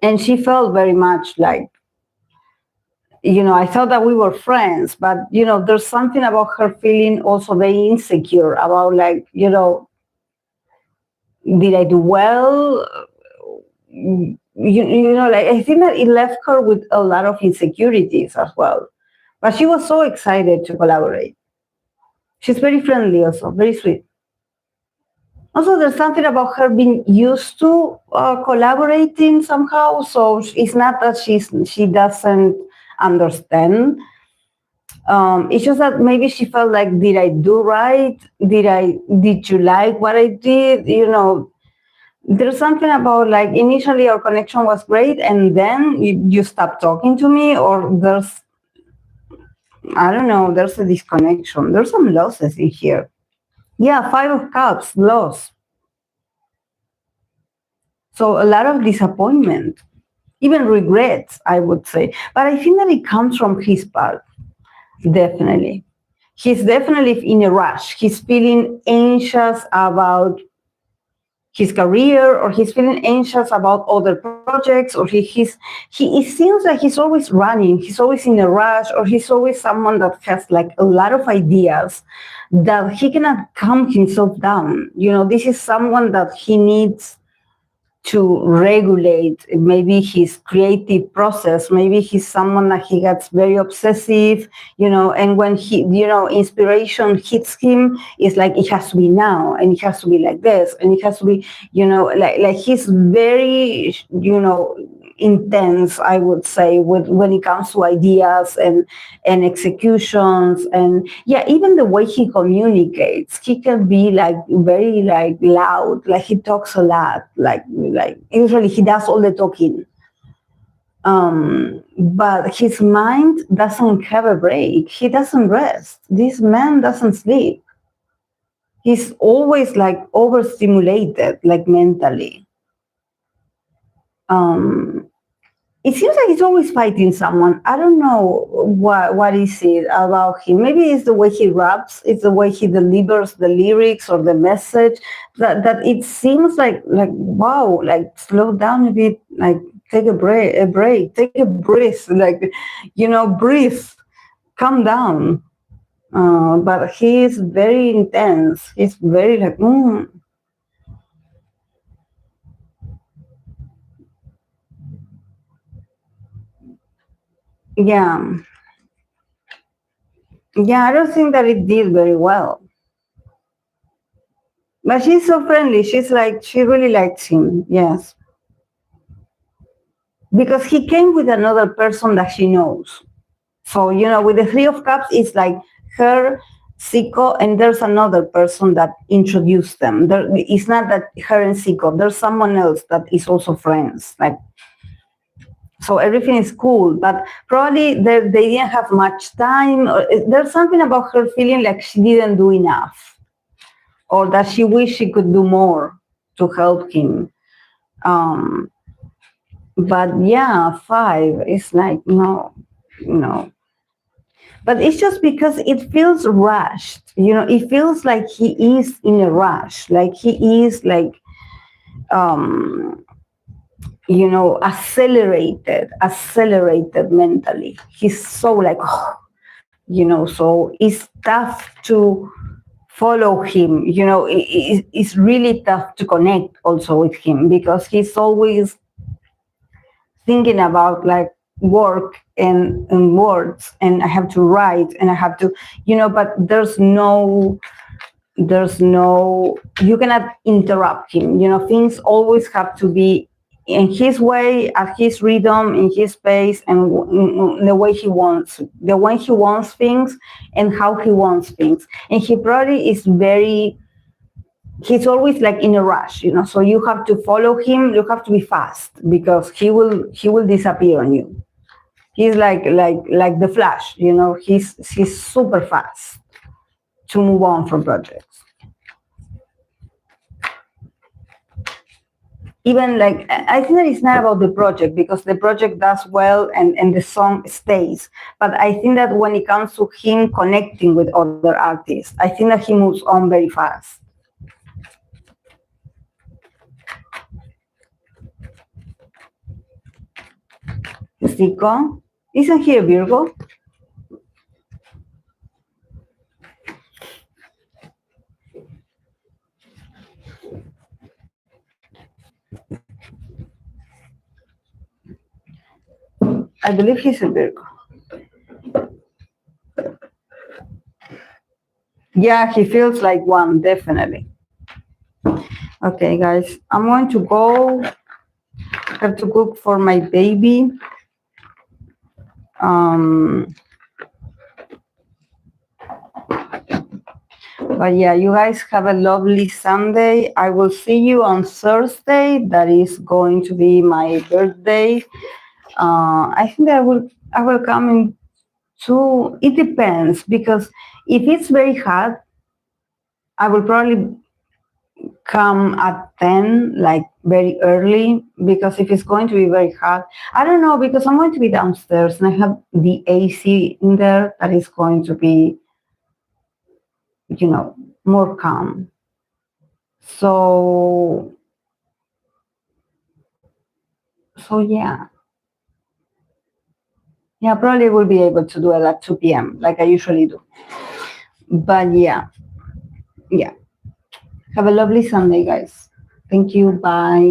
And she felt very much like, you know, I thought that we were friends, but, you know, there's something about her feeling also very insecure about, like, you know, did I do well? You know, like, I think that it left her with a lot of insecurities as well. But she was so excited to collaborate. She's very friendly also, very sweet. Also, there's something about her being used to collaborating somehow. So it's not that she doesn't understand. It's just that maybe she felt like, did I do right? Did you like what I did? You know, there's something about, like, initially our connection was great and then you stopped talking to me, or there's, I don't know, there's a disconnection. There's some losses in here. Yeah, 5 of Cups, loss. So a lot of disappointment, even regrets, I would say. But I think that it comes from his part, definitely. He's definitely in a rush. He's feeling anxious about his career, or he's feeling anxious about other projects, or it seems like he's always running, he's always in a rush, or he's always someone that has like a lot of ideas that he cannot calm himself down. This is someone that he needs to regulate maybe his creative process. Maybe he's someone that he gets very obsessive, and when inspiration hits him, it's like it has to be now, and it has to be like this, and it has to be, like he's very, intense, I would say, when it comes to ideas and executions. And yeah, even the way he communicates, he can be like very like loud, like he talks a lot, like usually he does all the talking, but his mind doesn't have a break. He doesn't rest. This man doesn't sleep. He's always like overstimulated, like mentally. It seems like he's always fighting someone. I don't know what is it about him. Maybe it's the way he raps, it's the way he delivers the lyrics or the message, that it seems like wow, like slow down a bit, like take a break, take a breath, like, breathe, calm down. But he is very intense. He's very like, yeah. Yeah, I don't think that it did very well. But she's so friendly. She's like, she really likes him. Yes. Because he came with another person that she knows. So, with the 3 of Cups, it's like her, Zico, and there's another person that introduced them. It's not that her and Zico, there's someone else that is also friends. Like, so everything is cool, but probably they didn't have much time. There's something about her feeling like she didn't do enough, or that she wished she could do more to help him. But yeah, 5 is like, no. But it's just because it feels rushed. It feels like he is in a rush, like he is like, accelerated mentally. He's so like, so it's tough to follow him. It's really tough to connect also with him, because he's always thinking about like work and words, and I have to write, and I have to, but there's no, you cannot interrupt him. Things always have to be in his way, at his rhythm, in his pace, and the way he wants things, and how he wants things. And he probably is he's always like in a rush, so you have to follow him. You have to be fast, because he will disappear on you. He's like the Flash, he's super fast to move on from projects. Even like, I think that it's not about the project, because the project does well and the song stays. But I think that when it comes to him connecting with other artists, I think that he moves on very fast. Zico, isn't he a Virgo? I believe he's a Virgo. Yeah, he feels like one, definitely. Okay, guys, I'm going to go. I have to cook for my baby. But yeah, you guys have a lovely Sunday. I will see you on Thursday. That is going to be my birthday. I think that I will come in it depends, because if it's very hot, I will probably come at 10, like very early, because if it's going to be very hot, I don't know, because I'm going to be downstairs and I have the AC in there that is going to be, more calm. So yeah. Yeah, probably will be able to do it at 2 p.m. like I usually do. But yeah. Have a lovely Sunday, guys. Thank you. Bye.